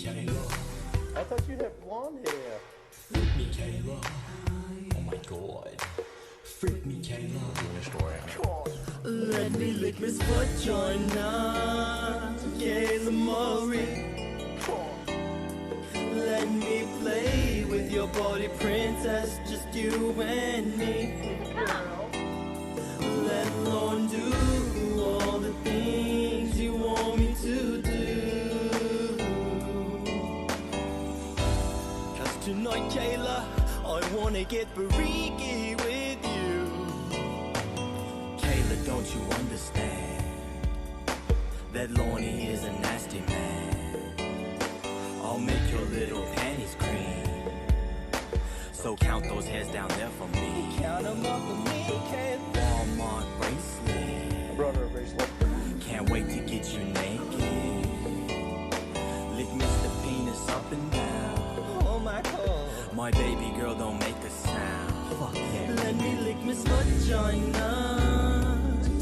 I thought you had blonde hair. Freak me, Kayla. Oh my god. Freak me, Kayla. Let me lick Miss Vagina, Kayla Murray. Let me play with your body, princess, just you and me. Let Lorne do all the things you want me to do. 'Cause tonight, Kayla, I wanna get freaky with you. Kayla, don't you understand that Lorne is a nasty man? I'll make your little panties cream, so count those hairs down there for me. Count them up for me, Kayla. Walmart bracelet. I brought her a bracelet. Can't wait to get you naked. Lick Mr. Penis up and down. Oh my god. My baby girl don't make a sound. Fuck yeah. Let me lick Miss Vagina,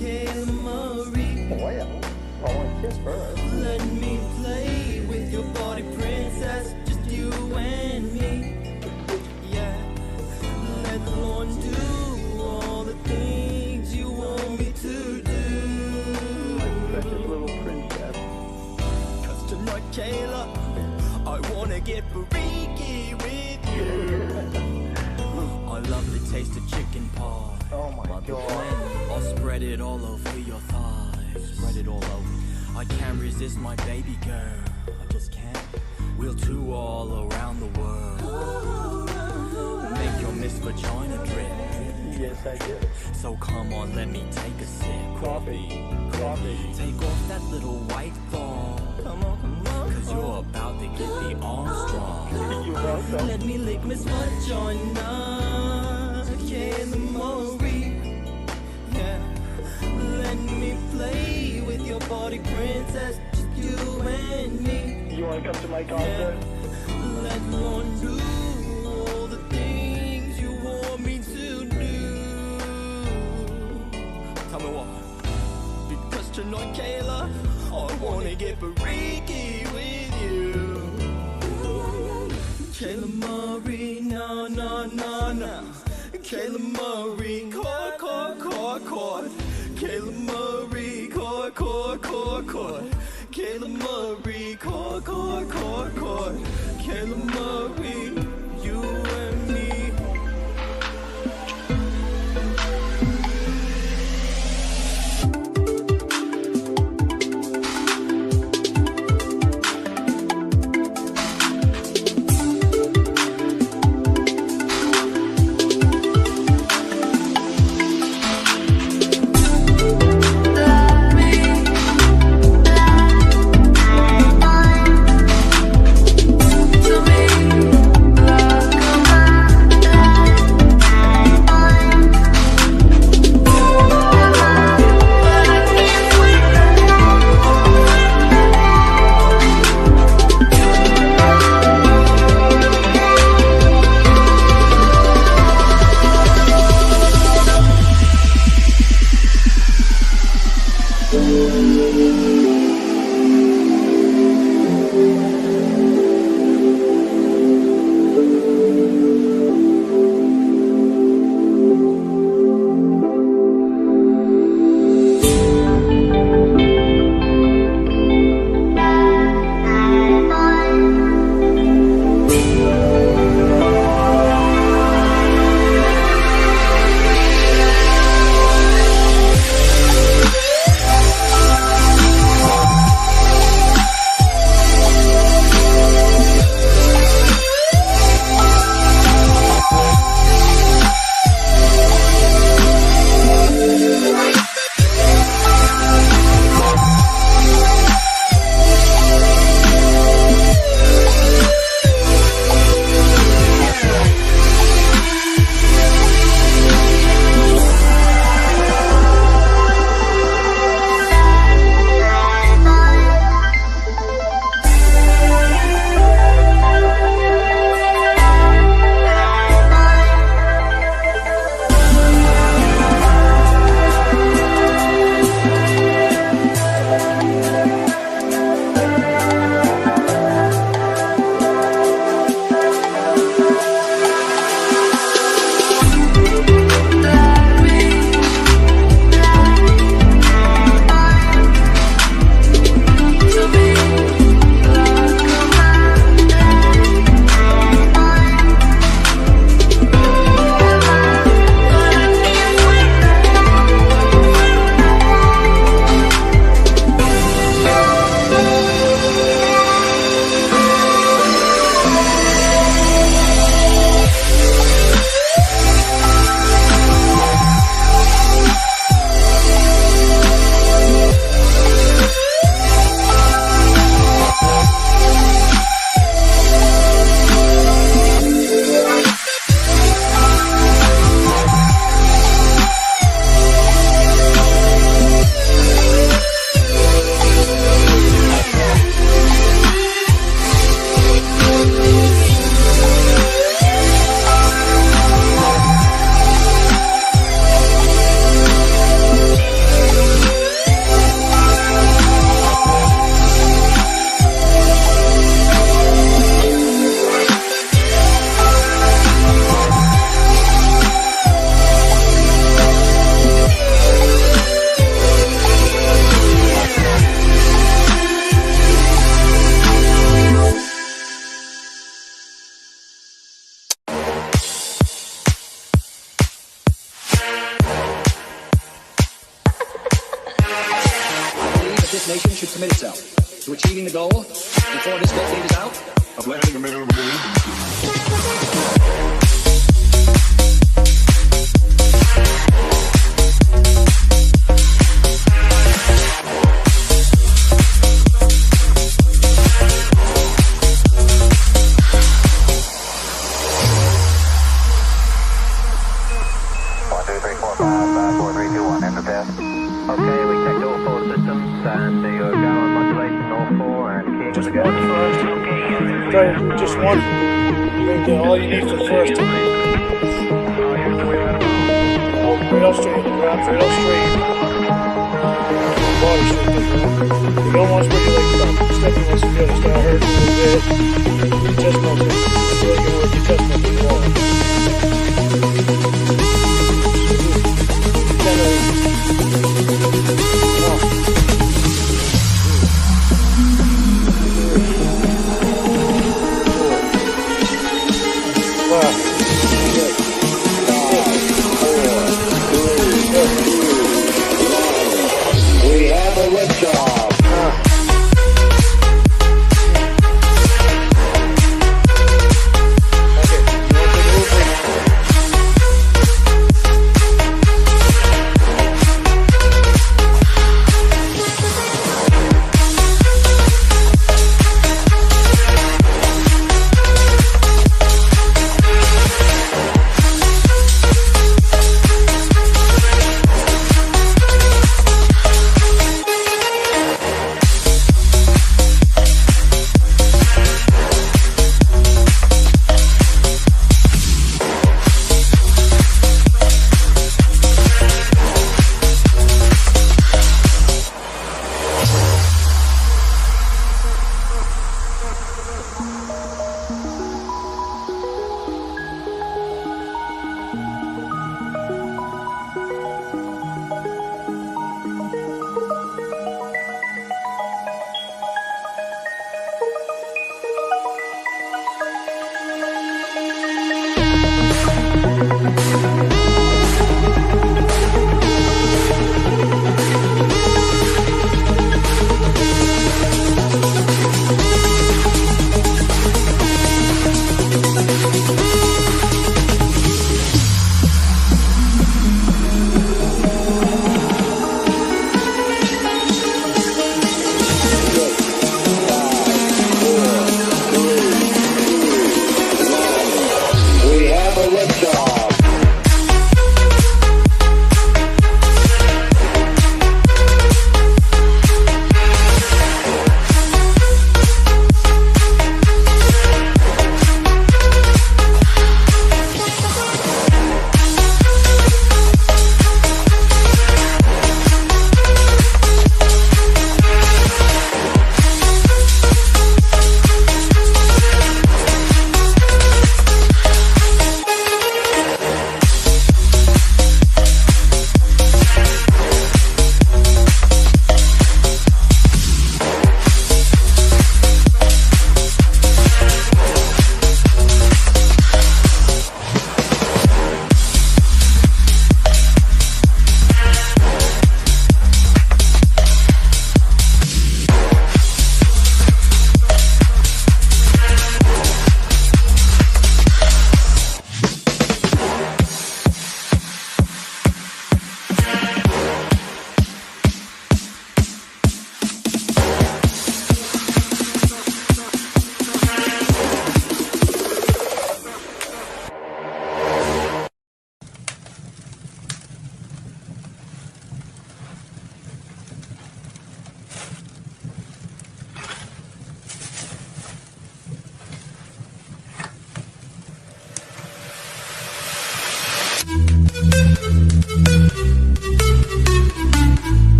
Kayla Murray. Oh yeah. I want to kiss her. Let me play with your body, princess, just you and me. Yeah. Let Lorne do all the things you want me to do. Precious little princess. 'Cause tonight, Kayla, I wanna get freaky with you. I love the taste of chicken pie. Oh my god. I'll spread it all over your thighs. Spread it all over. I can't resist my baby girl. I just can't. We'll tour all around the world. Make your Miss Vagina drip. Yes, I did. So come on, let me take a sip. Coffee. Coffee. Take off that little white thong. Come on, come on. 'Cause you're about to get the Armstrong. You're welcome. Let me lick Miss Vagina, Kayla Murray. Yeah. Let me play with your body, princess, just you and me. You want to come to my concert? Let Lorne do all the things you want me to do. Tell me what? Because tonight, Kayla, I wanna get freaky with you. Kayla Murray, no, no, no, no. Kayla Murray, chord, chord, chord, chord. Kayla Murray, chord, chord, chord, chord. Kayla Murray, chord, chord, chord, chord. Kayla Murray, you and me. this nation should commit itself to achieving the goal before this decade is out of landing a man on the moon. Just one. All you need for the first time. Right up straight, grab right up straight. Body straight. You don't want to spread your legs down. Step you want to feel it start hurting a little bit. Your chest muscle. You feel like you're with your chest muscle wall.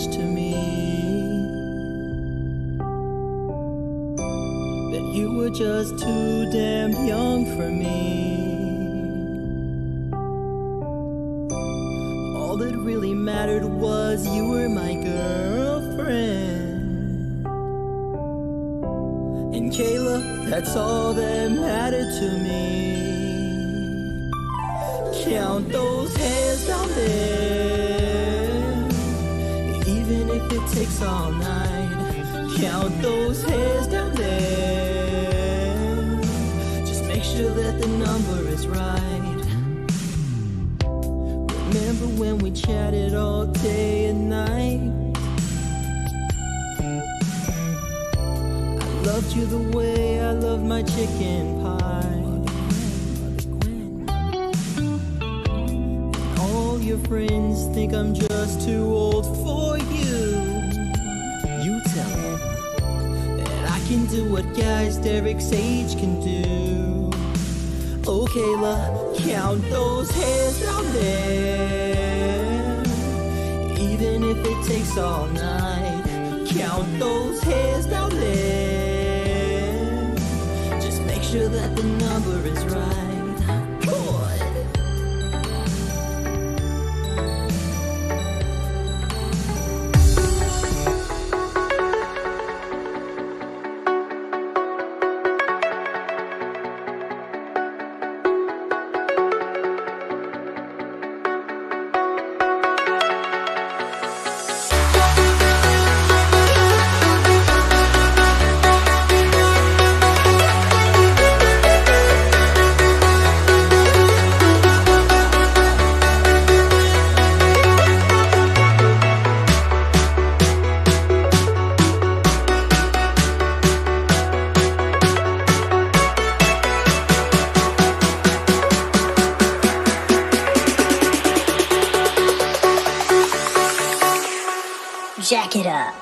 much to me that you were just too damn young for me. All that really mattered was you were my girlfriend. And Kayla, that's all that mattered to me. Count those hands down there, even if it takes all night. Count those hands down there, just make sure that the number is right. Remember when we chatted all day and night? I loved you the way I love my chicken pie. Your friends think I'm just too old for you. You tell them that I can do what guys Derek's age can do. Oh, Kayla, count those hands down there, even if it takes all night. Count those hands down there, just make sure that the number is right. Jack it up.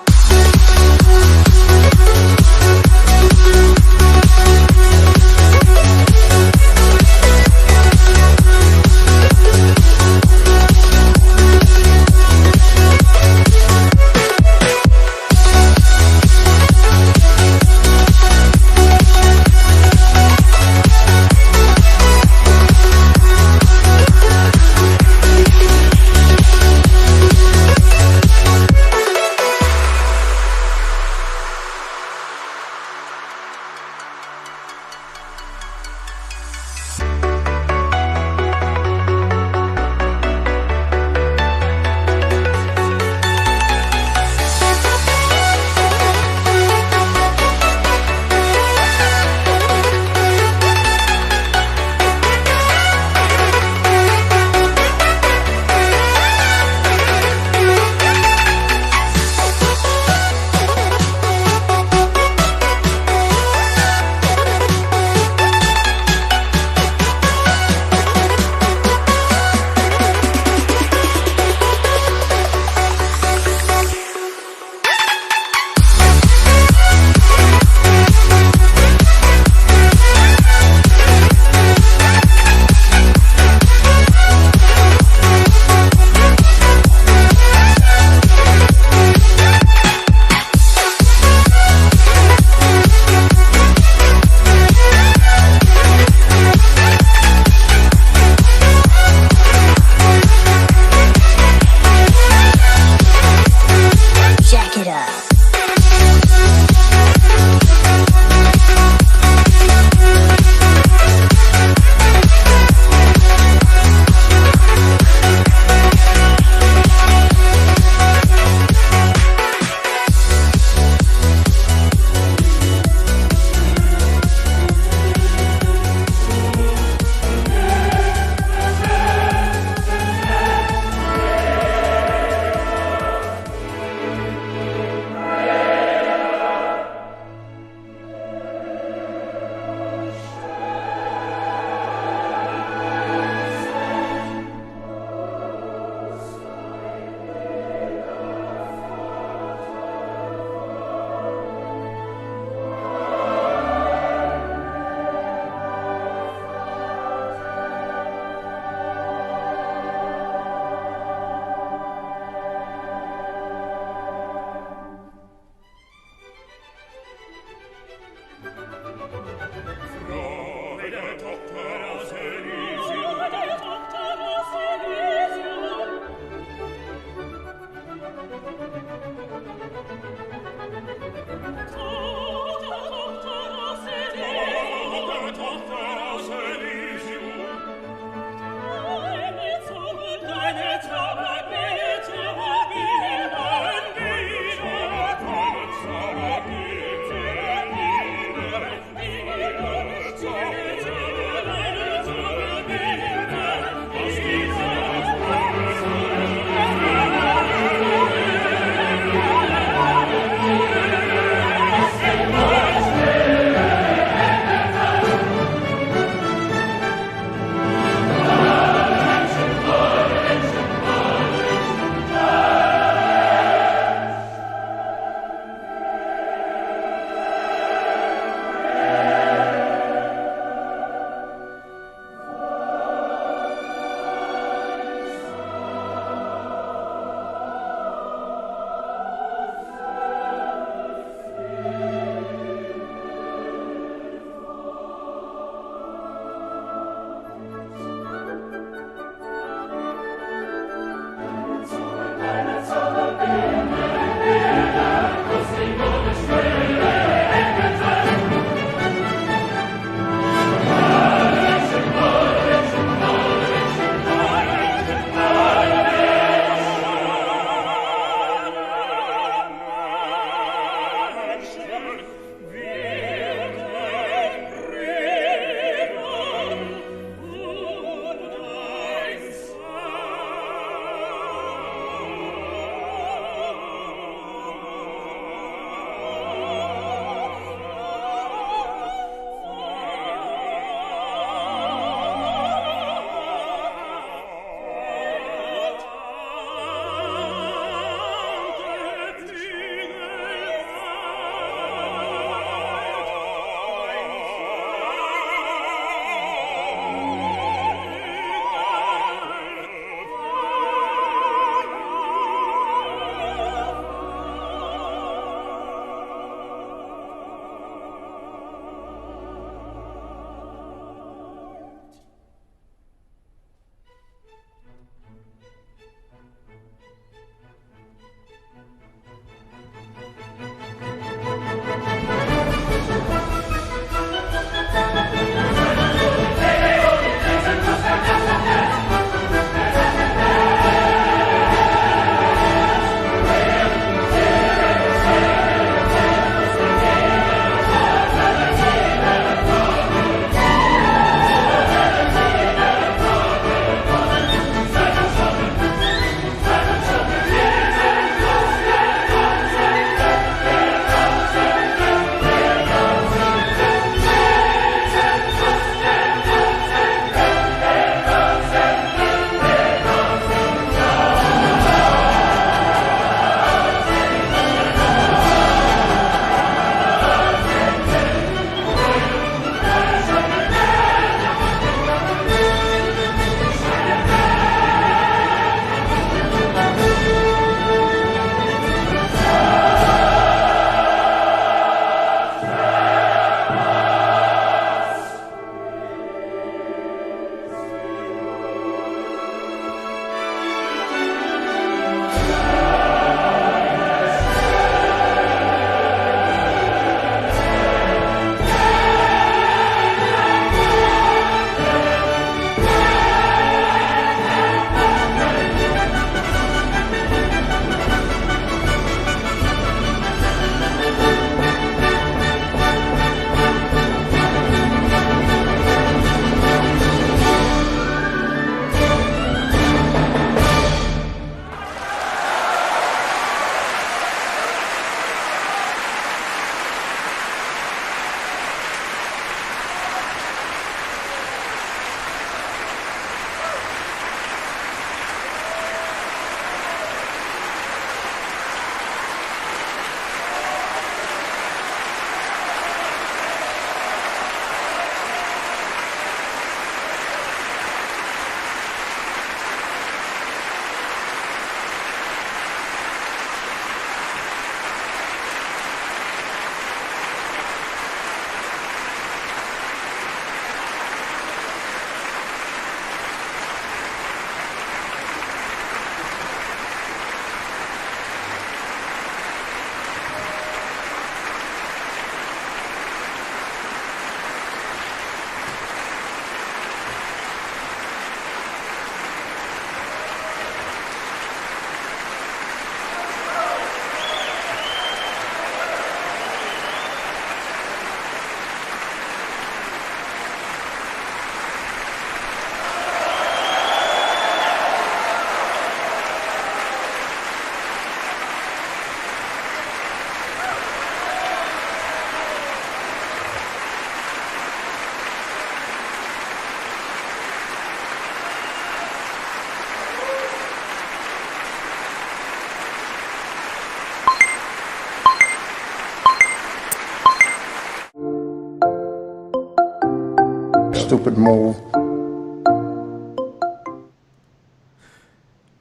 stupid move.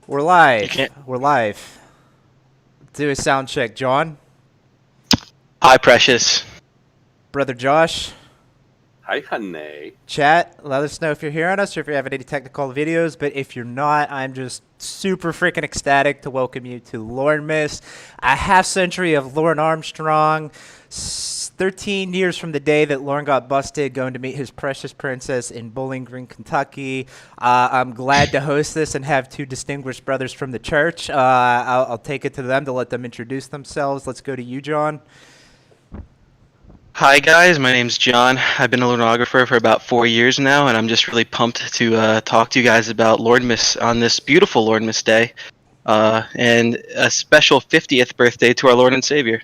We're live. can't- We're live. Do a sound check, John. Hi, Precious. Brother Josh. Hi, honey. Chat, let us know if you're hearing us or if you're having any technical videos. But if you're not, I'm just super freaking ecstatic to welcome you to Lornemas, a half century of Lorne Armstrong. 13 years from the day that Lorne got busted going to meet his precious princess in Bowling Green, Kentucky. I'm glad to host this and have two distinguished brothers from the church. I'll take it to them to let them introduce themselves. Let's go to you, John. Hi, guys. My name's John. I've been a Lorneographer for about 4 years now, and I'm just really pumped to talk to you guys about Lornemas on this beautiful Lornemas day, and a special 50th birthday to our Lord and Savior.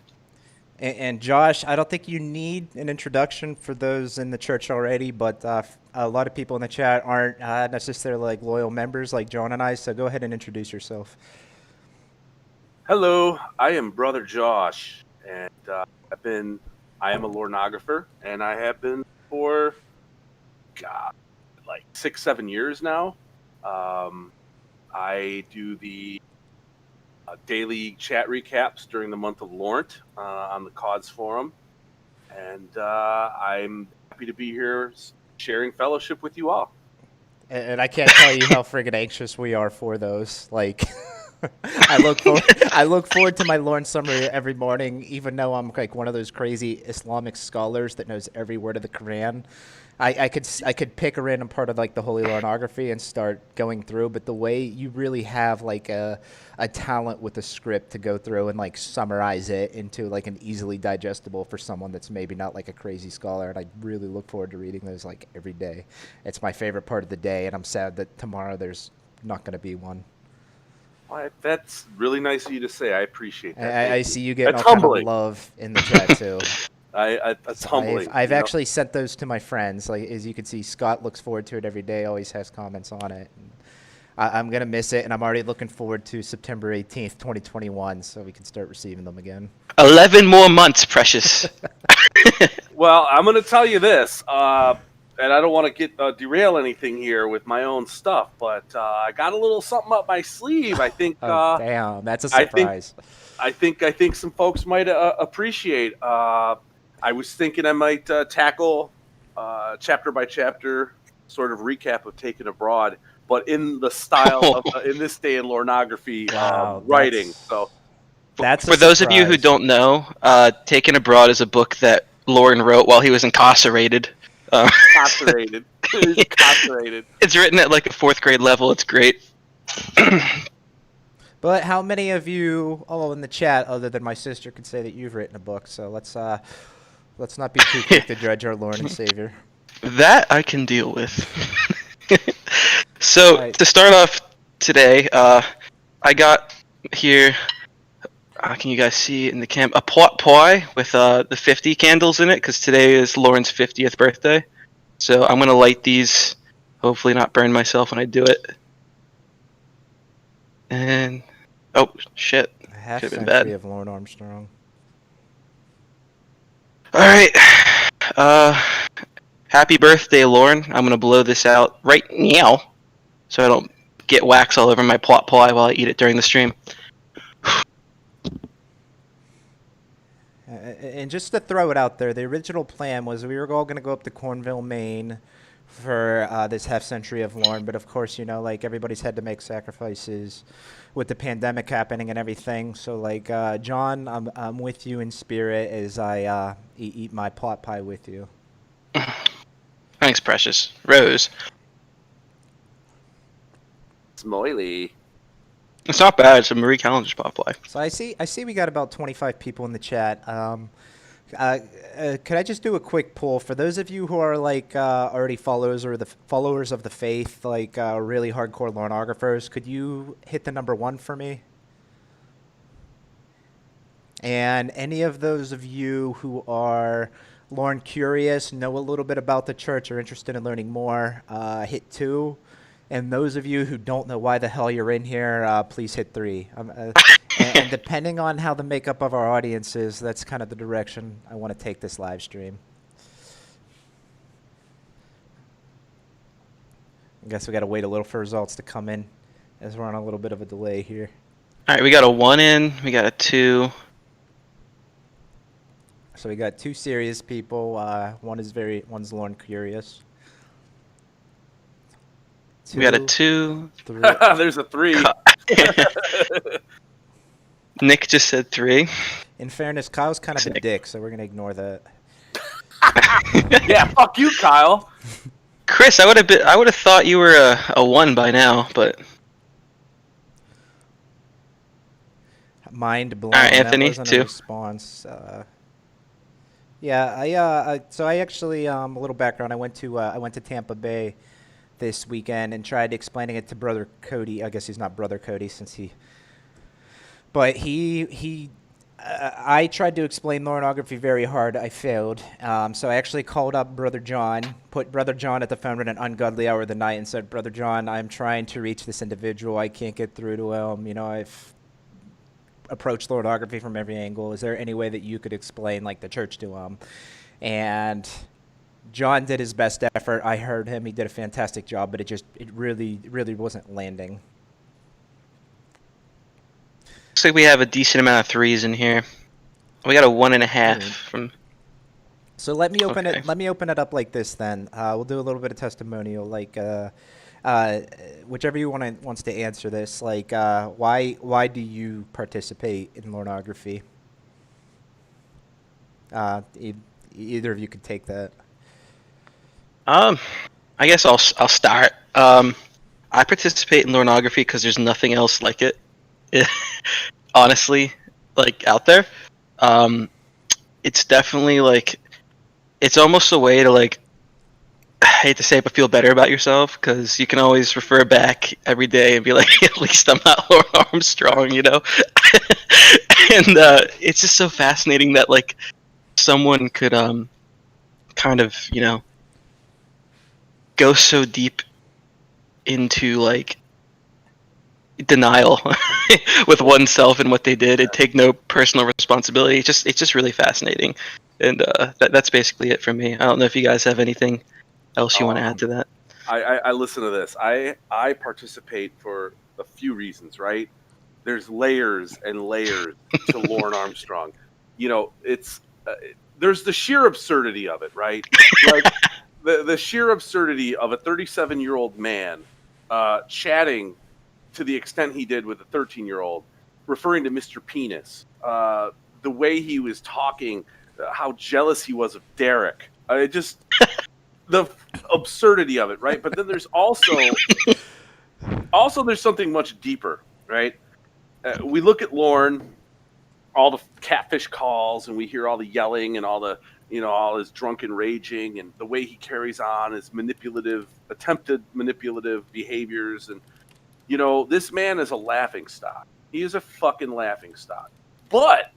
And Josh, I don't think you need an introduction for those in the church already, but a lot of people in the chat aren't necessarily like loyal members like John and I, so go ahead and introduce yourself. Hello, I am Brother Josh, and I am a Lorneographer, and I have been for, like 6-7 years now. I do the daily chat recaps during the month of Lorne on the CODS forum, and I'm happy to be here sharing fellowship with you all. And I can't tell you how friggin' anxious we are for those. Like, I look forward to my Lorne summary every morning, even though I'm like one of those crazy Islamic scholars that knows every word of the Quran. I could pick a random part of like the Holy Lorneography and start going through, but the way you really have like a talent with a script to go through and like summarize it into like an easily digestible for someone that's maybe not like a crazy scholar, and I really look forward to reading those like every day. It's my favorite part of the day, and I'm sad that tomorrow there's not going to be one. Well, that's really nice of you to say. I appreciate that. I see you getting That's all kind of humbling. love in the chat too. That's humbling. I've actually sent those to my friends. Like, as you can see, Scott looks forward to it every day, always has comments on it. And I'm going to miss it, and I'm already looking forward to September 18th, 2021, so we can start receiving them again. 11 more months, Precious. Well, I'm going to tell you this, and I don't want to get derail anything here with my own stuff, but I got a little something up my sleeve. I think. Oh, damn, that's a surprise. I think some folks might appreciate. I was thinking I might tackle chapter by chapter sort of recap of Taken Abroad, but in the style of in this day in Lorneography writing. So that's for those of you who don't know, Taken Abroad is a book that Lorne wrote while he was incarcerated. Incarcerated. It's written at like a 4th grade level. It's great. But how many of you all in the chat, other than my sister, could say that you've written a book? So let's not be too quick to judge our Lord and Savior. That I can deal with. So, Right. to start off today, I got here, can you guys see in the camp, a pot pie with the 50 candles in it, because today is Lorne's 50th birthday. So I'm going to light these, hopefully not burn myself when I do it. And, oh, shit. A half Could've been century bad. of Lorne Armstrong. Alright, happy birthday, Lorne. I'm going to blow this out right now, so I don't get wax all over my pot pie while I eat it during the stream. And just to throw it out there, the original plan was we were all going to go up to Cornville, Maine for this half century of Lorne. But of course, you know, like everybody's had to make sacrifices with the pandemic happening and everything. So like, John, I'm with you in spirit as I eat my pot pie with you. Thanks, Precious. Rose. Smoily. It's not bad. It's a Marie Callender's pot pie. So I see we got about 25 people in the chat. Could I just do a quick poll for those of you who are like already followers or the followers of the faith, like really hardcore Lorneographers? Could you hit the number 1 for me? And any of those of you who are Lorne curious, know a little bit about the church, or interested in learning more, hit 2. And those of you who don't know why the hell you're in here, please hit 3. And depending on how the makeup of our audience is, that's kind of the direction I want to take this live stream. I guess we got to wait a little for results to come in, as we're on a little bit of a delay here. All right, we got a 1 in. We got a 2. So we got 2 serious people. One's Lorne curious. We got a 2. 3. There's a 3. Nick just said 3. In fairness, Kyle's kind of a dick, so we're gonna ignore that. Yeah, fuck you, Kyle. Chris, I would have thought you were a 1 by now, but Mind blown. All right, Anthony, that wasn't 2. a response. Yeah, so I actually a little background. I went to Tampa Bay this weekend and tried explaining it to Brother Cody. I guess he's not Brother Cody but I tried to explain Lorneography very hard. I failed. So I actually called up Brother John, put Brother John at the phone at an ungodly hour of the night and said, Brother John, I'm trying to reach this individual. I can't get through to him. You know, I've approached Lorneography from every angle. Is there any way that you could explain, like, the church to him? And John did his best effort. I heard him. He did a fantastic job, but it really wasn't landing. looks like we have a decent amount of 3s in here. We got a 1.5 from. So let me open Okay. it. Let me open it up like this. Then we'll do a little bit of testimonial, like whichever you wants to answer this. Like, why do you participate in Lorneography? Either of you could take that. I guess I'll start. I participate in Lorneography because there's nothing else like it. Honestly, like, out there. It's definitely like, it's almost a way to, like, I hate to say it, but feel better about yourself, because you can always refer back every day and be like, at least I'm not Lorne Armstrong, you know? And it's just so fascinating that, like, someone could kind of, you know, go so deep into, like, denial with oneself and what they did and take no personal responsibility. It's just really fascinating. And that's basically it for me. I don't know if you guys have anything else you want to add to that. I listen to this. I participate for a few reasons, right? There's layers and layers to Lorne Armstrong. You know, it's there's the sheer absurdity of it, right? Like the sheer absurdity of a 37-year-old man chatting to the extent he did with a 13-year-old, referring to Mr. Penis, the way he was talking, how jealous he was of Derek. The absurdity of it, right? But then there's also there's something much deeper, right? We look at Lorne, all the catfish calls, and we hear all the yelling and all the, you know, all his drunken raging and the way he carries on his attempted manipulative behaviors. And, you know, this man is a laughingstock. He is a fucking laughingstock. But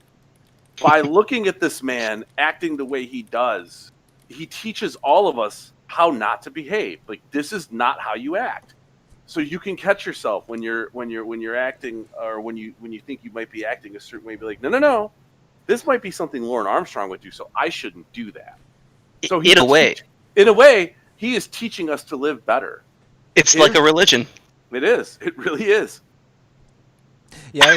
by looking at this man acting the way he does, he teaches all of us how not to behave. Like, this is not how you act. So you can catch yourself when you're acting, or when you think you might be acting a certain way. Be like, no, this might be something Lorne Armstrong would do, so I shouldn't do that. So In a way, he is teaching us to live better. it's like a religion. It is. It really is. Yeah, I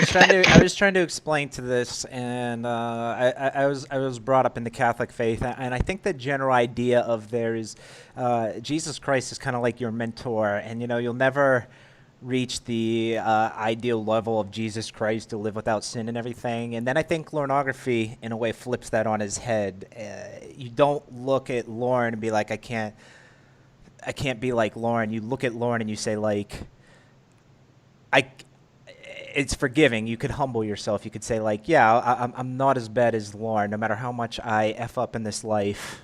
was trying to explain to this, and I was brought up in the Catholic faith, and I think the general idea of there is Jesus Christ is kind of like your mentor, and, you know, you'll never reach the ideal level of Jesus Christ to live without sin and everything. And then I think Lorneography, in a way, flips that on his head. You don't look at Lorne and be like, I can't be like Lorne. You look at Lorne and you say, like, it's forgiving. You could humble yourself. You could say, like, yeah, I'm not as bad as Lorne. No matter how much I F up in this life,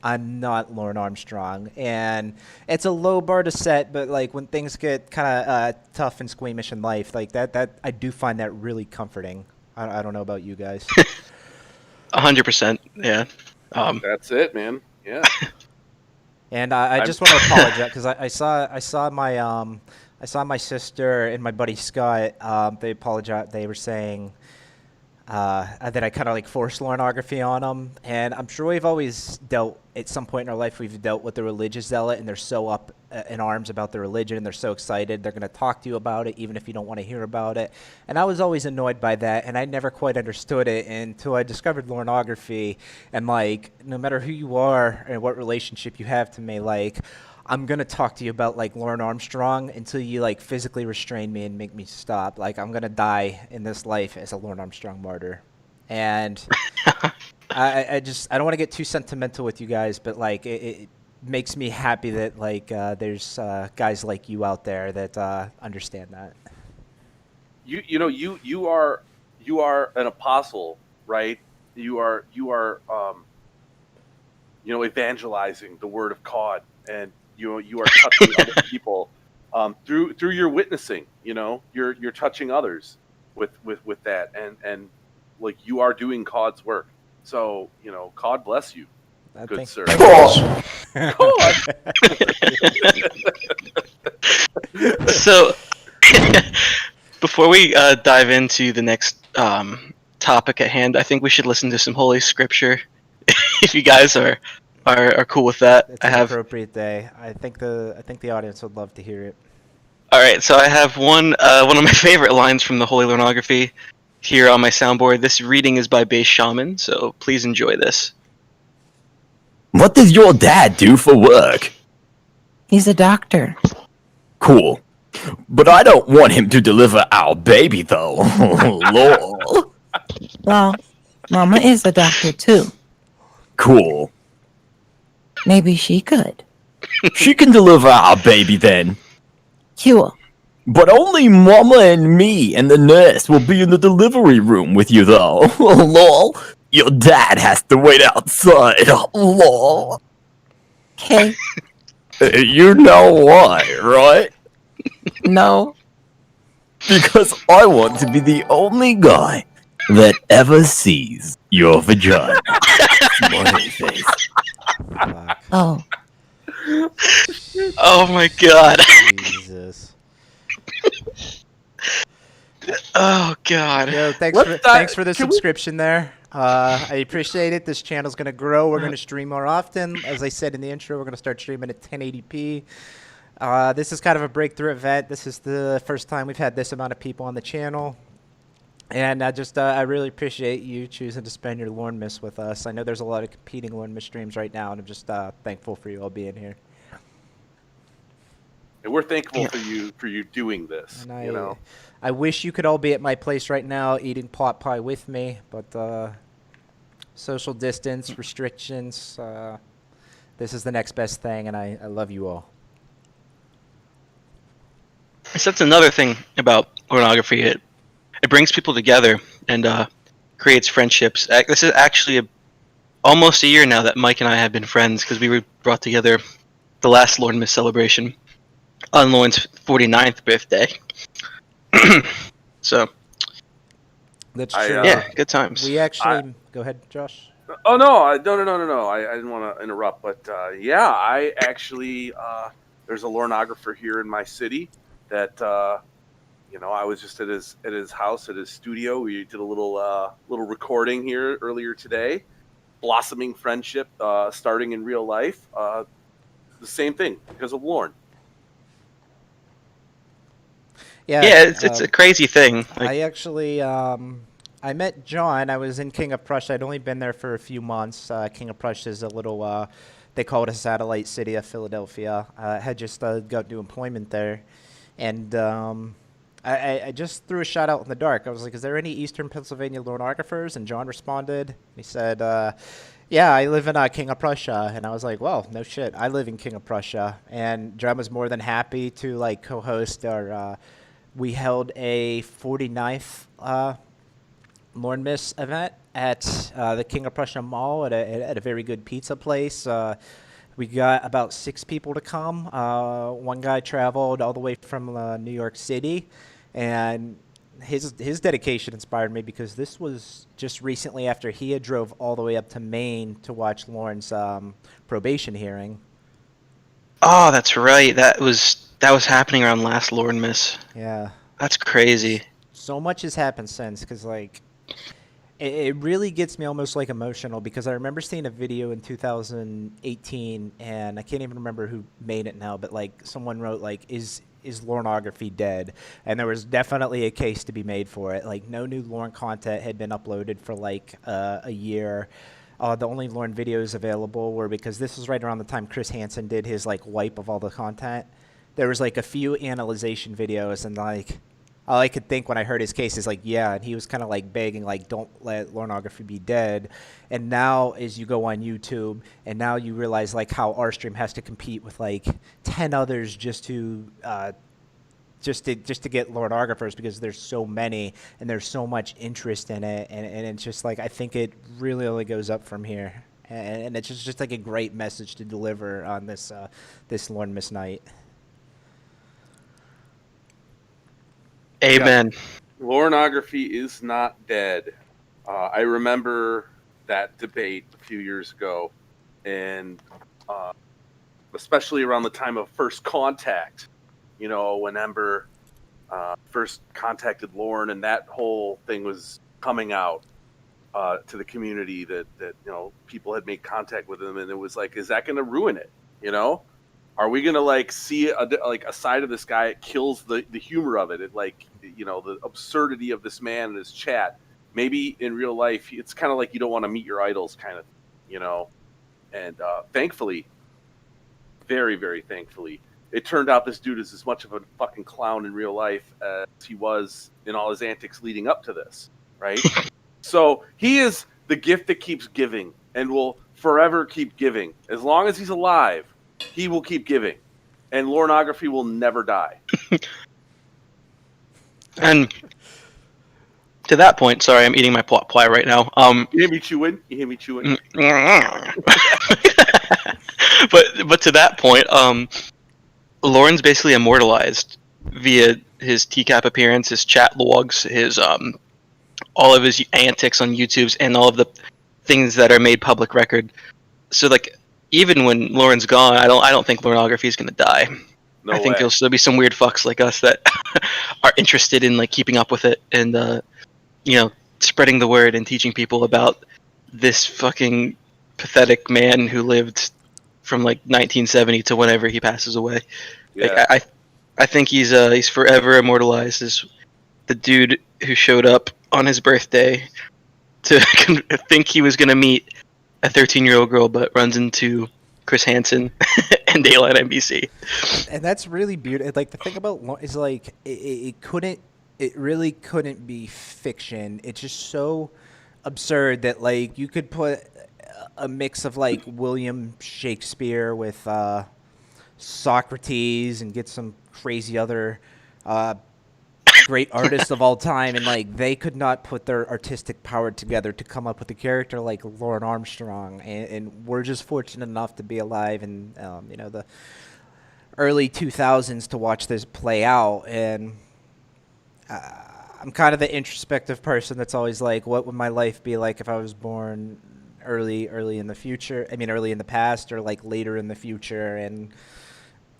I'm not Lorne Armstrong. And it's a low bar to set, but, like, when things get kind of tough and squeamish in life, like that I do find that really comforting. I don't know about you guys. 100%. Yeah. That's it, man. Yeah. And I just want to apologize because I saw my sister and my buddy Scott. They apologized. They were saying that I kind of like forced Lorneography on them. And I'm sure we've always dealt, at some point in our life, we've dealt with the religious zealot, and they're so up in arms about the religion, and they're so excited. They're going to talk to you about it, even if you don't want to hear about it. And I was always annoyed by that, and I never quite understood it until I discovered Lorneography. And, like, no matter who you are and what relationship you have to me, like, I'm going to talk to you about, like, Lorne Armstrong until you, like, physically restrain me and make me stop. Like, I'm going to die in this life as a Lorne Armstrong martyr. And I don't want to get too sentimental with you guys, but, like, it makes me happy that, like, there's guys like you out there that understand that. You are an apostle, right? You are evangelizing the word of God, and you are touching other people through your witnessing. You're touching others with that, and like you are doing God's work. So God bless you, good sir. So, before we dive into the next topic at hand, I think we should listen to some Holy Scripture. If you guys are cool with that, It's an appropriate day. I think the audience would love to hear it. All right, so I have one of my favorite lines from the Holy Lorneography here on my soundboard. This reading is by Bass Shaman, so please enjoy this. What does your dad do for work? He's a doctor. Cool. But I don't want him to deliver our baby, though. Lol. Well, Mama is a doctor, too. Cool. Maybe she could. She can deliver our baby, then. Cool. But only Mama and me and the nurse will be in the delivery room with you, though. Lol. Your dad has to wait outside. Lol. Okay. You know why, right? No. Because I want to be the only guy that ever sees your vagina. Smiley face. Oh. Oh my god. Jesus. Oh god. Yo, thanks for the subscription there. I appreciate it. This channel's going to grow. We're going to stream more often. As I said in the intro, we're going to start streaming at 1080p. This is kind of a breakthrough event. This is the first time we've had this amount of people on the channel. And I really appreciate you choosing to spend your Lornemas with us. I know there's a lot of competing Lornemas streams right now, and I'm just thankful for you all being here. And we're thankful for you doing this. And I wish you could all be at my place right now eating pot pie with me, but social distance, restrictions, this is the next best thing, and I love you all. So that's another thing about Lorneography. It brings people together and creates friendships. This is actually almost a year now that Mike and I have been friends, because we were brought together the last Lornemas celebration on Lorne's 49th birthday. So that's true. Yeah, good times. We actually go ahead, Josh. Oh no! I didn't want to interrupt, but I actually there's a Lorneographer here in my city that I was just at his house, at his studio. We did a little recording here earlier today. Blossoming friendship, starting in real life. The same thing because of Lorne. Yeah, it's a crazy thing. I actually I met John. I was in King of Prussia. I'd only been there for a few months. King of Prussia is a little, they call it a satellite city of Philadelphia. I had just got new employment there. And I just threw a shot out in the dark. I was like, is there any Eastern Pennsylvania Lorneographers? And John responded. He said, yeah, I live in King of Prussia. And I was like, well, no shit. I live in King of Prussia. And John was more than happy to like co-host our, we held a 49th Lornemas event at the King of Prussia Mall at a very good pizza place. We got about 6 people to come. One guy traveled all the way from New York City, and his dedication inspired me because this was just recently after he had drove all the way up to Maine to watch Lorne's probation hearing. Oh, that's right. That was happening around last Lornemas. Yeah. That's crazy. So much has happened since, because like It really gets me almost like emotional because I remember seeing a video in 2018, and I can't even remember who made it now, but like someone wrote like, is Lorneography dead? And there was definitely a case to be made for it. Like no new Lorne content had been uploaded for like a year. The only Lorne videos available were, because this was right around the time Chris Hansen did his like wipe of all the content. There was like a few analyzation videos, and like all I could think when I heard his case is like, yeah, and he was kind of like begging, like, don't let Lorneography be dead. And now, as you go on YouTube, and now you realize like how Armstrong has to compete with like 10 others just to get Lorneographers, because there's so many and there's so much interest in it, and it's just like I think it really only goes up from here, and it's just like a great message to deliver on this Lornemas night. Amen. Lorneography is not dead. I remember that debate a few years ago, and especially around the time of First Contact, you know, when Ember first contacted Lorne, and that whole thing was coming out to the community that you know, people had made contact with him, and it was like, is that going to ruin it? You know, are we going to like see a side of this guy? It kills the humor of it. It like, you know, the absurdity of this man and his chat. Maybe in real life, it's kind of like you don't want to meet your idols, kind of, you know. And thankfully, very, very thankfully, it turned out this dude is as much of a fucking clown in real life as he was in all his antics leading up to this, right? So he is the gift that keeps giving and will forever keep giving. As long as he's alive, he will keep giving. And Lorneography will never die. And to that point, sorry, I'm eating my plot pie right now. You hear me chewing? You hear me chewing? but to that point, Lorne's basically immortalized via his TCAP appearance, his chat logs, his all of his antics on YouTube's, and all of the things that are made public record. So like, even when Lorne's gone, I don't think Lorneography is gonna die. No I think way. there'll still be some weird fucks like us that are interested in like keeping up with it and you know, spreading the word and teaching people about this fucking pathetic man who lived from like 1970 to whenever he passes away. Yeah. Like, I think he's forever immortalized as the dude who showed up on his birthday to think he was gonna meet a 13-year-old girl, but runs into Chris Hansen and Daylight NBC. And that's really beautiful. Like the thing about Lorne is like it really couldn't be fiction. It's just so absurd that like you could put a mix of like William Shakespeare with Socrates and get some crazy other great artists of all time, and like they could not put their artistic power together to come up with a character like Lorne Armstrong, and we're just fortunate enough to be alive in you know, the early 2000s to watch this play out. And I'm kind of the introspective person that's always like, what would my life be like if I was born early in the future? I mean, early in the past or like later in the future. And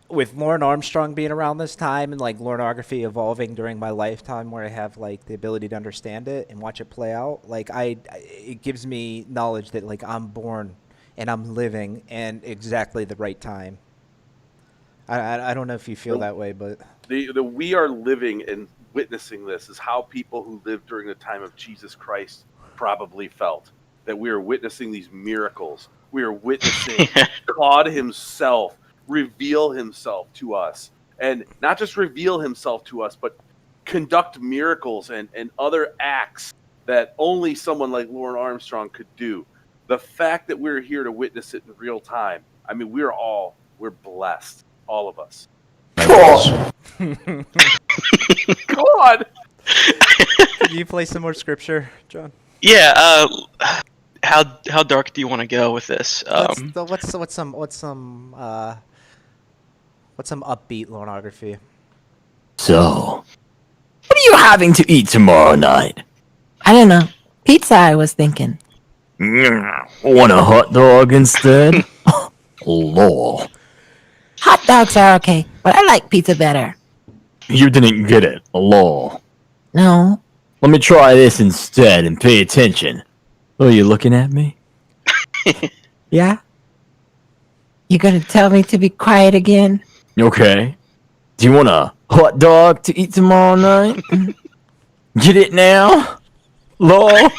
with Lorne Armstrong being around this time and like Lorneography evolving during my lifetime, where I have like the ability to understand it and watch it play out, like it gives me knowledge that like I'm born and I'm living in exactly the right time. I don't know if you feel that way, but the we are living and witnessing this is how people who lived during the time of Jesus Christ probably felt. That we are witnessing these miracles. We are witnessing God himself reveal himself to us, and not just reveal himself to us, but conduct miracles and other acts that only someone like Lorne Armstrong could do. The fact that we're here to witness it in real time, I mean, we're blessed, all of us. Cool. God. Can you play some more scripture, John? Yeah. How dark do you want to go with this? What's some upbeat Lorneography? So, what are you having to eat tomorrow night? I don't know. Pizza, I was thinking. Want a hot dog instead? Lol. Hot dogs are okay, but I like pizza better. You didn't get it. Lol. No. Let me try this instead and pay attention. Oh, you looking at me? Yeah? You gonna tell me to be quiet again? Okay. Do you want a hot dog to eat tomorrow night? Get it now? Lol.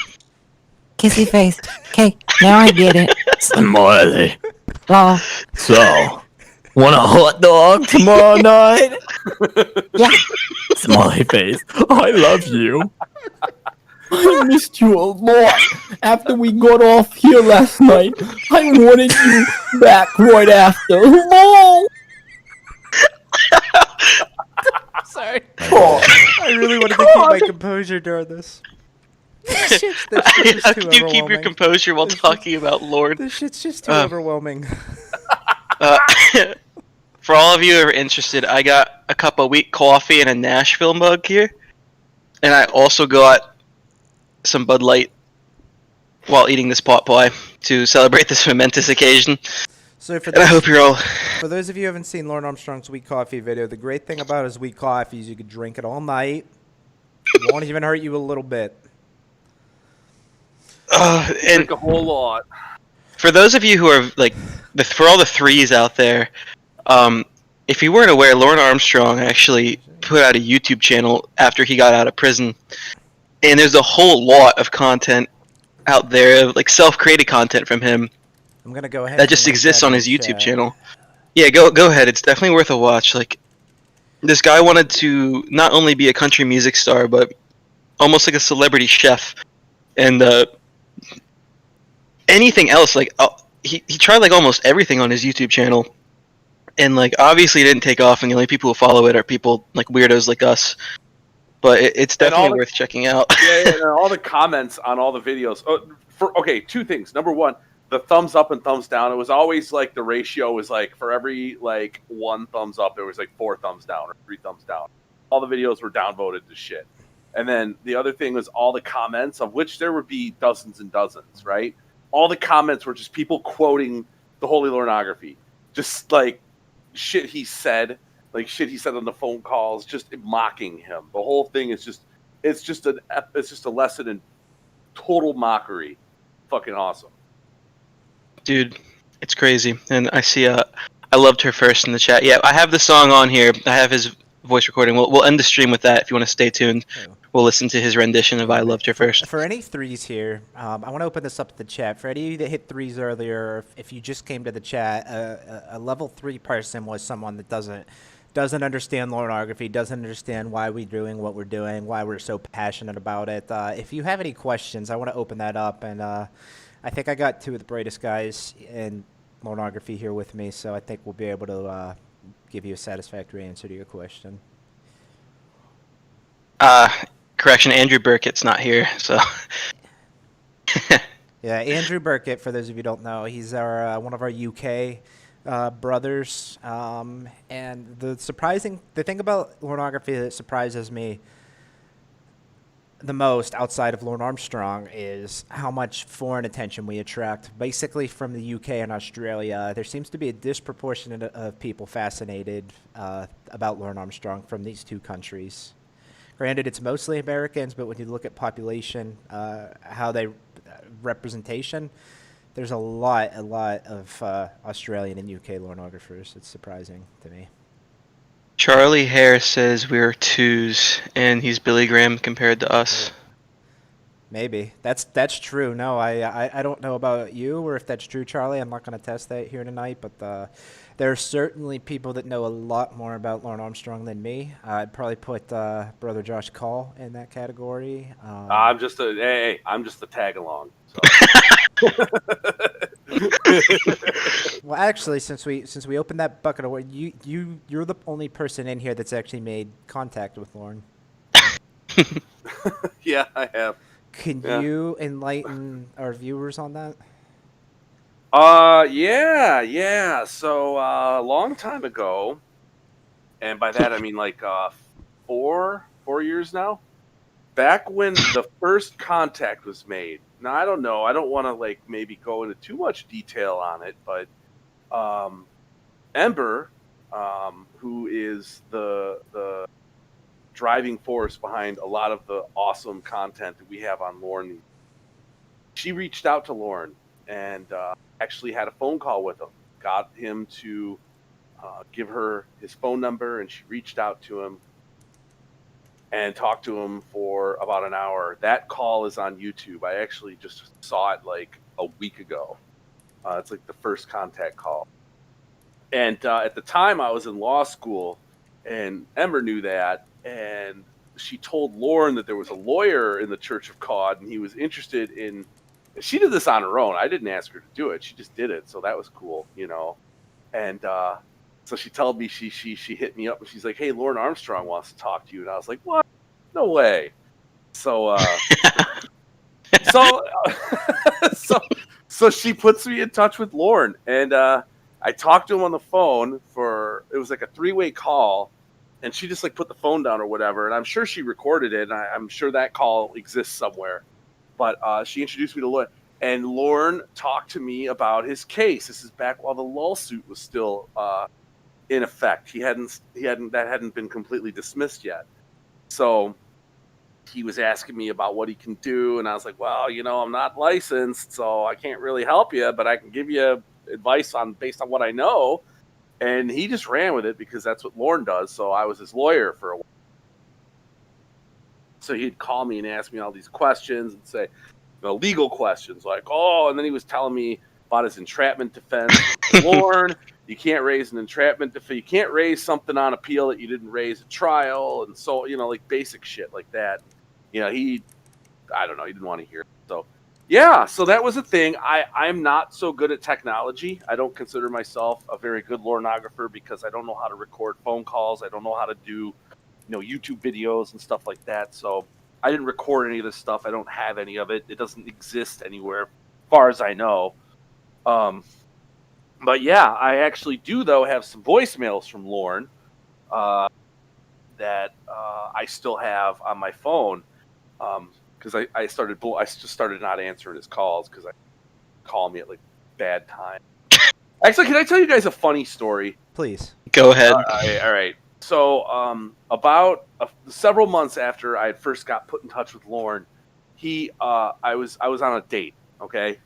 Kissy face. Okay, now I get it. Smiley. Lol. So, want a hot dog tomorrow night? Yeah. Smiley face. I love you. I missed you a lot. After we got off here last night, I wanted you back right after. Lol. Sorry. Oh, I really wanted to keep my composure during this. This shit's just How too can you keep your overwhelming. composure while talking about Lorne? This shit's just too overwhelming. Uh, for all of you who are interested, I got a cup of wheat coffee and a Nashville mug here, and I also got some Bud Light while eating this pot pie to celebrate this momentous occasion. So for And I hope you're all. For those of you who haven't seen Lorne Armstrong's wheat coffee video, the great thing about his wheat coffee is you could drink it all night. It won't even hurt you a little bit. And Drink a whole lot. for those of you who are like, for all the threes out there, if you weren't aware, Lorne Armstrong actually put out a YouTube channel after he got out of prison, and there's a whole lot of content out there, like self-created content from him I'm gonna go ahead. that and just link exists that on in his the YouTube chat. channel. Yeah, go ahead. It's definitely worth a watch. Like, this guy wanted to not only be a country music star, but almost like a celebrity chef, and anything else. Like, he tried like almost everything on his YouTube channel, and like obviously it didn't take off, and the only people who follow it are people like weirdos like us. But it's And all definitely the- worth checking out. Yeah, and all the comments on all the videos. Okay, two things. Number one, the thumbs up and thumbs down. It was always like the ratio was like for every like 1 thumbs up, there was like 4 thumbs down or 3 thumbs down. All the videos were downvoted to shit. And then the other thing was all the comments, of which there would be dozens and dozens, right? All the comments were just people quoting the Holy Lornography, just like shit he said, like shit he said on the phone calls, just mocking him. The whole thing is just it's just a lesson in total mockery. Fucking awesome. Dude, it's crazy. And I see I loved her first in the chat. Yeah, I have the song on here. I have his voice recording. We'll end the stream with that if you want to stay tuned. We'll listen to his rendition of I Loved Her First. For any threes here, I want to open this up to the chat. For any of you that hit threes earlier, or if you just came to the chat, a level 3 person was someone that doesn't understand Lornography, doesn't understand why we're doing what we're doing, why we're so passionate about it. If you have any questions, I want to open that up, and I think I got 2 of the brightest guys in Lornography here with me, so I think we'll be able to give you a satisfactory answer to your question. Correction, Andrew Burkett's not here, so. Yeah, Andrew Burkett, for those of you who don't know, he's our one of our UK brothers. And the thing about Lornography that surprises me the most outside of Lorne Armstrong is how much foreign attention we attract. Basically from the UK and Australia, there seems to be a disproportionate of people fascinated about Lorne Armstrong from these 2 countries. Granted, it's mostly Americans, but when you look at population, how they representation, there's a lot of Australian and UK Lornographers. It's surprising to me. Charlie Hare says we're 2s, and he's Billy Graham compared to us. Maybe that's true. No, I don't know about you or if that's true, Charlie. I'm not going to test that here tonight, but there are certainly people that know a lot more about Lorne Armstrong than me. I'd probably put Brother Josh Call in that category. I'm just a tag along. So. Well, actually, since we opened that bucket of water, you're the only person in here that's actually made contact with Lorne. Yeah, I have. Can you enlighten our viewers on that? Yeah. So a long time ago, and by that I mean like 4 years now. Back when the first contact was made. Now I don't know. I don't want to like maybe go into too much detail on it, but Ember, who is the driving force behind a lot of the awesome content that we have on Lorne. She reached out to Lorne and actually had a phone call with him, got him to give her his phone number, and she reached out to him and talked to him for about an hour. That call is on YouTube. I actually just saw it like a week ago. It's like the first contact call. And at the time, I was in law school, and Ember knew that, and she told Lorne that there was a lawyer in the Church of COD, and he was interested in. She did this on her own. I didn't ask her to do it. She just did it, so that was cool, you know. And so she told me she hit me up, and she's like, "Hey, Lorne Armstrong wants to talk to you," and I was like, "What? No way!" So so she puts me in touch with Lorne, and I talked to him on the phone for, it was like a 3-way call, and she just like put the phone down or whatever, and I'm sure she recorded it, and I'm sure that call exists somewhere. But she introduced me to Lorne, and Lorne talked to me about his case. This is back while the lawsuit was still in effect. That hadn't been completely dismissed yet. So he was asking me about what he can do, and I was like, well, you know, I'm not licensed, so I can't really help you, but I can give you advice based on what I know. And he just ran with it because that's what Lorne does. So I was his lawyer for a while. So he'd call me and ask me all these questions and say, you know, legal questions like, oh, and then he was telling me about his entrapment defense. Lorne, you can't raise an entrapment defense. You can't raise something on appeal that you didn't raise at trial. And so, you know, like basic shit like that. You know, I don't know, he didn't want to hear it. So, yeah, so that was a thing. I'm not so good at technology. I don't consider myself a very good Lornographer because I don't know how to record phone calls. I don't know how to do, you know, YouTube videos and stuff like that. So I didn't record any of this stuff. I don't have any of it. It doesn't exist anywhere, as far as I know. But yeah, I actually do, though, have some voicemails from Lorne that I still have on my phone. Because I just started not answering his calls because I call me at like bad time. Actually, can I tell you guys a funny story? Please. Go ahead. All right. So about several months after I had first got put in touch with Lorne, I was on a date. Okay.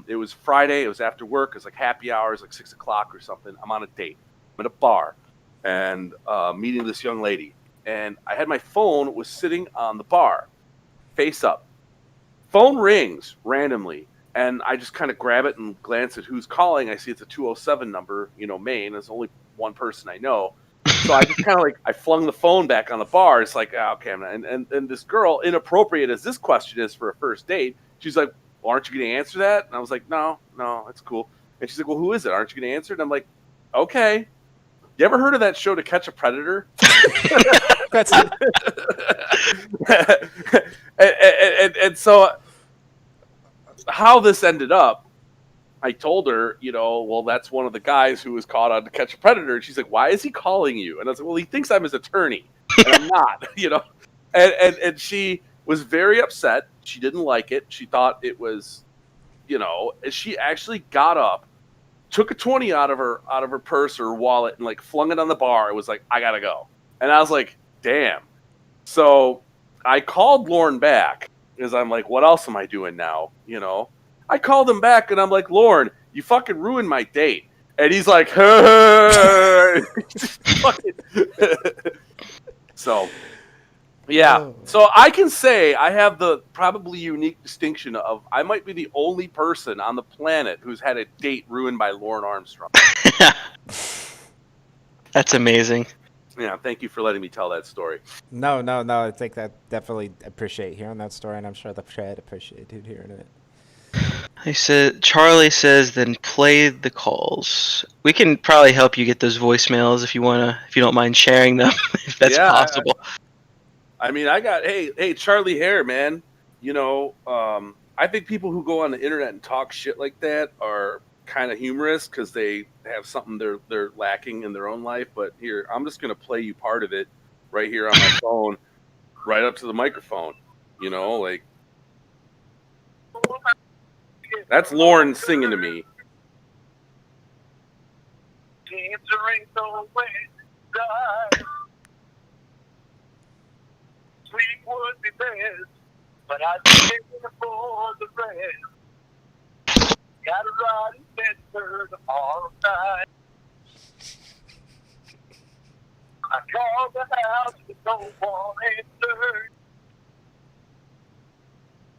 It was Friday. It was after work. It was like happy hours, like 6 o'clock or something. I'm on a date. I'm at a bar and meeting this young lady. And I had my phone was sitting on the bar, face up. Phone rings randomly, and I just kind of grab it and glance at who's calling. I see it's a 207 number, you know, Maine. There's only one person I know. So I just kind of like, I flung the phone back on the bar. It's like, okay. And this girl, inappropriate as this question is for a first date, she's like, well, aren't you going to answer that? And I was like, no, it's cool. And she's like, well, who is it? Aren't you going to answer it? And I'm like, okay. You ever heard of that show To Catch a Predator? That's and so how this ended up, I told her, you know, well, that's one of the guys who was caught on To Catch a Predator. And she's like, why is he calling you? And I was like, well, he thinks I'm his attorney, and I'm not, you know. And she was very upset. She didn't like it. She thought it was, you know, she actually got up, took a 20 out of her purse or wallet and like flung it on the bar. It was like, I gotta go. And I was like, damn. So I called Lorne back because I'm like, what else am I doing now? You know, I called him back and I'm like, Lorne, you fucking ruined my date. And he's like, hey. So yeah. So I can say I have the probably unique distinction of I might be the only person on the planet who's had a date ruined by Lorne Armstrong. That's amazing. Yeah, thank you for letting me tell that story. No. I think that definitely appreciate hearing that story, and I'm sure the chat appreciated hearing it. Charlie says, then play the calls. We can probably help you get those voicemails if you don't mind sharing them, if that's possible. I mean, I got, hey, Charlie Hare, man. You know, I think people who go on the internet and talk shit like that are kind of humorous because they have something they're lacking in their own life. But here, I'm just gonna play you part of it right here on my phone, right up to the microphone. You know, like that's Lorne singing to me. sweet would be best, but I'd be here for the rest. Got a ride in Bedford tomorrow night. I called the house, but no one answered.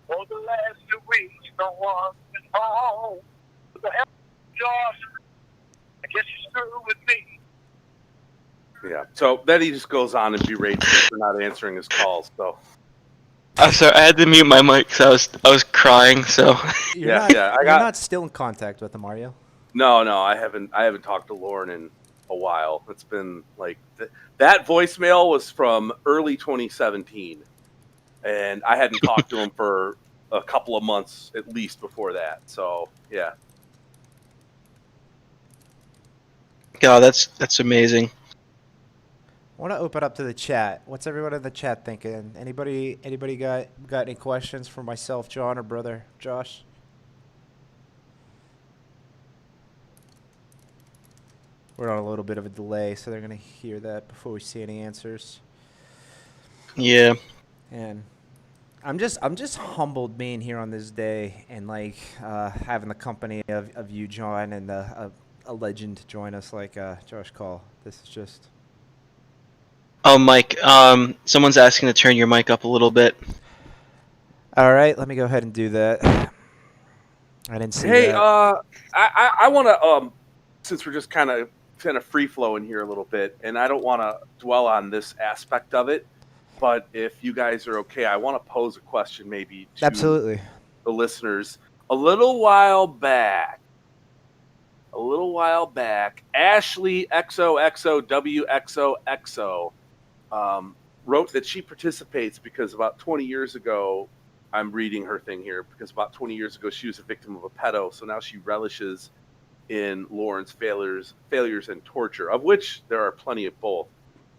For the last 2 weeks, no one's been home. What the hell, Josh? I guess you're screwing with me. Yeah. So then he just goes on and berates me for not answering his calls. So I'm sorry, I had to mute my mic because I was crying. So You're Yeah, you're not still in contact with him, are you? no, I haven't talked to Lorne in a while. It's been like that voicemail was from early 2017, and I hadn't talked to him for a couple of months at least before that. So yeah. God, that's amazing. I want to open up to the chat. What's everyone in the chat thinking? Anybody got any questions for myself, John, or brother Josh? We're on a little bit of a delay, so they're gonna hear that before we see any answers. Yeah. And I'm just humbled being here on this day and like having the company of you, John, and a legend to join us like Josh Call. This is just. Oh, Mike. Someone's asking to turn your mic up a little bit. All right, let me go ahead and do that. I didn't see Hey, that. I want to since we're just kind of free flowing here a little bit, and I don't want to dwell on this aspect of it, but if you guys are okay, I want to pose a question maybe to Absolutely. the listeners. A little while back, Ashley XOXOWXOXO wrote that she participates because about 20 years ago, I'm reading her thing here, because about 20 years ago she was a victim of a pedo, so now she relishes in Lorne's failures and torture, of which there are plenty of both,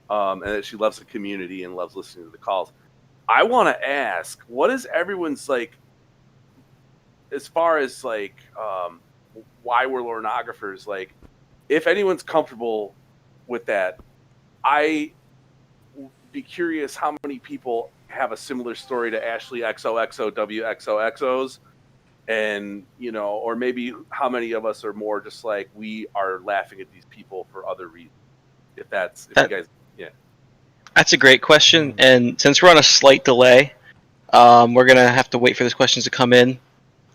and that she loves the community and loves listening to the calls. I want to ask, what is everyone's like, as far as like why we're Lornographers, like if anyone's comfortable with that, I would be curious how many people have a similar story to Ashley XOXOWXOXOs, and or maybe how many of us are more just like we are laughing at these people for other reasons. You guys, yeah. That's a great question, and since we're on a slight delay, we're gonna have to wait for those questions to come in.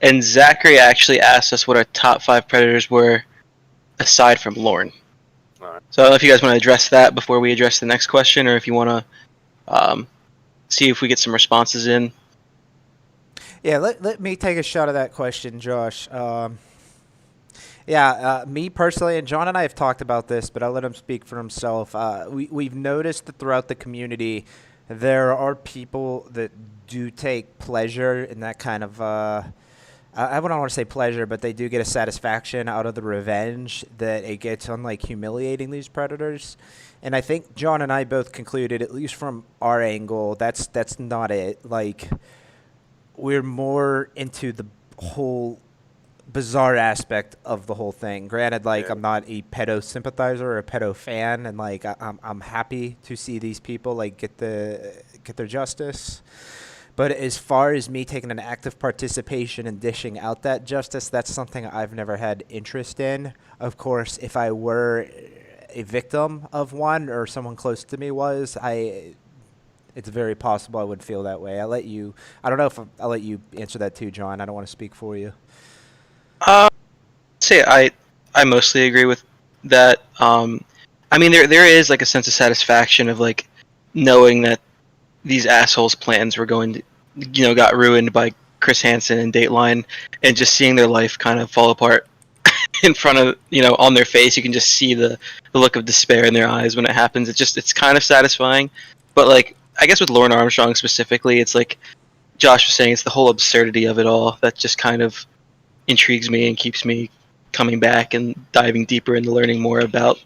And Zachary actually asked us what our top 5 predators were, aside from Lorne. All right. So I don't know if you guys want to address that before we address the next question, or if you want to see if we get some responses in. Yeah, let me take a shot at that question, Josh. Me personally, and John and I have talked about this, but I'll let him speak for himself. We've noticed that throughout the community, there are people that do take pleasure in that kind of. I wouldn't want to say pleasure, but they do get a satisfaction out of the revenge that it gets on like humiliating these predators. And I think John and I both concluded, at least from our angle, that's not it. Like, we're more into the whole bizarre aspect of the whole thing. Granted, like, I'm not a pedo sympathizer or a pedo fan, and like I'm happy to see these people like get their justice. But as far as me taking an active participation in dishing out that justice, that's something I've never had interest in. Of course, if I were a victim of one or someone close to me was, it's very possible I would feel that way. I don't know if I'll let you answer that too, John. I don't want to speak for you. Say I mostly agree with that. I mean, there is like a sense of satisfaction of like knowing that these assholes' plans were going to, got ruined by Chris Hansen and Dateline, and just seeing their life kind of fall apart in front of, on their face. You can just see the look of despair in their eyes when it happens. It's kind of satisfying. But like, I guess with Lorne Armstrong specifically, it's like Josh was saying, it's the whole absurdity of it all that just kind of intrigues me and keeps me coming back and diving deeper into learning more about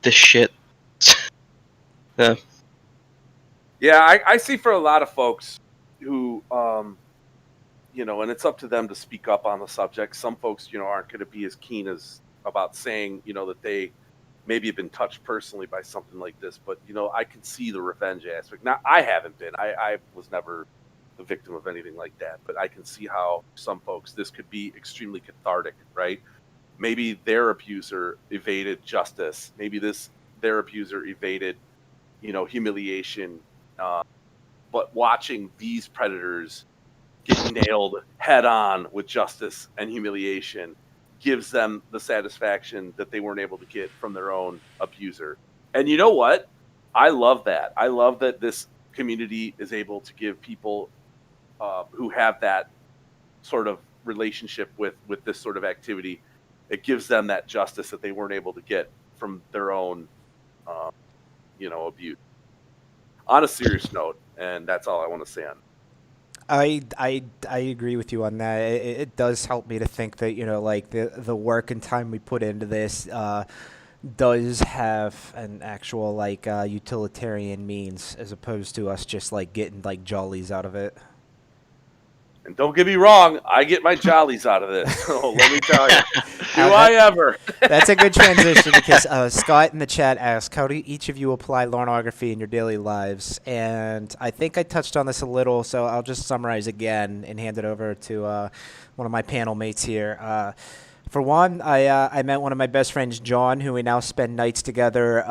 this shit. Yeah, I see for a lot of folks who, and it's up to them to speak up on the subject. Some folks, aren't going to be as keen about saying, that they maybe have been touched personally by something like this, but I can see the revenge aspect. Now, I haven't been. I was never the victim of anything like that, but I can see how some folks this could be extremely cathartic, right? Maybe their abuser evaded justice. Maybe their abuser evaded, humiliation. But watching these predators get nailed head on with justice and humiliation gives them the satisfaction that they weren't able to get from their own abuser. And you know what? I love that. I love that this community is able to give people who have that sort of relationship with this sort of activity, it gives them that justice that they weren't able to get from their own, abuse. On a serious note, and that's all I want to say on. I agree with you on that. It does help me to think that like the work and time we put into this does have an actual like utilitarian means as opposed to us just like getting like jollies out of it. And don't get me wrong, I get my jollies out of this. So let me tell you, do I ever? That's a good transition because Scott in the chat asked, how do each of you apply Lorneography in your daily lives? And I think I touched on this a little, so I'll just summarize again and hand it over to one of my panel mates here. For one, I met one of my best friends, John, who we now spend nights together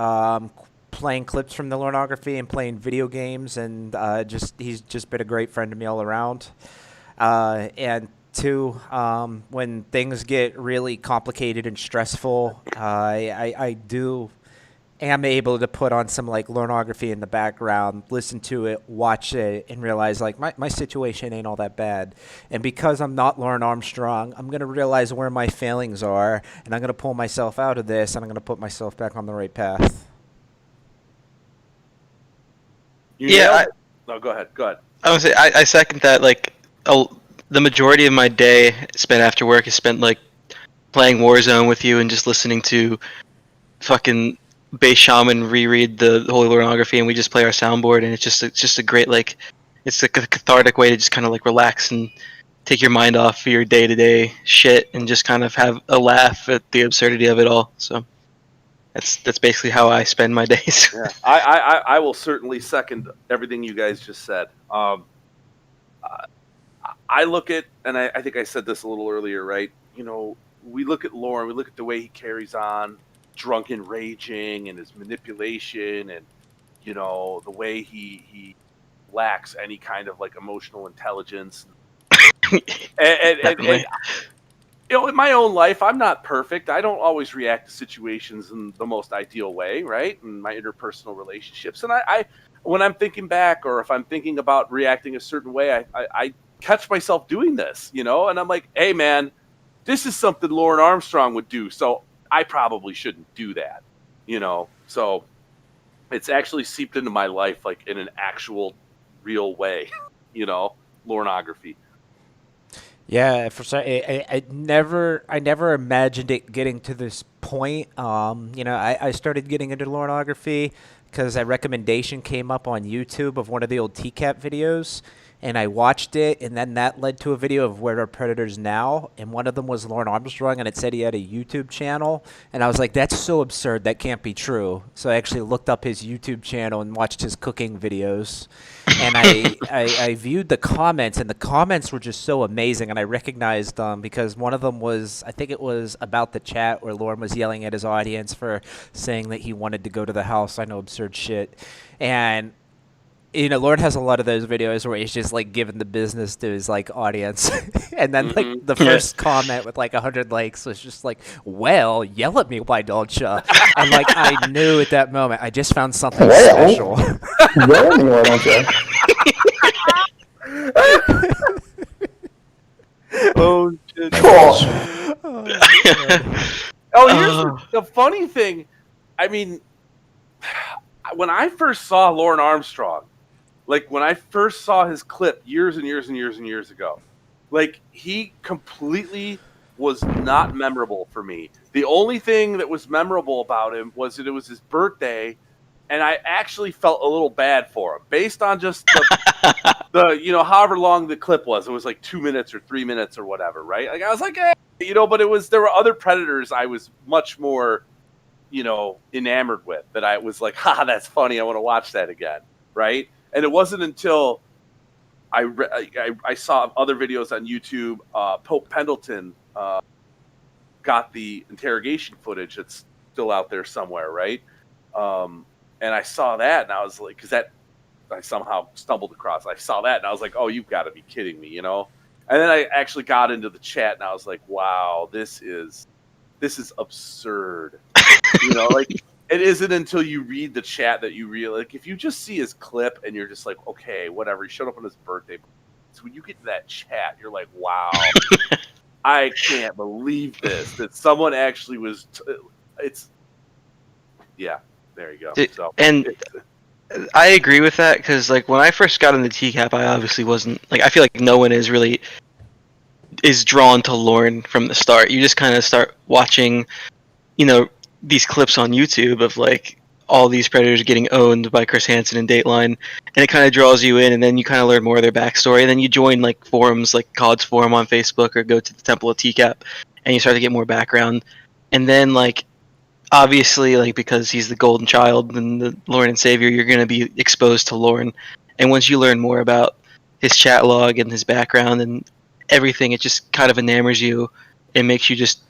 playing clips from the Lorneography and playing video games, and he's just been a great friend to me all around. And two, when things get really complicated and stressful, I am able to put on some like Lorneography in the background, listen to it, watch it, and realize like my situation ain't all that bad. And because I'm not Lorne Armstrong, I'm gonna realize where my failings are, and I'm gonna pull myself out of this, and I'm gonna put myself back on the right path. No, go ahead. I would say I second that. Like, the majority of my day spent after work is spent like playing Warzone with you and just listening to fucking Bass Shaman reread the Holy Lorneography, and we just play our soundboard, and it's just a great like, it's like a cathartic way to just kind of like relax and take your mind off your day-to-day shit and just kind of have a laugh at the absurdity of it all. So that's basically how I spend my days. Yeah, I will certainly second everything you guys just said. I look at, and I think I said this a little earlier, right? We look at Lorne, we look at the way he carries on, drunk and raging, and his manipulation, and the way he lacks any kind of like emotional intelligence. and in my own life, I'm not perfect. I don't always react to situations in the most ideal way, right? In my interpersonal relationships, and I when I'm thinking back, or if I'm thinking about reacting a certain way, I catch myself doing this, and I'm like, hey man, this is something Lorne Armstrong would do, so I probably shouldn't do that, so it's actually seeped into my life like in an actual real way, Lorneography. Yeah, I never imagined it getting to this point. I started getting into Lorneography because a recommendation came up on YouTube of one of the old TCAP videos, and I watched it, and then that led to a video of Where Are Predators Now, and one of them was Lorne Armstrong, and it said he had a YouTube channel, and I was like, that's so absurd, that can't be true. So I actually looked up his YouTube channel and watched his cooking videos, and I viewed the comments, and the comments were just so amazing, and I recognized them because one of them was, I think it was about the chat where Lorne was yelling at his audience for saying that he wanted to go to the house. I know, absurd shit. And Lorne has a lot of those videos where he's just like giving the business to his like audience, and then like the first comment with like 100 likes was just like, "Well, yell at me, why don't you?" And like I knew at that moment I just found something special. Yell at me, why don't you? Oh shit! Here's the funny thing. I mean, when I first saw Lorne Armstrong, like when I first saw his clip years and years and years and years ago, like he completely was not memorable for me. The only thing that was memorable about him was that it was his birthday, and I actually felt a little bad for him based on just the however long the clip was. It was like 2 minutes or 3 minutes or whatever, right? Like I was like, but there were other predators I was much more, enamored with, that I was like, ha, that's funny, I want to watch that again, right? And it wasn't until I saw other videos on YouTube. Pope Pendleton got the interrogation footage that's still out there somewhere, right? And I saw that, and I was like, because that I somehow stumbled across. I saw that, and I was like, oh, you've got to be kidding me, And then I actually got into the chat, and I was like, wow, this is absurd. Like, it isn't until you read the chat that you realize, like, if you just see his clip and you're just like, okay, whatever, he showed up on his birthday. So when you get to that chat, you're like, wow, I can't believe this, that someone actually was, yeah, there you go. So, and I agree with that, because, like, when I first got into TCAP, I obviously wasn't, like, I feel like no one is drawn to Lorne from the start. You just kind of start watching, these clips on YouTube of, like, all these predators getting owned by Chris Hansen and Dateline, and it kind of draws you in, and then you kind of learn more of their backstory, and then you join, like, forums like COD's forum on Facebook, or go to the Temple of TCAP, and you start to get more background. And then, like, obviously, like, because he's the golden child and the Lord and Savior, you're going to be exposed to Lorne. And once you learn more about his chat log and his background and everything, it just kind of enamors you. It makes you just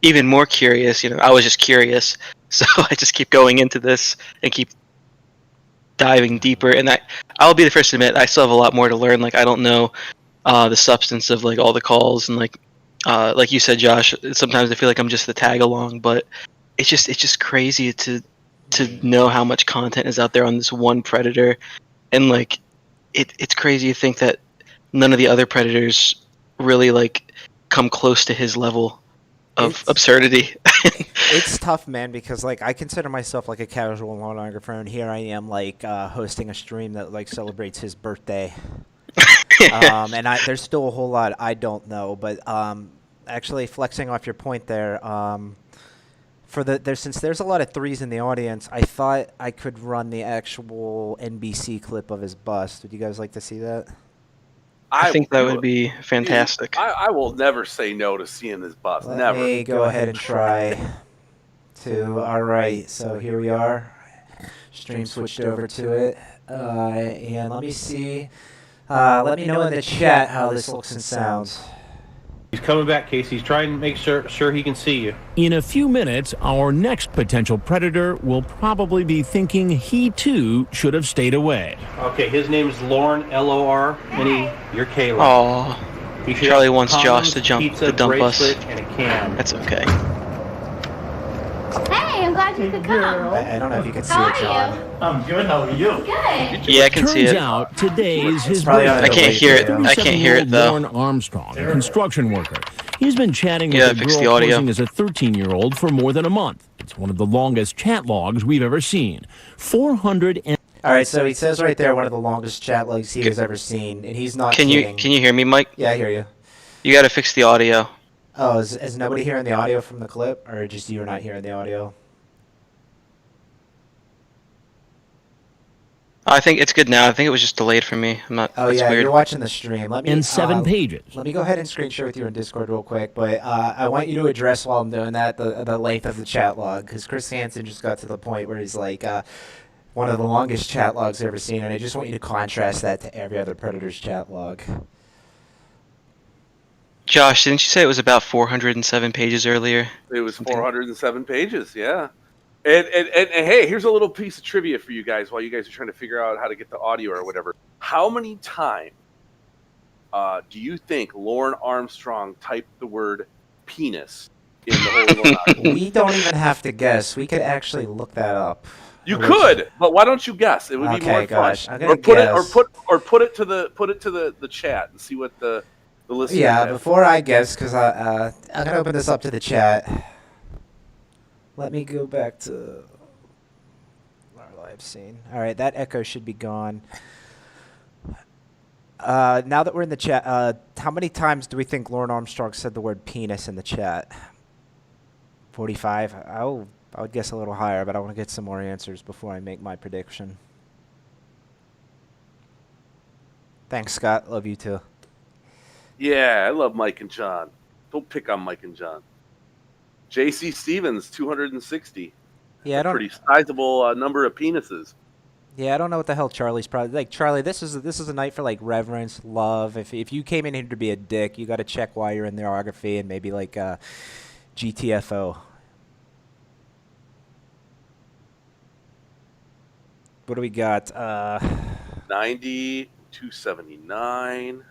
even more curious. I was just curious, so I just keep going into this and keep diving deeper. And I'll be the first to admit, I still have a lot more to learn. Like, I don't know the substance of, like, all the calls, and like you said, Josh, sometimes I feel like I'm just the tag along, but it's just crazy to know how much content is out there on this one predator, and, like, it's crazy to think that none of the other predators really, like, come close to his level of absurdity. It's tough, man, because, like, I consider myself, like, a casual pornographer, and here I am, like, hosting a stream that, like, celebrates his birthday. And there's still a whole lot I don't know, but actually, flexing off your point there, since there's a lot of threes in the audience, I thought I could run the actual NBC clip of his bust. Would you guys like to see that? I think that would be fantastic. I will never say no to seeing this bust. Never. Let me go ahead and try to. All right, so here we are. Stream switched over to it, and let me see. Let me know in the chat how this looks and sounds. He's coming back, Casey. He's trying to make sure he can see you. In a few minutes, our next potential predator will probably be thinking he too should have stayed away. Okay, his name is Lorne, L-O-R, and you're Kayla. Oh, Charlie wants Josh to jump the dump bus. And a can. That's okay. Hey, I'm glad you could come. I don't know if you can see How it, John. I'm good. How are you? Good. Yeah, I can see it. Turns out today is his probably birthday. I can't hear it. I can't hear it, though. Lorne Armstrong, a construction worker. He's been chatting Yeah, with a fix the girl audio. posing as a 13-year-old for more than a month. It's one of the longest chat logs we've ever seen. 400 and... All right, so he says right there, one of the longest chat logs he has ever seen, and he's not Can kidding. you hear me, Mike? Yeah, I hear you. You got to fix the audio. Oh, is nobody hearing the audio from the clip, or just you're not hearing the audio? I think it's good now. I think it was just delayed for me. I'm not. Oh that's yeah, weird. you're watching the stream. Let me in 7 pages. Let me go ahead and screen share with you in Discord real quick, but I want you to address while I'm doing that the length of the chat log, because Chris Hansen just got to the point where he's like one of the longest chat logs I've ever seen, and I just want you to contrast that to every other Predator's chat log. Josh, didn't you say it was about 407 pages earlier? It was 407 pages, yeah. And hey, here's a little piece of trivia for you guys while you guys are trying to figure out how to get the audio or whatever. How many times do you think Lorne Armstrong typed the word penis in the Holy Lorne? We don't even have to guess. We could actually look that up. You could, but why don't you guess? It would be more gosh. fun. I'm gonna Put it to the chat and see what the listeners. Yeah, have. before I guess, because I'm gonna open this up to the chat. Let me go back to our live scene. All right, that echo should be gone. Now that we're in the chat, how many times do we think Lorne Armstrong said the word penis in the chat? 45? I would guess a little higher, but I want to get some more answers before I make my prediction. Thanks, Scott. Love you too. Yeah, I love Mike and John. Don't pick on Mike and John. J.C. Stevens, 260. Yeah, I a don't. pretty sizable number of penises. Yeah, I don't know what the hell Charlie's probably like. Charlie, this is a night for like reverence, love. If you came in here to be a dick, you got to check why you're in the orography and maybe like GTFO. What do we got? 90, 279,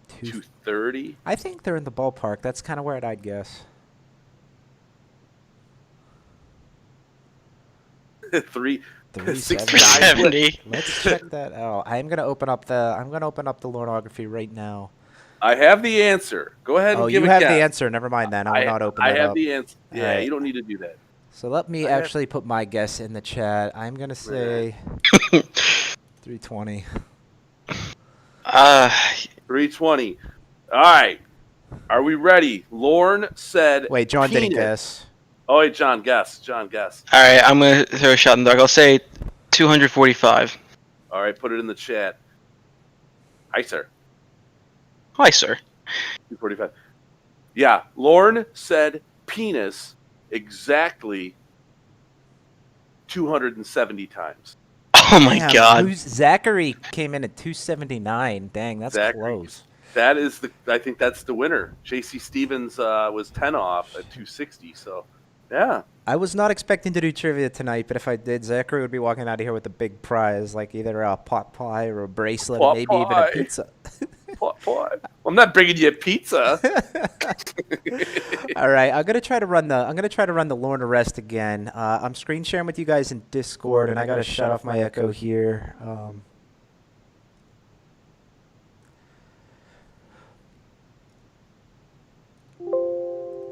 230. I think they're in the ballpark. That's kind of where I'd guess. 369. Let's check that out. I'm gonna open up the Lorneography right now. I have the answer. Go ahead and give you a have guess. the answer. Never mind that. I will not open that I have up. the answer. All Yeah, right. you don't need to do that. So let me actually put my guess in the chat. I'm gonna say 320. 320. All right. Are we ready? Lorne said. Wait, John didn't penis. guess. Oh wait, John, guess. John, guess. All right, I'm gonna throw a shot in the dark. I'll say 245. All right, put it in the chat. Hi, sir. Hi, sir. 245. Yeah, Lorne said penis exactly 270 times. Oh my Damn, God. Zachary came in at 279. Dang, that's Zachary. close. That is I think that's the winner. JC Stevens was 10 off at 260. So, yeah. I was not expecting to do trivia tonight, but if I did, Zachary would be walking out of here with a big prize, like either a pot pie or a bracelet, or Pot maybe even a pie. pizza. Pot pie. I'm not bringing you a pizza. All right, I'm gonna try to run the Lorne arrest again. I'm screen sharing with you guys in Discord, and I gotta shut off my echo here.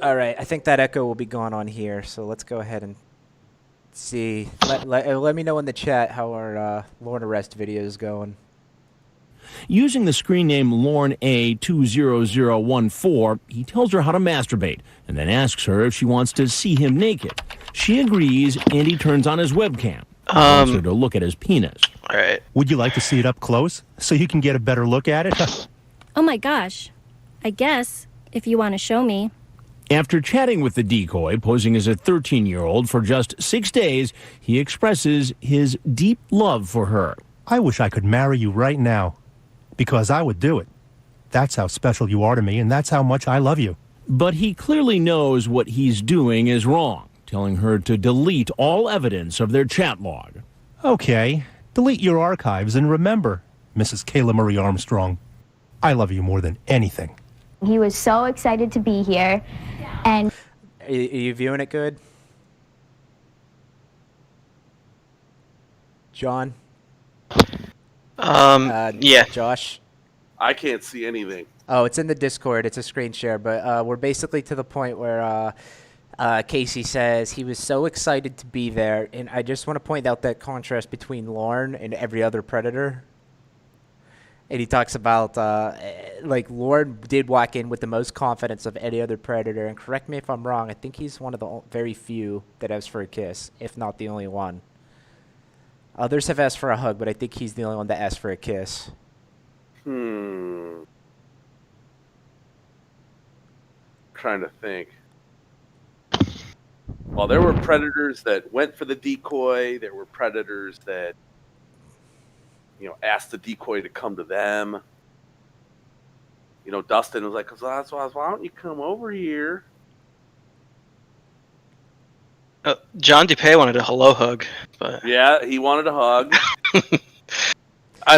All right, I think that echo will be gone on here, so let's go ahead and see. Let me know in the chat how our Lorne arrest video is going. Using the screen name Lorne A20014, he tells her how to masturbate and then asks her if she wants to see him naked. She agrees, and he turns on his webcam. He wants her to look at his penis. All right. Would you like to see it up close so you can get a better look at it? Oh my gosh. I guess, if you want to show me. After chatting with the decoy, posing as a 13-year-old for just 6 days, he expresses his deep love for her. I wish I could marry you right now, because I would do it. That's how special you are to me, and that's how much I love you. But he clearly knows what he's doing is wrong, telling her to delete all evidence of their chat log. Okay, delete your archives and remember, Mrs. Kayla Marie Armstrong, I love you more than anything. He was so excited to be here, and... Are you viewing it good? John? Yeah. Josh? I can't see anything. Oh, it's in the Discord. It's a screen share, but we're basically to the point where Casey says he was so excited to be there, and I just want to point out that contrast between Lorne and every other Predator. And he talks about, like, Lorne did walk in with the most confidence of any other Predator, and correct me if I'm wrong, I think he's one of the very few that asks for a kiss, if not the only one. Others have asked for a hug, but I think he's the only one that asked for a kiss. Trying to think. Well, there were Predators that went for the decoy. There were Predators that, asked the decoy to come to them. Dustin was like, why don't you come over here? John DePay wanted a hello hug, but Yeah, he wanted a hug. I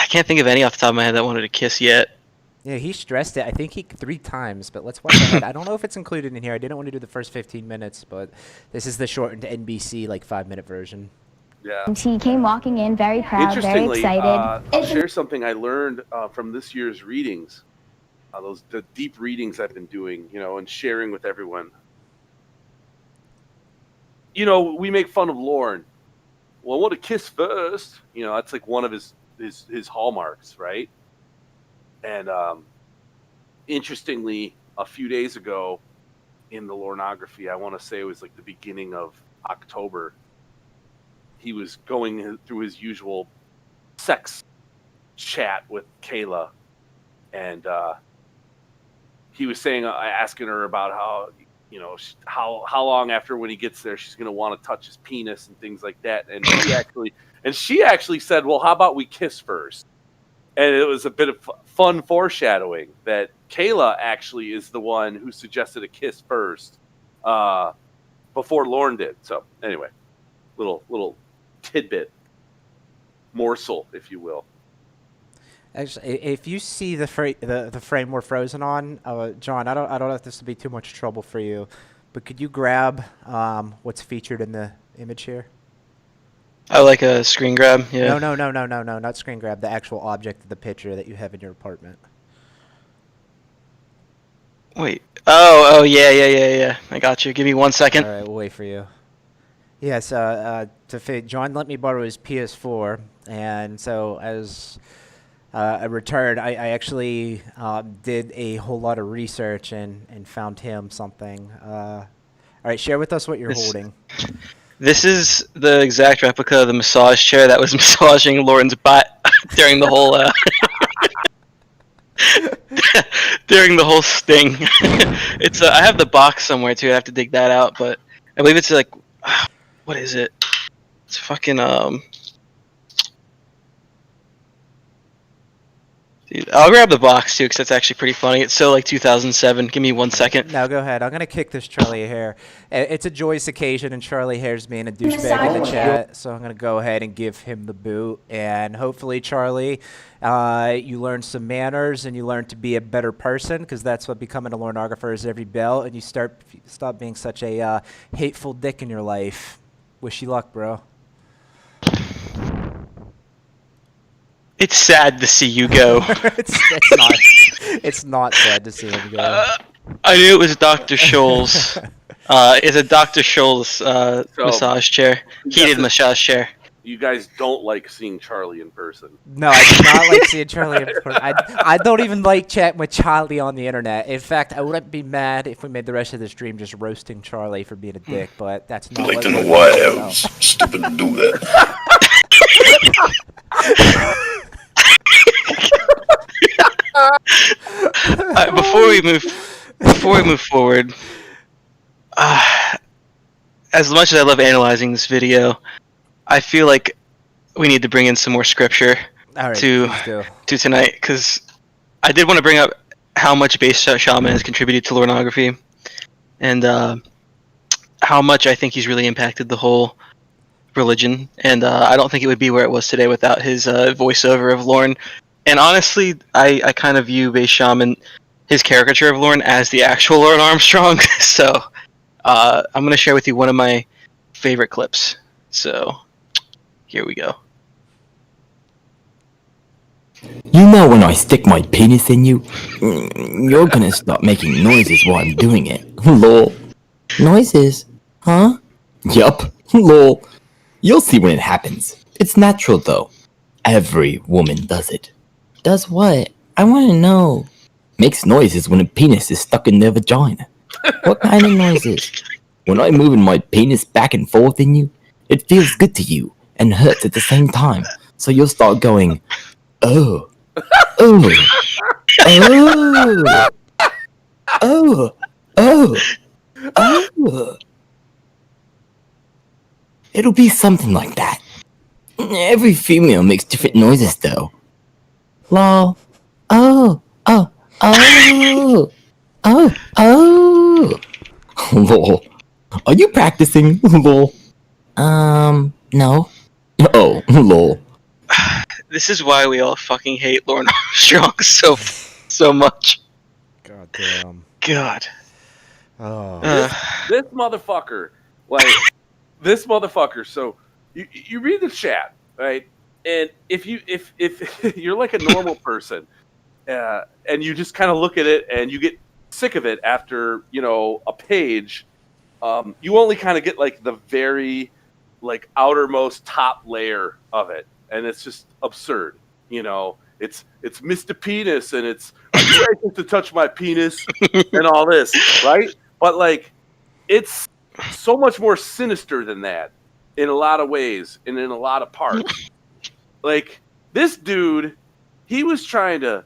can't think of any off the top of my head that wanted a kiss yet. Yeah, he stressed it. I think 3 times, but let's watch ahead. I don't know if it's included in here. I didn't want to do the first 15 minutes, but this is the shortened NBC 5-minute version. Yeah. And he came walking in very proud, very Interestingly, excited. I'll share something I learned from this year's readings. The deep readings I've been doing, and sharing with everyone. We make fun of Lorne. Well, I want to kiss first. That's like one of his hallmarks, right? And interestingly, a few days ago in the Lorneography, I want to say it was like the beginning of October, he was going through his usual sex chat with Kayla, and he was saying, asking her about how how long after when he gets there she's going to want to touch his penis and things like that. And she actually said, well, how about we kiss first? And it was a bit of fun foreshadowing that Kayla actually is the one who suggested a kiss first before Lorne did. So anyway, little tidbit, morsel, if you will. Actually, if you see the frame we're frozen on, John, I don't know if this will be too much trouble for you, but could you grab what's featured in the image here? Oh, like a screen grab? Yeah. No, not screen grab. The actual object of the picture that you have in your apartment. Wait. Oh, yeah. I got you. Give me 1 second. All right, we'll wait for you. Yes, John let me borrow his PS4, and so as a return, I actually did a whole lot of research and found him something. All right, share with us what you're holding. This is the exact replica of the massage chair that was massaging Lauren's butt during the whole during the whole sting. It's I have the box somewhere too. I have to dig that out, but I believe it's like what is it? It's fucking Dude, I'll grab the box too because that's actually pretty funny. It's so like 2007. Give me 1 second. No, go ahead. I'm gonna kick this Charlie Hare. It's a joyous occasion, and Charlie Hare's being a douchebag in the chat, so I'm gonna go ahead and give him the boot. And hopefully, Charlie, you learn some manners and you learn to be a better person, because that's what becoming a Lornographer is every bell. And you stop being such a hateful dick in your life. Wish you luck, bro. It's sad to see you go. It's not sad to see him go. I knew it was Dr. Scholl's. It's a Dr. Scholl's massage chair. Heated massage chair. You guys don't like seeing Charlie in person. No, I do not like seeing Charlie in person. I don't even like chatting with Charlie on the internet. In fact, I wouldn't be mad if we made the rest of the stream just roasting Charlie for being a dick, but that's not I'd like to know why I was stupid to do that. Before we move forward, as much as I love analyzing this video, I feel like we need to bring in some more scripture to tonight, because I did want to bring up how much Base Shaman has contributed to Lornography, and how much I think he's really impacted the whole religion, and I don't think it would be where it was today without his voiceover of Lorne. And honestly, I kind of view Base Shaman, his caricature of Lorne, as the actual Lorne Armstrong. So I'm going to share with you one of my favorite clips. So here we go. You know when I stick my penis in you, you're gonna start making noises while I'm doing it. Lol. Noises? Huh? Yup. Lol. You'll see when it happens. It's natural though. Every woman does it. Does what? I wanna know. Makes noises when a penis is stuck in their vagina. What kind of noises? When I'm moving my penis back and forth in you, it feels good to you and hurts at the same time. So you'll start going, oh, oh, oh, oh, oh. It'll be something like that. Every female makes different noises though. Lol. Oh, oh, oh, oh, oh. Lol. Are you practicing? Lol. No. Oh, lol. This is why we all fucking hate Lorne Armstrong so much. God damn. God. Oh. This motherfucker, like this motherfucker. So you read the chat, right? And if you're like a normal person, and you just kind of look at it and you get sick of it after a page, you only kind of get like the very like outermost top layer of it, and it's just absurd. It's Mr. Penis, and it's to touch my penis and all this, right? But like, it's so much more sinister than that in a lot of ways and in a lot of parts. Like, this dude, he was trying to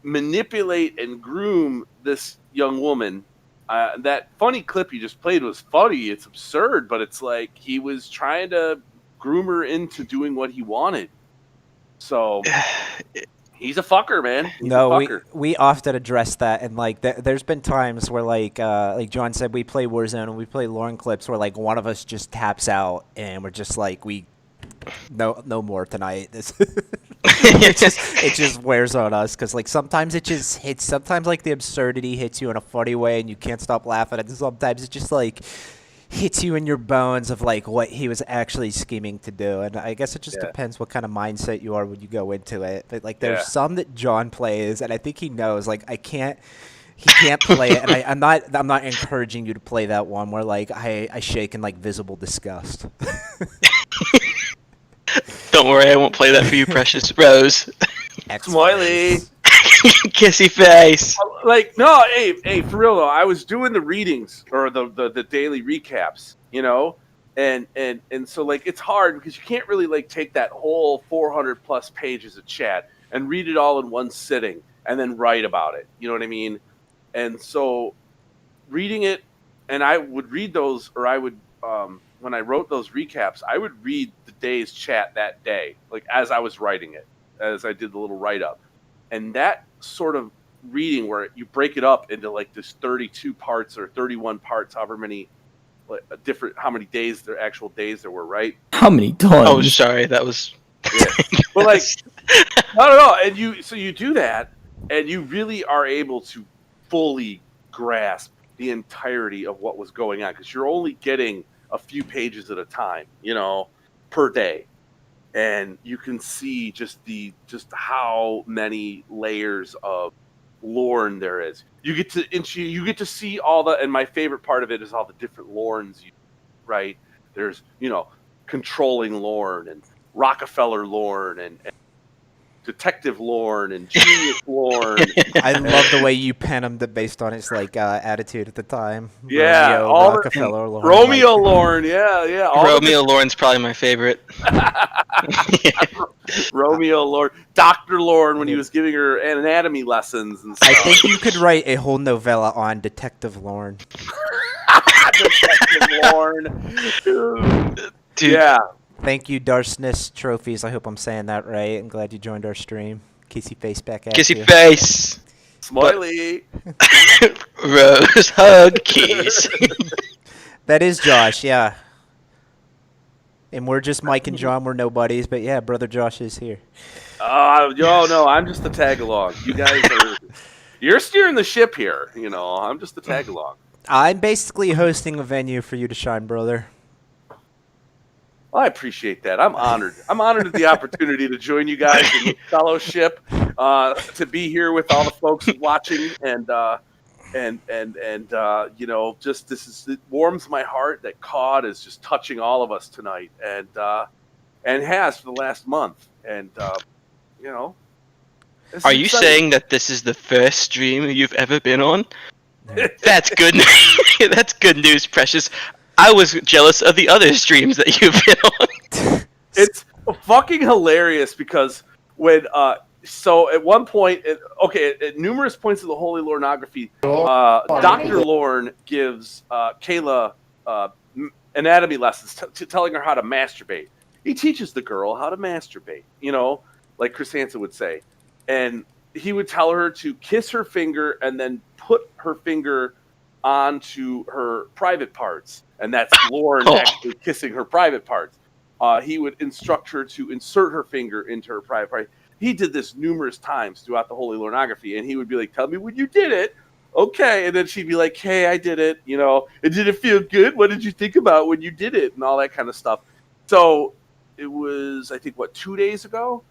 manipulate and groom this young woman That funny clip you just played was funny. It's absurd, but it's like he was trying to groom her into doing what he wanted. So he's a fucker, man. He's a fucker. we often address that, and like there's been times where like John said, we play Warzone and we play Lorne clips where like one of us just taps out and we're just like no more tonight. It just wears on us because like sometimes it just hits. Sometimes like the absurdity hits you in a funny way and you can't stop laughing. And sometimes it just like hits you in your bones of like what he was actually scheming to do. And I guess it just depends what kind of mindset you are when you go into it. But like there's some that John plays, and I think he knows like he can't play it. And I'm not encouraging you to play that one where like I shake in like visible disgust. Don't worry, I won't play that for you, precious Rose. Smiley. Kissy face. Like, no, hey, for real though, I was doing the readings or the daily recaps, you know, and so like it's hard because you can't really like take that whole 400 plus pages of chat and read it all in one sitting and then write about it. You know what I mean? And so reading it, and I would read those, or I would when I wrote those recaps, I would read the day's chat that day, like as I was writing it, as I did the little write-up. And that sort of reading where you break it up into like this 32 parts or 31 parts, however many how many days, their actual days there were, right? How many times? Oh, sorry, that was... But like, no. And you do that, and you really are able to fully grasp the entirety of what was going on, because you're only getting a few pages at a time, you know, per day, and you can see just how many layers of Lorne there is. You get to see all the, and my favorite part of it is all the different Lornes, right? There's, you know, controlling Lorne and Rockefeller Lorne and Detective Lorne and Genius Lorne. I love the way you pen him based on his like attitude at the time. Yeah, Romeo, all Rockefeller Lorne. Romeo Lorne, yeah. Romeo Lorne's probably my favorite. Romeo Lorne, Dr. Lorne when he was giving her anatomy lessons and stuff. I think you could write a whole novella on Detective Lorne. Detective Lorne. Dude. Yeah. Thank you, Darsness Trophies. I hope I'm saying that right. I'm glad you joined our stream. Kissy face back at you. Kissy face. Smiley. Rose hug keys. That is Josh, yeah. And we're just Mike and John. We're nobodies, but yeah, brother Josh is here. No, I'm just the tag along. You guys you're steering the ship here. You know, I'm just the tag along. I'm basically hosting a venue for you to shine, brother. Well, I appreciate that. I'm honored. I'm honored at the opportunity to join you guys in the fellowship, to be here with all the folks watching, and you know, just it warms my heart that COD is just touching all of us tonight, and has for the last month, and you know. Are you saying that this is the first stream you've ever been on? That's good. That's good news, Precious. I was jealous of the other streams that you've been on. It's fucking hilarious because when so at one point, at numerous points of the Holy Lornography, Dr. Lorne gives Kayla anatomy lessons, telling her how to masturbate. He teaches the girl how to masturbate, you know, like Chris Hansen would say. And he would tell her to kiss her finger and then put her finger onto her private parts. And that's Lorne actually kissing her private parts. He would instruct her to insert her finger into her private part. He did this numerous times throughout the Holy Lornography, and he would be like, "Tell me when you did it." Okay, and then she'd be like, "Hey, I did it. You know, and did it feel good? What did you think about when you did it?" And all that kind of stuff. So it was, I think, 2 days ago.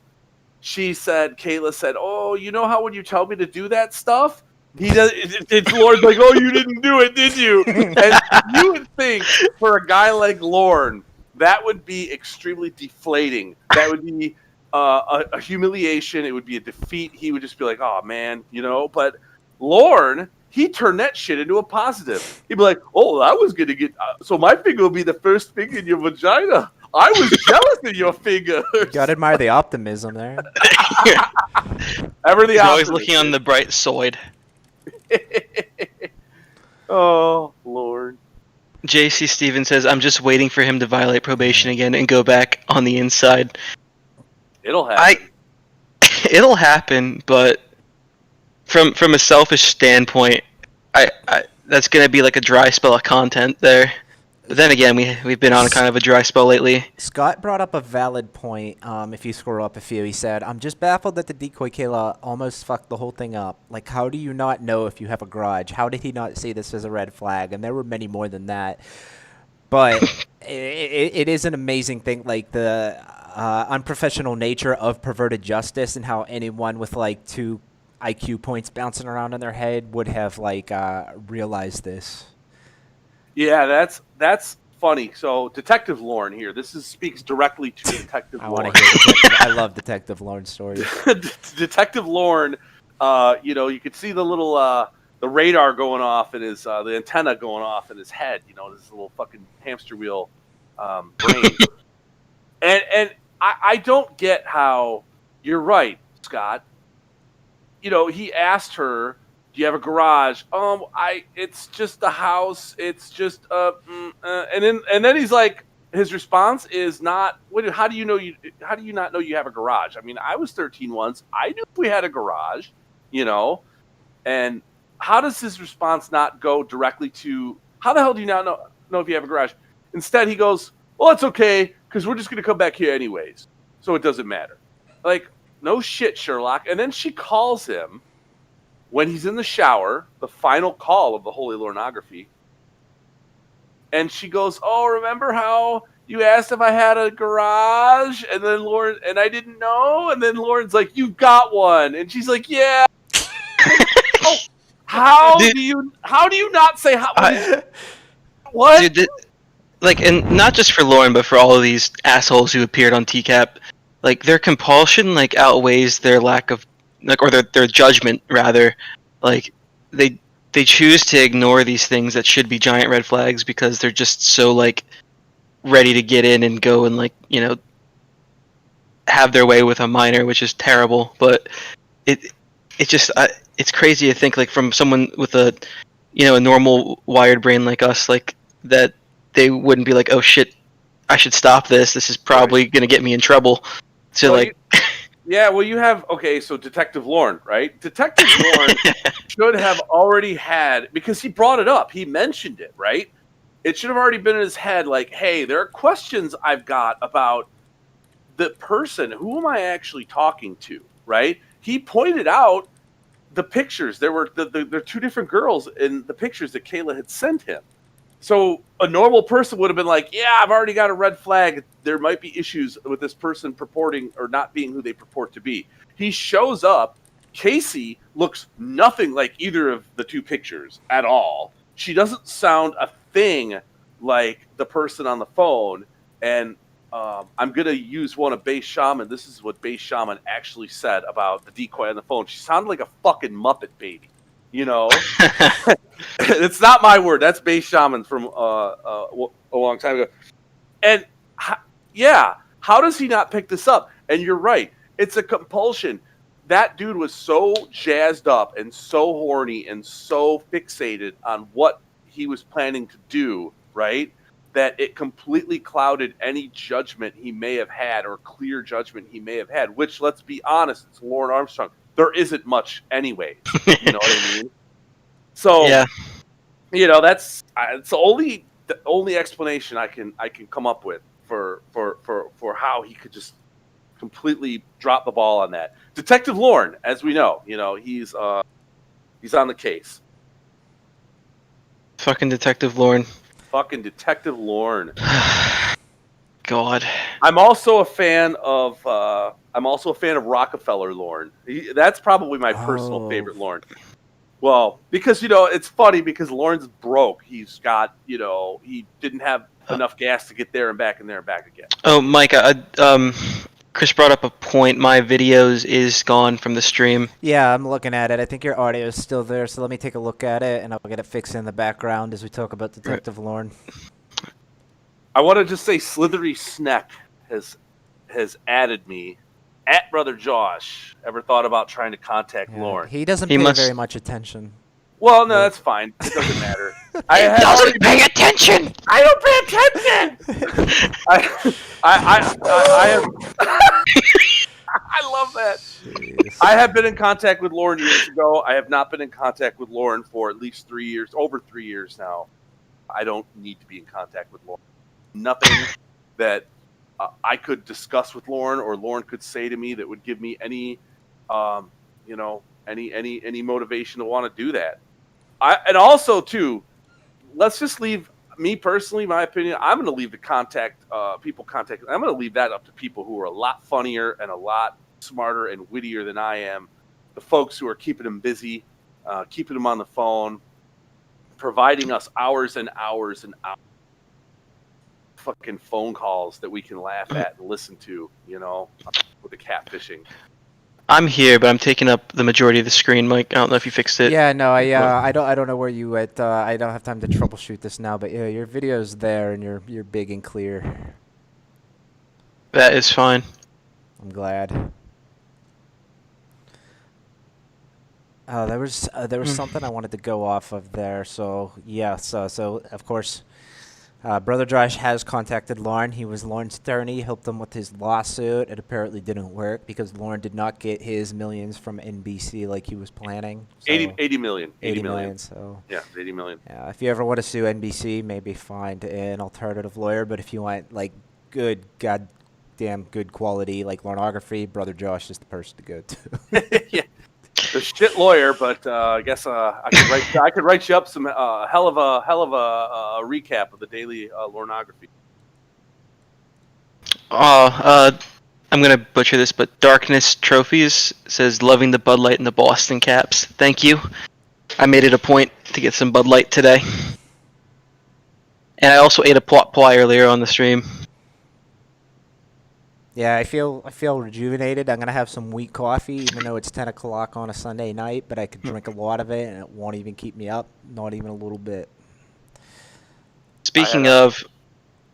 Kayla said, "Oh, you know how when you tell me to do that stuff?" It's Lorne's like, "Oh, you didn't do it, did you?" And you would think for a guy like Lorne, that would be extremely deflating. That would be a humiliation. It would be a defeat. He would just be like, "Oh man," you know. But Lorne, he turned that shit into a positive. He'd be like, "Oh, I was gonna get so my finger will be the first finger in your vagina. I was jealous of your finger." You gotta admire the optimism there. He's always looking on the bright side. Oh, Lord. JC Stevens says, I'm just waiting for him to violate probation again and go back on the inside. It'll happen. It'll happen, but from a selfish standpoint, I that's gonna be like a dry spell of content there. But then again, we've been on kind of a dry spell lately. Scott brought up a valid point. If you scroll up a few, he said, "I'm just baffled that the decoy Kayla almost fucked the whole thing up. Like, how do you not know if you have a garage? How did he not see this as a red flag?" And there were many more than that. But it is an amazing thing, like the unprofessional nature of perverted justice and how anyone with like 2 IQ points bouncing around in their head would have like realized this. Yeah, that's funny. So Detective Lorne here. This speaks directly to Detective Lorne. I love Detective Lorne stories. Detective Lorne, you could see the little the radar going off in his the antenna going off in his head. This little fucking hamster wheel brain. and I don't get how you're right, Scott. He asked her, "Do you have a garage?" It's just a house. It's just and then he's like, his response is not, how do you not know you have a garage? I mean, I was 13 once. I knew we had a garage, and how does his response not go directly to, how the hell do you not know if you have a garage? Instead, he goes, "Well, it's okay, because we're just going to come back here anyways, so it doesn't matter." Like, no shit, Sherlock. And then she calls him when he's in the shower, the final call of the Holy Lornography. And she goes, "Oh, remember how you asked if I had a garage?" And then Lauren, and I didn't know. And then Lauren's like, "You've got one." And she's like, "Yeah." How do you not say what? Dude, and not just for Lauren, but for all of these assholes who appeared on TCAP, like, their compulsion outweighs their lack of or their judgment rather. Like, they choose to ignore these things that should be giant red flags because they're just so ready to get in and go and have their way with a minor, which is terrible. But it's crazy to think from someone with a normal wired brain like us, that they wouldn't be like, "Oh shit, I should stop this. This is probably gonna get me in trouble." So you have, so Detective Lorne, right? Detective Lorne should have already had, because he brought it up, he mentioned it, right? It should have already been in his head, like, hey, there are questions I've got about the person. Who am I actually talking to, right? He pointed out the pictures. There were the 2 different girls in the pictures that Kayla had sent him. So a normal person would have been like, "Yeah, I've already got a red flag. There might be issues with this person purporting or not being who they purport to be." He shows up. Casey looks nothing like either of the 2 pictures at all. She doesn't sound a thing like the person on the phone. And I'm going to use one of Bass Shaman. This is what Bass Shaman actually said about the decoy on the phone. She sounded like a fucking Muppet baby. It's not my word. That's Bass Shaman from a long time ago. And how does he not pick this up? And you're right. It's a compulsion. That dude was so jazzed up and so horny and so fixated on what he was planning to do, right, that it completely clouded any judgment he may have had or clear judgment he may have had, which, let's be honest, it's Lorne Armstrong. There isn't much anyway. You know what I mean? So, yeah. That's it's the only explanation I can come up with for how he could just completely drop the ball on that. Detective Lorne, as we know, he's on the case. Fucking Detective Lorne. Fucking Detective Lorne. God. I'm also a fan of Rockefeller Lorne. That's probably my personal favorite Lorne. Well, because it's funny because Lorne's broke. He's got he didn't have enough gas to get there and back again. Oh, Mike, Chris brought up a point. My videos is gone from the stream. Yeah, I'm looking at it. I think your audio is still there, so let me take a look at it, and I'll get it fixed in the background as we talk about Detective Lorne. I want to just say Slithery Sneck has added me. At Brother Josh, ever thought about trying to contact Lorne? He doesn't pay very much attention. Well, no, that's fine. It doesn't matter. Pay attention. I don't pay attention. I have. I love that. Jeez. I have been in contact with Lorne years ago. I have not been in contact with Lorne for at least 3 years, over 3 years now. I don't need to be in contact with Lorne. Nothing that I could discuss with Lorne or Lorne could say to me that would give me any, any motivation to want to do that. And also too, let's just leave me personally, my opinion. I'm going to leave the people contact. I'm going to leave that up to people who are a lot funnier and a lot smarter and wittier than I am. The folks who are keeping them busy, keeping them on the phone, providing us hours and hours and hours of fucking phone calls that we can laugh at and listen to, with the catfishing. I'm here, but I'm taking up the majority of the screen, Mike. I don't know if you fixed it. Yeah, no, I don't know where you at. I don't have time to troubleshoot this now, but yeah, your video's there and you're big and clear. That is fine. I'm glad. There was something I wanted to go off of there. So yeah, so of course, Brother Josh has contacted Lorne. He was Lorne's attorney, helped him with his lawsuit. It apparently didn't work because Lorne did not get his millions from NBC like he was planning. So 80 million. 80 million. So yeah, 80 million. Yeah, if you ever want to sue NBC, maybe find an alternative lawyer. But if you want like good, goddamn good quality like Lorneography, Brother Josh is the person to go to. Yeah. The shit lawyer, but I guess I could write you up some hell of a recap of the daily Lorneography. I'm gonna butcher this, but Darkness Trophies says loving the Bud Light and the Boston Caps. Thank you. I made it a point to get some Bud Light today, and I also ate a pot pie earlier on the stream. Yeah, I feel rejuvenated. I'm gonna have some wheat coffee, even though it's 10 o'clock on a Sunday night. But I could drink a lot of it, and it won't even keep me up, not even a little bit. Speaking of,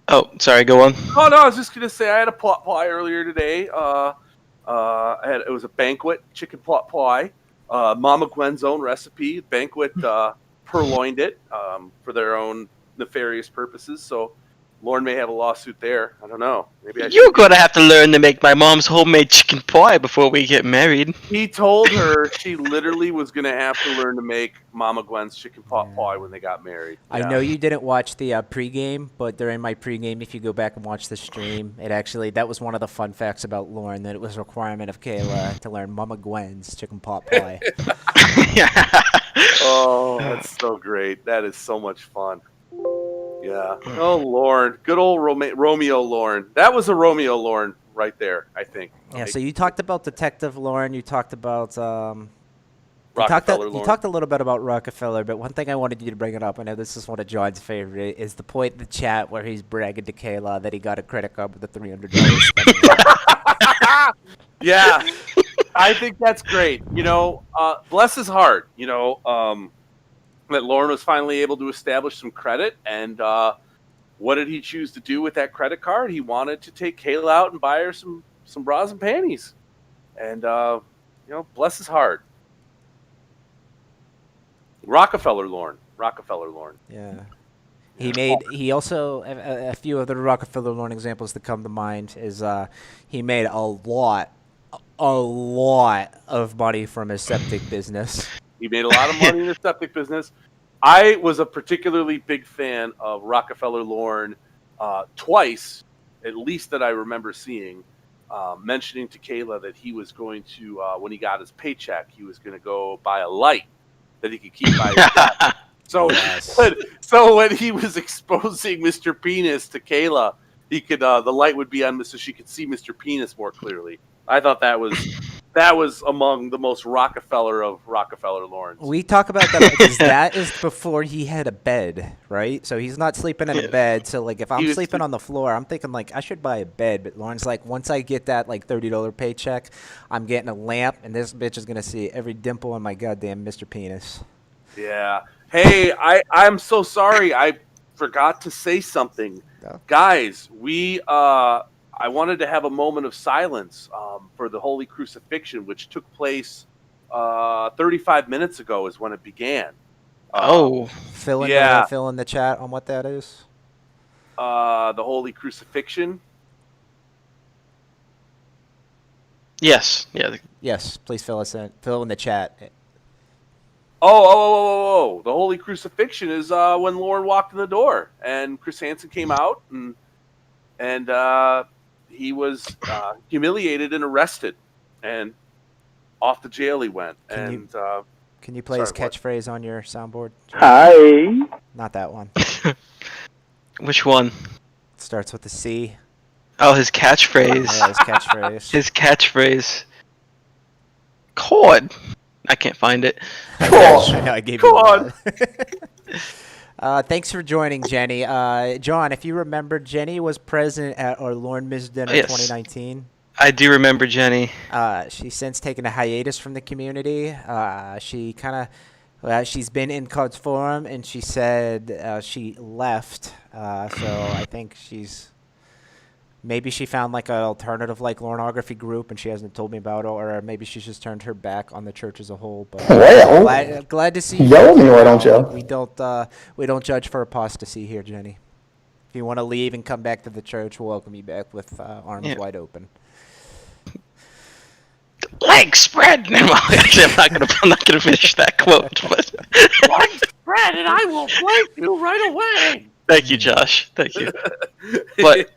oh, sorry, go on. Oh no, I was just gonna say I had a pot pie earlier today. It was a Banquet chicken pot pie, Mama Gwen's own recipe. Banquet purloined it for their own nefarious purposes. So Lorne may have a lawsuit there. I don't know. Maybe You're gonna have to learn to make my mom's homemade chicken pie before we get married. He told her she literally was gonna have to learn to make Mama Gwen's chicken pot pie when they got married. I know you didn't watch the pregame, but during my pregame, if you go back and watch the stream, that was one of the fun facts about Lorne, that it was a requirement of Kayla to learn Mama Gwen's chicken pot pie. Oh, that's so great. That is so much fun. Yeah. Oh, Lorne. Good old Romeo Lorne. That was a Romeo Lorne right there, I think. Yeah, so you talked about Detective Lorne. You talked about Rockefeller Lorne. You talked a little bit about Rockefeller, but one thing I wanted you to bring it up, I know this is one of John's favorite, is the point in the chat where he's bragging to Kayla that he got a credit card with a $300. Yeah. I think that's great. Bless his heart, that Lorne was finally able to establish some credit. And what did he choose to do with that credit card? He wanted to take Kayla out and buy her some bras and panties. And, bless his heart. Rockefeller Lorne. Yeah. He also, a few other Rockefeller Lorne examples that come to mind is he made a lot of money from his septic business. He made a lot of money in the septic business. I was a particularly big fan of Rockefeller Lorne twice, at least that I remember seeing, mentioning to Kayla that he was going to, when he got his paycheck, he was going to go buy a light that he could keep by his desk. So when he was exposing Mr. Penis to Kayla, he could the light would be on so she could see Mr. Penis more clearly. I thought that was among the most Rockefeller of Rockefeller Lornes. We talk about that because that is before he had a bed, right? So he's not sleeping in a bed. So like if I'm sleeping on the floor, I'm thinking like I should buy a bed. But Lorne's like, once I get that like $30 paycheck, I'm getting a lamp, and this bitch is gonna see every dimple in my goddamn Mr. Penis. Yeah. Hey, I'm so sorry. I forgot to say something, guys. I wanted to have a moment of silence for the Holy Crucifixion, which took place 35 minutes ago is when it began. Fill in the chat on what that is. The Holy Crucifixion. Yes. Yeah. Yes, please fill in the chat. Oh! The Holy Crucifixion is when Lorne walked in the door and Chris Hansen came out and he was humiliated and arrested and off to jail he went. Can you play his catchphrase on your soundboard? Hi. Not that one. Which one? It starts with a C. Oh, his catchphrase. Yeah, his catchphrase. His catchphrase. Cord. I can't find it. I know, I gave you one. Thanks for joining, Jenny. John, if you remember, Jenny was present at our Lornemas dinner 2019. I do remember Jenny. She's since taken a hiatus from the community. She's been in Cards Forum, and she said she left. So I think maybe she found like an alternative like Lorneography group, and she hasn't told me about it, or maybe she's just turned her back on the church as a whole. But glad to see you. Yell at me, why don't you? We don't judge for apostasy here, Jenny. If you want to leave and come back to the church, we'll welcome you back with arms wide open. Legs spread. No, actually, I'm not gonna finish that quote. But legs spread, and I will flank you right away. Thank you, Josh. Thank you. But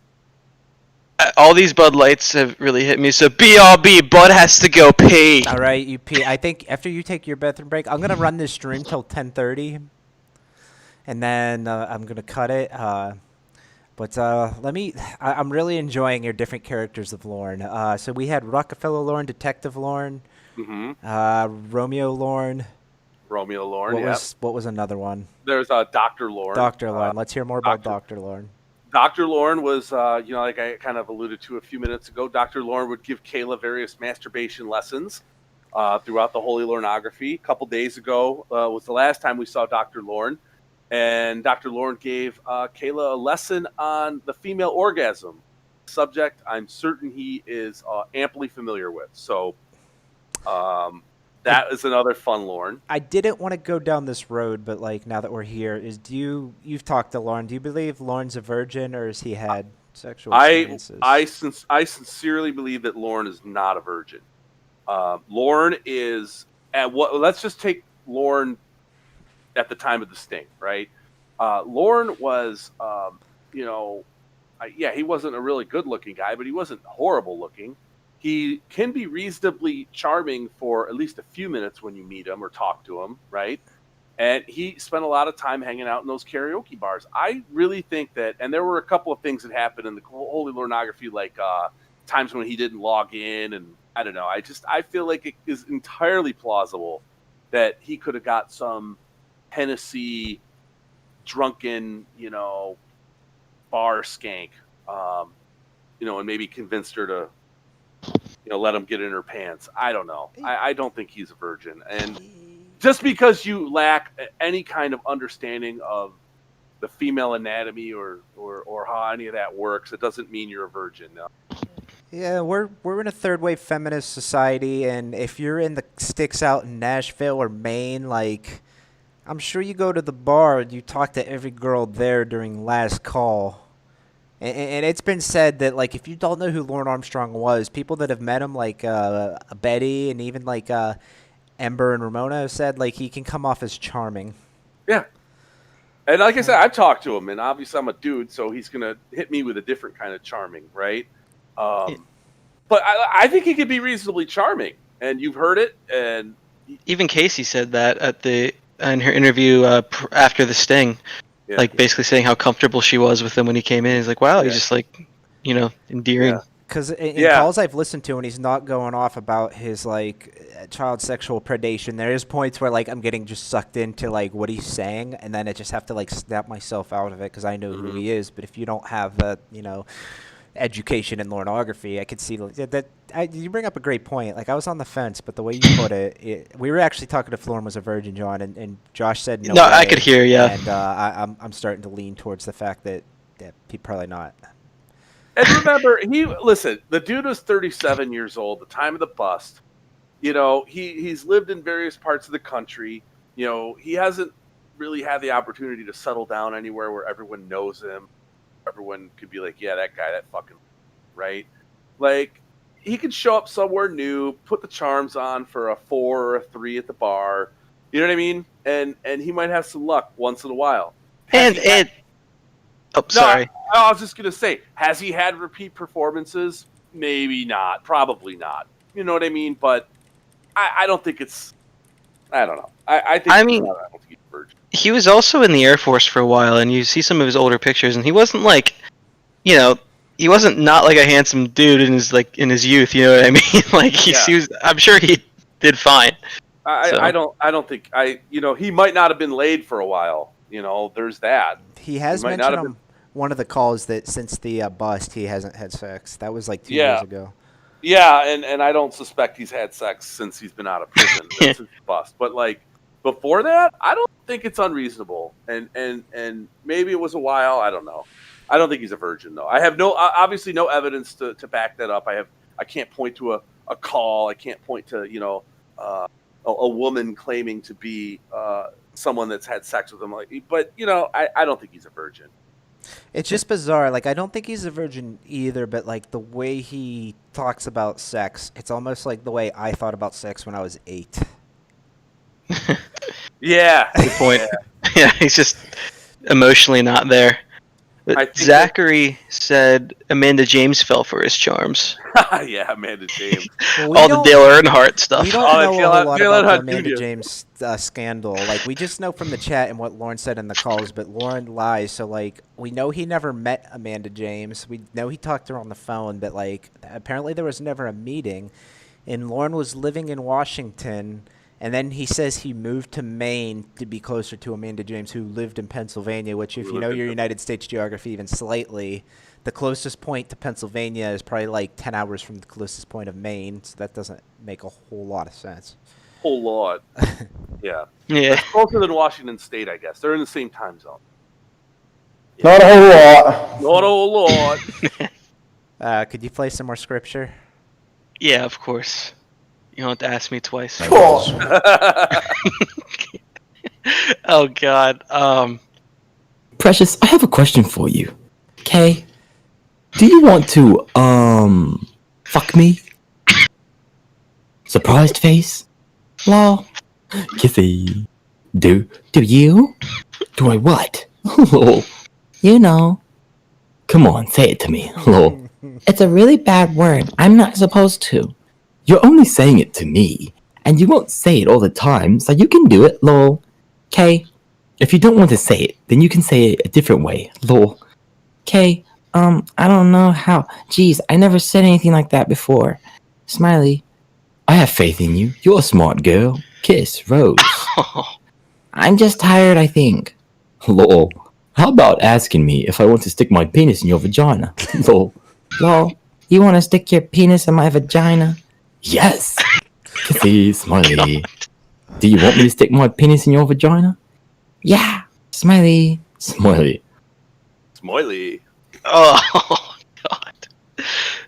all these Bud Lights have really hit me. So BRB, Bud has to go pee. All right, you pee. I think after you take your bathroom break, I'm gonna run this stream till 10:30, and then I'm gonna cut it. But I'm really enjoying your different characters of Lorne. So we had Rockefeller Lorne, Detective Lorne, Romeo Lorne. Romeo Lorne, What was another one? There's Dr. Lorne. Dr. Lorne. Let's hear more about Dr. Lorne. Dr. Lorne was, like I kind of alluded to a few minutes ago, Dr. Lorne would give Kayla various masturbation lessons throughout the Holy Lorneography. A couple days ago was the last time we saw Dr. Lorne. And Dr. Lorne gave Kayla a lesson on the female orgasm, subject I'm certain he is amply familiar with. So that is another fun Lorne. I didn't want to go down this road, but like now that we're here, you've talked to Lorne. Do you believe Lorne's a virgin, or has he had sexual experiences? I sincerely believe that Lorne is not a virgin. Lorne is let's just take Lorne at the time of the sting, right? Lorne was, he wasn't a really good-looking guy, but he wasn't horrible looking. He can be reasonably charming for at least a few minutes when you meet him or talk to him, right? And he spent a lot of time hanging out in those karaoke bars. I really think that, and there were a couple of things that happened in the Holy Lorneography, like times when he didn't log in, and I don't know. I feel like it is entirely plausible that he could have got some Hennessy drunken, bar skank, and maybe convinced her to, let him get in her pants. I don't know. I don't think he's a virgin. And just because you lack any kind of understanding of the female anatomy or how any of that works, it doesn't mean you're a virgin. No. Yeah, we're in a third wave feminist society, and if you're in the sticks out in Nashville or Maine, like, I'm sure you go to the bar and you talk to every girl there during last call. And it's been said that, like, if you don't know who Lorne Armstrong was, people that have met him, like Betty and even, like, Ember and Ramona have said, like, he can come off as charming. Yeah. And like I said, I've talked to him, and obviously I'm a dude, so he's going to hit me with a different kind of charming, right? But I think he could be reasonably charming, and you've heard it. And even Casey said that in her interview after the sting, basically saying how comfortable she was with him when he came in. He's like, wow, he's just like, endearing. Because in calls I've listened to, and he's not going off about his like child sexual predation. There is points where like I'm getting just sucked into like what he's saying, and then I just have to like snap myself out of it because I know who he is. But if you don't have the education in Lorneography, I could see that. You bring up a great point. Like I was on the fence, but the way you put it, we were actually talking if Lorne was a virgin, John, and Josh said no. No, way. I could hear, yeah. And I'm starting to lean towards the fact that he probably not. And remember, the dude was 37 years old, the time of the bust. He's lived in various parts of the country. He hasn't really have the opportunity to settle down anywhere where everyone knows him. Everyone could be like, yeah, that guy, that fucking, right? Like, he could show up somewhere new, put the charms on for a 4 or a 3 at the bar. You know what I mean? And he might have some luck once in a while. Sorry. I was just gonna say, has he had repeat performances? Maybe not. Probably not. You know what I mean? But I don't think it's. I don't know. I think. I mean, I don't think he's a virgin. He was also in the Air Force for a while, and you see some of his older pictures, and he wasn't like, you know, he wasn't not like a handsome dude in his youth. You know what I mean? Like he was. I'm sure he did fine. I don't think he might not have been laid for a while. You know, there's that. He has mentioned on one of the calls that since the bust, he hasn't had sex. That was like 2 years ago. Yeah, and I don't suspect he's had sex since he's been out of prison. Since his bust. But like before that, I don't think it's unreasonable. And maybe it was a while. I don't know. I don't think he's a virgin though. I have obviously no evidence to back that up. I can't point to a call. I can't point to a woman claiming to be someone that's had sex with him. But I don't think he's a virgin. It's just bizarre. Like, I don't think he's a virgin either, but like the way he talks about sex, it's almost like the way I thought about sex when I was 8. Yeah. Good point. Yeah, he's just emotionally not there. But Zachary said Amanda James fell for his charms. Yeah, Amanda James. All the Dale Earnhardt stuff. We don't know a whole lot about the Amanda James scandal. Like, we just know from the chat and what Lorne said in the calls, but Lorne lies. So, like, we know he never met Amanda James. We know he talked to her on the phone, but, like, apparently there was never a meeting. And Lorne was living in Washington, and then he says he moved to Maine to be closer to Amanda James, who lived in Pennsylvania, which, if you know your United States geography even slightly, the closest point to Pennsylvania is probably like 10 hours from the closest point of Maine, so that doesn't make a whole lot of sense. Whole lot. Yeah. Yeah. It's closer than Washington State, I guess. They're in the same time zone. Yeah. Not a whole lot. Not a whole lot. Could you play some more scripture? Yeah, of course. You don't have to ask me twice. Oh, God. Precious, I have a question for you. Okay? Do you want to, fuck me? Surprised face? Lol. Kissy. Do you? Do I what? Lol. You know. Come on, say it to me. Lol. It's a really bad word. I'm not supposed to. You're only saying it to me, and you won't say it all the time, so you can do it, lol. Okay? If you don't want to say it, then you can say it a different way, lol. Okay, I don't know how. Jeez, I never said anything like that before. Smiley. I have faith in you. You're a smart girl. Kiss, Rose. I'm just tired, I think. Lol. How about asking me if I want to stick my penis in your vagina? Lol. Lol. You want to stick your penis in my vagina? Yes! Kissy, Smiley. Do you want me to stick my penis in your vagina? Yeah! Smiley. Smiley. Smiley. Oh,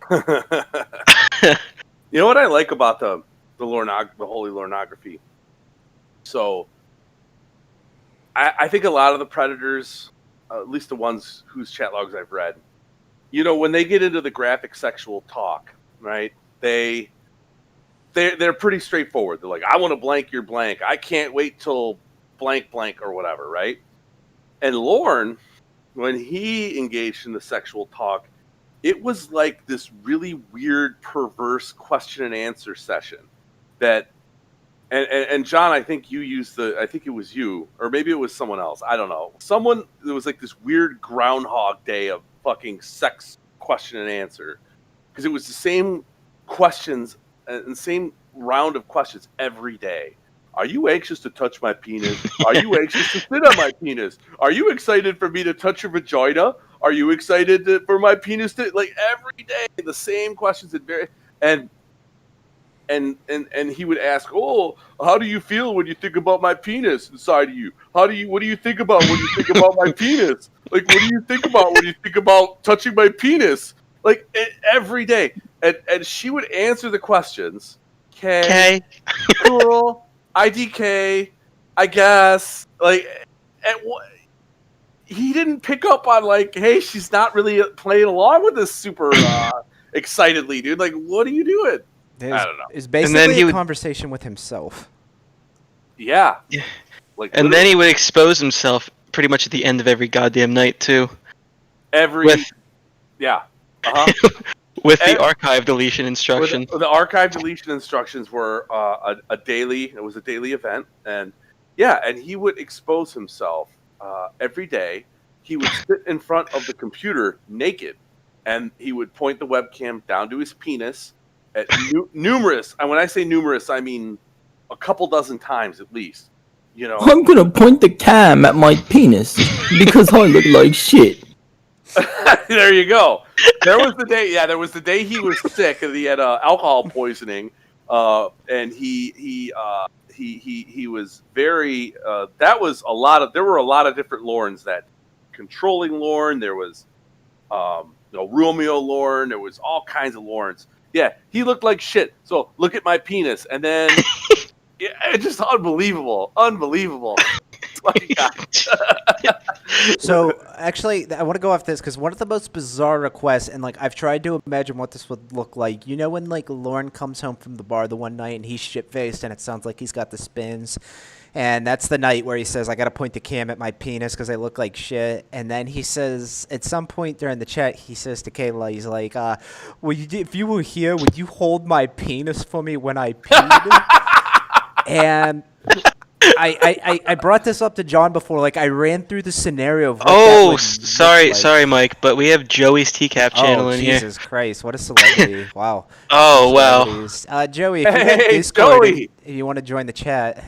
God. You know what I like about the holy Lornography? So, I think a lot of the Predators, at least the ones whose chat logs I've read, when they get into the graphic sexual talk, right, they're pretty straightforward. They're like, I want to blank your blank. I can't wait till blank or whatever, right? And Lorne, when he engaged in the sexual talk, it was like this really weird, perverse question and answer session that, and John, I think you used I think it was you, or maybe it was someone else. I don't know. There was like this weird Groundhog Day of fucking sex question and answer, because it was the same questions and same round of questions every day. Are you anxious to touch my penis? Are you anxious to sit on my penis? Are you excited for me to touch your vagina? Are you excited for my penis to, like, every day the same questions and he would ask, oh, how do you feel when you think about my penis inside of you? What do you think about when you think about my penis? Like, what do you think about when you think about touching my penis? Like, every day. And she would answer the questions. Okay. Cool. IDK. I guess. Like, he didn't pick up on like, hey, she's not really playing along with this super excitedly, dude. Like, what are you doing? I don't know. It's basically a conversation with himself. Yeah. Like, and then he would expose himself pretty much at the end of every goddamn night too. Yeah. With the archive deletion instruction. The archive deletion instructions were a daily. It was a daily event, and he would expose himself every day. He would sit in front of the computer naked, and he would point the webcam down to his penis at numerous. And when I say numerous, I mean a couple dozen times at least. You know, I'm gonna point the cam at my penis because I look like shit. There you go. There was the day. Yeah, there was the day he was sick and he had alcohol poisoning, and he was very. That was a lot of. There were a lot of different Lornes. That controlling Lorne. There was, Romeo Lorne. There was all kinds of Lornes. Yeah, he looked like shit. So look at my penis, and then it's just unbelievable. So actually, I want to go off this because one of the most bizarre requests, and like I've tried to imagine what this would look like. You know, when like Lorne comes home from the bar the one night and he's shit faced, and it sounds like he's got the spins. And that's the night where he says, I got to point the cam at my penis because I look like shit. And then he says, at some point during the chat, he says to Kayla, he's like, if you were here, would you hold my penis for me when I peed? And I brought this up to John before. Like, I ran through the scenario of what that would sorry, Mike, but we have Joey's TCAP channel in here. Jesus Christ, what a celebrity. Wow. Oh, wow. Joey, if you got Discord, if you want to join the chat,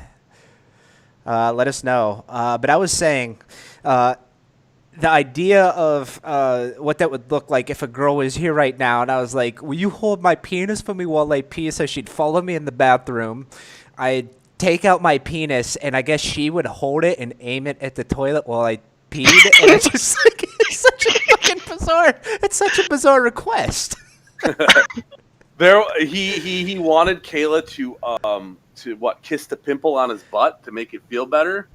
let us know. But I was saying, the idea of what that would look like if a girl was here right now, and I was like, will you hold my penis for me while I pee? So she'd follow me in the bathroom. I'd take out my penis, and I guess she would hold it and aim it at the toilet while I peed. And it's just like, it's such a bizarre request. He wanted Kayla to kiss the pimple on his butt to make it feel better.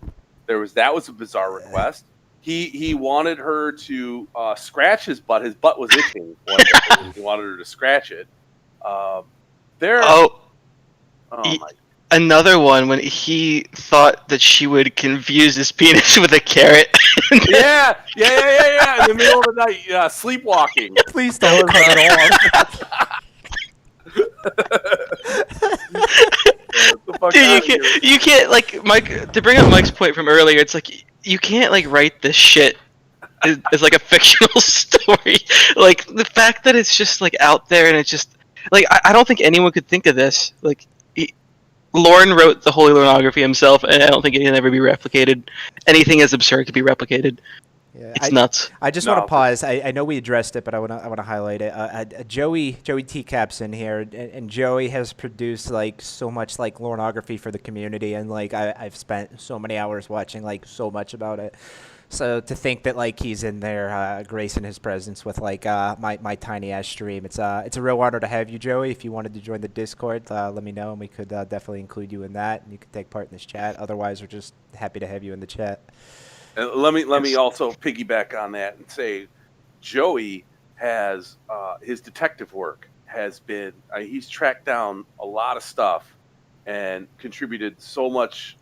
That was a bizarre request. He wanted her to scratch his butt. His butt was itching. He wanted her to scratch it. Another one when he thought that she would confuse his penis with a carrot. Yeah. In the middle of the night, sleepwalking. Please don't cut it off. Dude, you can't like Mike. To bring up Mike's point from earlier, it's like you can't like write this shit as like a fictional story. Like the fact that it's just like out there and it's just like I don't think anyone could think of this. Like Lorne wrote the Holy Lornography himself, and I don't think it can ever be replicated. Anything as absurd could be replicated. Yeah, it's nuts. I just want to pause. I know we addressed it, but I want to highlight it. Joey T-Cap's in here, and Joey has produced like so much like Lornography for the community, and like I've spent so many hours watching like so much about it. So to think that like he's in there, gracing his presence with like my tiny ass stream, it's a real honor to have you, Joey. If you wanted to join the Discord, let me know, and we could definitely include you in that, and you could take part in this chat. Otherwise, we're just happy to have you in the chat. Let me also piggyback on that and say, Joey has his detective work has been. He's tracked down a lot of stuff and contributed so much,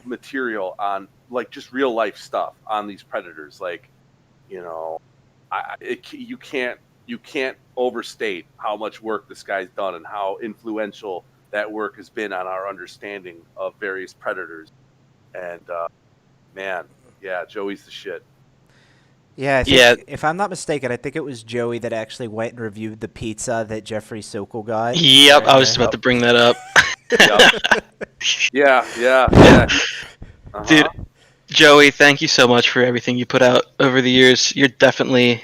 material on like just real life stuff on these predators. Like, you can't overstate how much work this guy's done and how influential that work has been on our understanding of various predators. And man, yeah, Joey's the shit. Yeah, if I'm not mistaken, I think it was Joey that actually went and reviewed the pizza that Jeffrey Sokol got. Yep, I was just about to bring that up. Yeah. Uh-huh. Dude, Joey, thank you so much for everything you put out over the years. You're definitely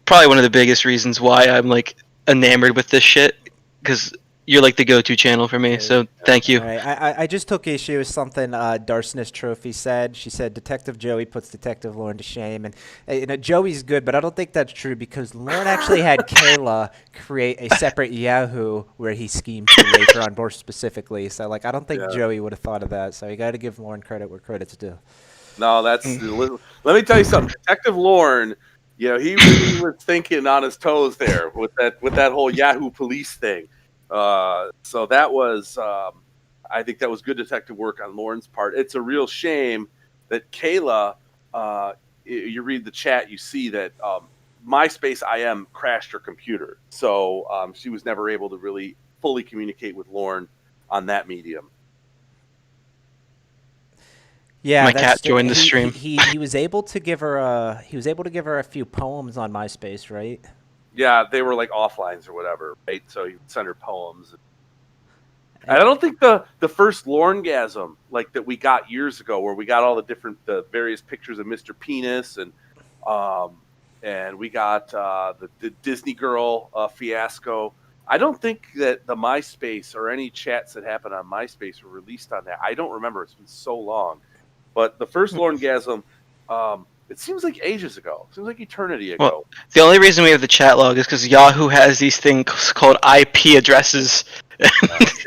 probably one of the biggest reasons why I'm like enamored with this shit, because you're like the go-to channel for me. So thank you. All right. I just took issue with something Darceness Trophy said. She said Detective Joey puts Detective Lorne to shame, and Joey's good, but I don't think that's true because Lorne actually had Kayla create a separate Yahoo where he schemed to rape her on more specifically. So like I don't think Joey would have thought of that. So you got to give Lorne credit where credit's due. No, that's. Let me tell you something. Detective Lorne, he really was thinking on his toes there with that whole Yahoo police thing. So that was, I think that was good detective work on Lorne's part. It's a real shame that Kayla, you read the chat, you see that MySpace IM crashed her computer. So she was never able to really fully communicate with Lorne on that medium. Yeah, my cat joined the stream. He was able to give her a few poems on MySpace, right? Yeah, they were like offlines or whatever, right? So he would send her poems. And I don't think the first Lornegasm like that we got years ago, where we got all the various pictures of Mr. Penis and we got the Disney Girl fiasco. I don't think that the MySpace or any chats that happened on MySpace were released on that. I don't remember. It's been so long. But the first Lornegasm, it seems like ages ago. It seems like eternity ago. Well, the only reason we have the chat log is because Yahoo has these things called IP addresses.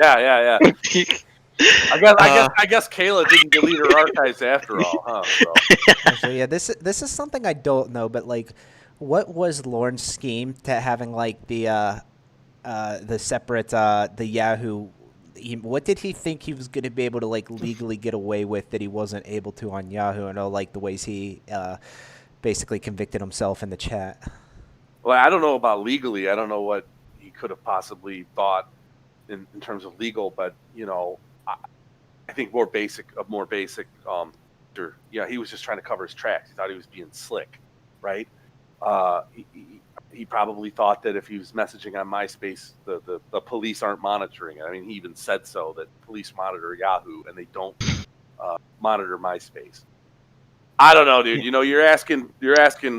Yeah. I guess Kayla didn't delete her archives after all, huh? So. Actually, yeah, this is something I don't know, but like, what was Lorne's scheme to having like the separate the Yahoo? What did he think he was going to be able to like legally get away with that he wasn't able to on Yahoo? I know like the ways he basically convicted himself in the chat. Well, I don't know about legally. I don't know what he could have possibly thought in terms of legal, but I think more basic. He was just trying to cover his tracks. He thought he was being slick, right? He probably thought that if he was messaging on MySpace, the police aren't monitoring it. I mean, he even said so, that police monitor Yahoo and they don't monitor MySpace. I don't know, dude. You're asking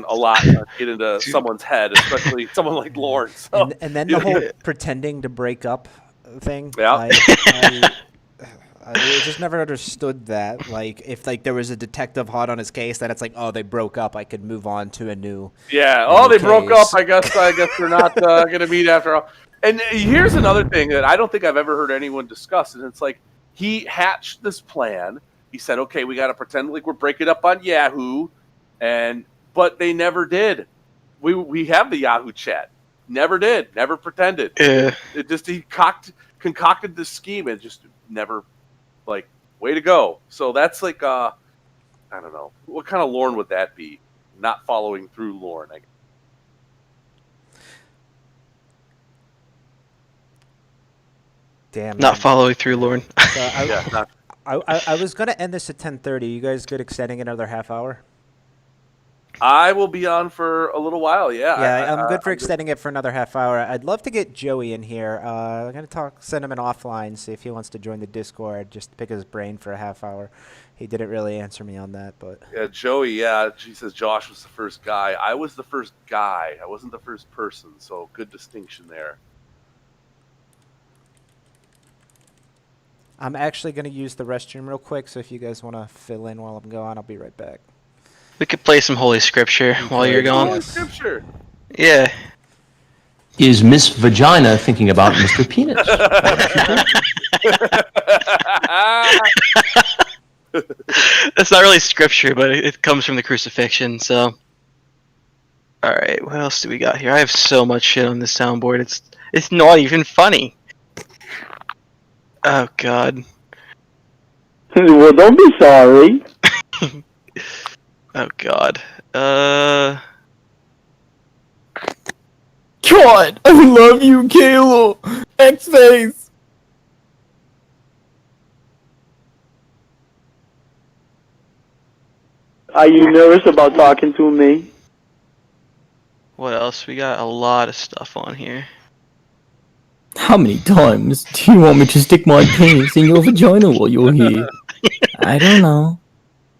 a lot to get into someone's head, especially someone like Lorne. So, and then the whole pretending to break up thing. Yeah. I just never understood that. Like, if like there was a detective hot on his case, that it's like, oh, they broke up, I could move on to a new. Yeah. They broke up. I guess they're not going to meet after all. And here's another thing that I don't think I've ever heard anyone discuss, and it's like he hatched this plan. He said, "Okay, we got to pretend like we're breaking up on Yahoo," but they never did. We have the Yahoo chat. Never did. Never pretended. Yeah. It just he concocted this scheme and just never. Like, way to go. So that's like, I don't know. What kind of Lorne would that be? Not following through Lorne, I guess. Damn. Not following through Lorne. So I was going to end this at 10:30. You guys good extending another half hour? I will be on for a little while, yeah. Yeah, I'm good for extending it for another half hour. I'd love to get Joey in here. I'm going to send him an offline, see if he wants to join the Discord, just to pick his brain for a half hour. He didn't really answer me on that, but... Yeah, Joey, she says Josh was the first guy. I was the first guy. I wasn't the first person, so good distinction there. I'm actually going to use the restroom real quick, so if you guys want to fill in while I'm gone, I'll be right back. We could play some Holy Scripture while you're gone. Holy Scripture. Yeah. Is Miss Vagina thinking about Mr. Penis? That's not really scripture, but it comes from the crucifixion, so. Alright, what else do we got here? I have so much shit on this soundboard, it's not even funny. Oh god. Well, don't be sorry. Oh god. God, I love you, Kayla. X-Face. Are you nervous about talking to me? What else? We got a lot of stuff on here. How many times do you want me to stick my penis in your vagina while you're here? I don't know.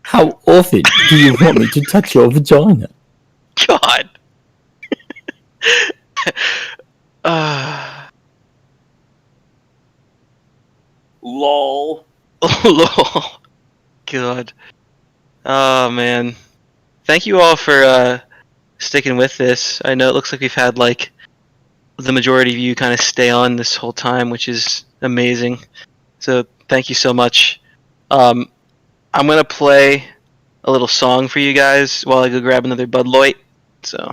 How often do you want me to touch your vagina? God. Lol. Lol. God. Oh man. Thank you all for sticking with this. I know it looks like we've had like the majority of you kind of stay on this whole time, which is amazing. So thank you so much. I'm gonna play a little song for you guys while I go grab another Bud Light. So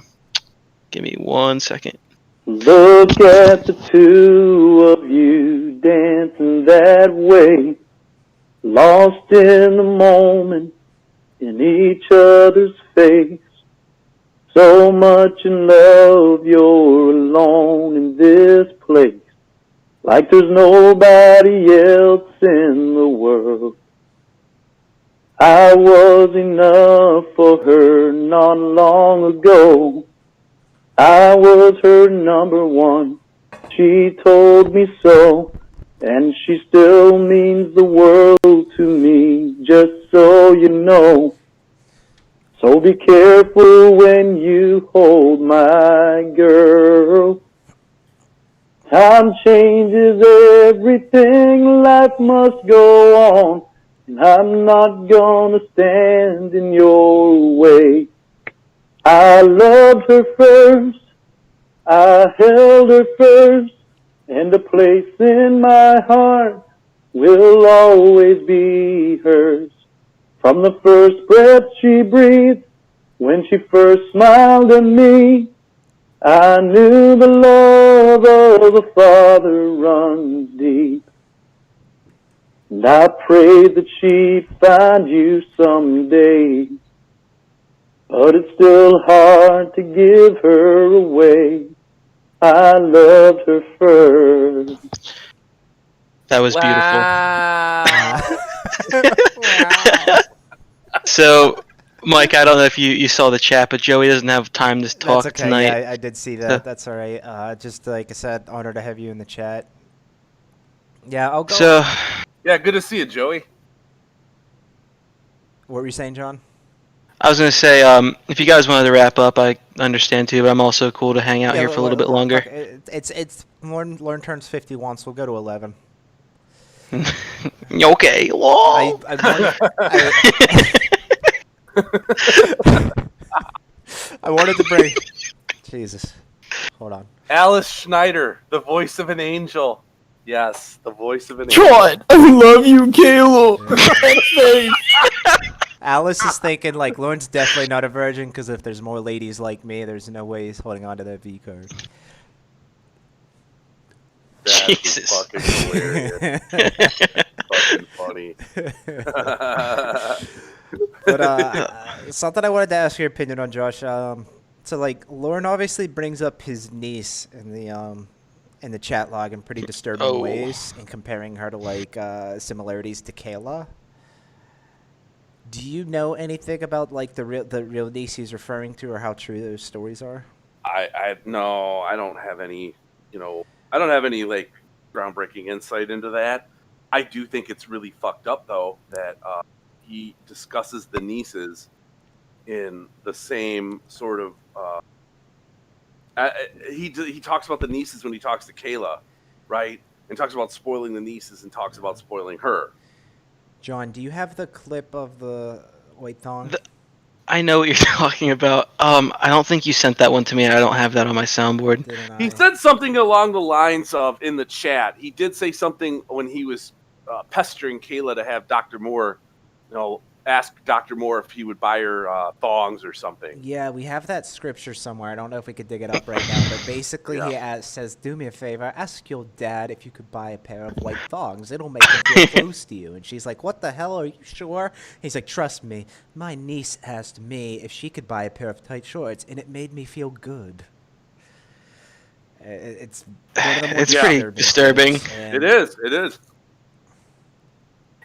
give me 1 second. Look at the two of you dancing that way, lost in the moment, in each other's face. So much in love, you're alone in this place, like there's nobody else in the world. I was enough for her not long ago. I was her number one. She told me so, and she still means the world to me, just so you know. So be careful when you hold my girl. Time changes everything, life must go on, and I'm not gonna stand in your way. I loved her first, I held her first, and a place in my heart will always be hers. From the first breath she breathed, when she first smiled at me, I knew the love of a father runs deep. And I prayed that she'd find you someday, but it's still hard to give her away. I loved her first. That was beautiful. Wow. So, Mike, I don't know if you saw the chat, but Joey doesn't have time to talk That's okay. tonight. Yeah, I did see that. That's all right. Just like I said, honored to have you in the chat. Yeah, I'll go. So, Yeah, good to see you, Joey. What were you saying, John? I was gonna say, if you guys wanted to wrap up, I understand too, but I'm also cool to hang out here for a little bit longer. It's Lorne turns 51, so we'll go to 11. Okay, lol. I wanted to bring. Jesus, hold on. Alice Schneider, the voice of an angel. Yes, the voice of an angel. God, I love you, Caleb. Alice is thinking like Lorne's definitely not a virgin because if there's more ladies like me, there's no way he's holding on to that V card. That Jesus. is fucking hilarious. Fucking funny. But something I wanted to ask your opinion on, Josh. So like Lorne obviously brings up his niece in the chat log in pretty disturbing ways, in comparing her to like similarities to Kayla. Do you know anything about like the real niece he's referring to, or how true those stories are? No, I don't have any. I don't have any like groundbreaking insight into that. I do think it's really fucked up though that he discusses the nieces in the same sort of. He talks about the nieces when he talks to Kayla, right? And talks about spoiling the nieces and talks about spoiling her. John, do you have the clip of the white thong? I know what you're talking about. I don't think you sent that one to me. I don't have that on my soundboard. He said something along the lines of in the chat. He did say something when he was pestering Kayla to have Dr. Moore, ask Dr. Moore if he would buy her thongs or something. Yeah, we have that scripture somewhere. I don't know if we could dig it up right now, but basically he says, do me a favor, ask your dad if you could buy a pair of white thongs. It'll make him feel close to you. And she's like, what the hell, are you sure? He's like, trust me, my niece asked me if she could buy a pair of tight shorts, and it made me feel good. It's one of the more It's pretty disturbing. It is.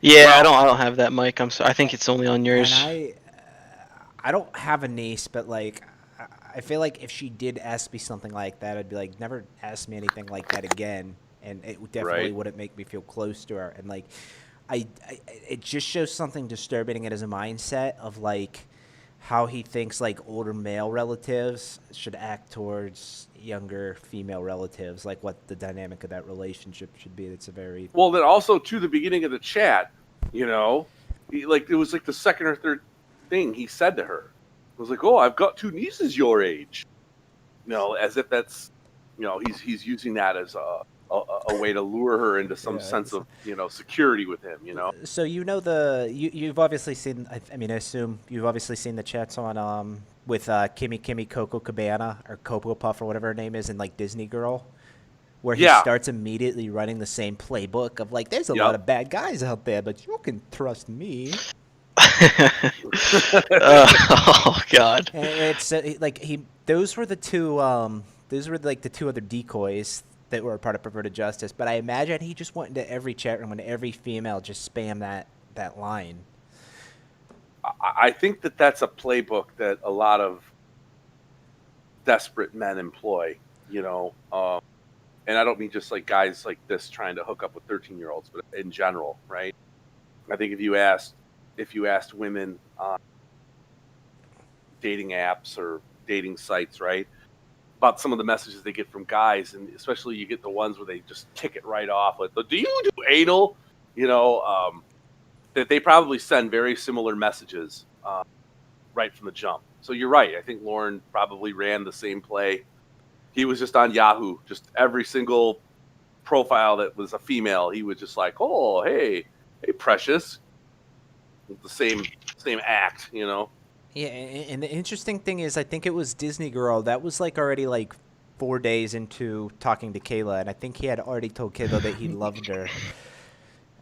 Yeah, I don't have that, Mike. I'm sorry. I think it's only on yours. And I don't have a niece, but like I feel like if she did ask me something like that, I'd be like, never ask me anything like that again, and it definitely wouldn't make me feel close to her. And like it just shows something disturbing in his mindset of like how he thinks like older male relatives should act towards younger female relatives, like what the dynamic of that relationship should be. It's a very Well, then also to the beginning of the chat, it was like the second or third thing he said to her. It was like, "Oh, I've got 2 nieces your age," as if that's, he's using that as a way to lure her into some sense of security with him. So you've obviously seen. I mean, I assume you've obviously seen the chats on with Kimmy Coco Cabana or Coco Puff or whatever her name is in like Disney Girl, where he starts immediately running the same playbook of like, there's a lot of bad guys out there, but you can trust me. Oh God! And it's those were the two. Those were like the 2 other decoys that were a part of Perverted Justice. But I imagine he just went into every chat room and every female just spam that line. I think that's a playbook that a lot of desperate men employ, and I don't mean just like guys like this trying to hook up with 13-year-olds, but in general, right? I think if you asked women on dating apps or dating sites, right, about some of the messages they get from guys, and especially you get the ones where they just kick it right off with, "Do you do anal?" That they probably send very similar messages right from the jump. So you're right. I think Lorne probably ran the same play. He was just on Yahoo. Just every single profile that was a female, he was just like, "Oh, hey, precious." The same act, Yeah, and the interesting thing is, I think it was Disney Girl that was like already like 4 days into talking to Kayla, and I think he had already told Kayla that he loved her.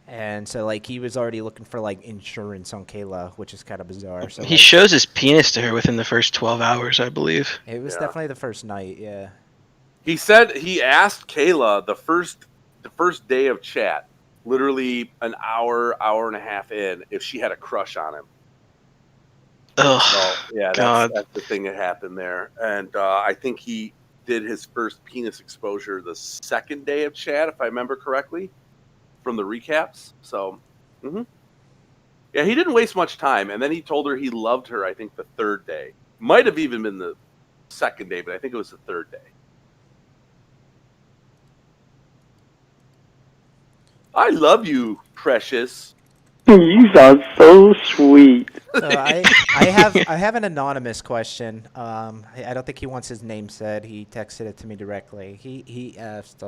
And so, like, he was already looking for, like, insurance on Kayla, which is kind of bizarre. So He shows his penis to her within the first 12 hours, I believe. It was definitely the first night, yeah. He said he asked Kayla the first day of chat, literally an hour and a half in, if she had a crush on him. Oh, so, yeah, God. That's the thing that happened there. And I think he did his first penis exposure the second day of chat, if I remember correctly, from the recaps. So, yeah, he didn't waste much time. And then he told her he loved her, I think, the third day. Might have even been the second day, but I think it was the third day. I love you, precious. You sound so sweet. So I have an anonymous question. I don't think he wants his name said. He texted it to me directly. He asked,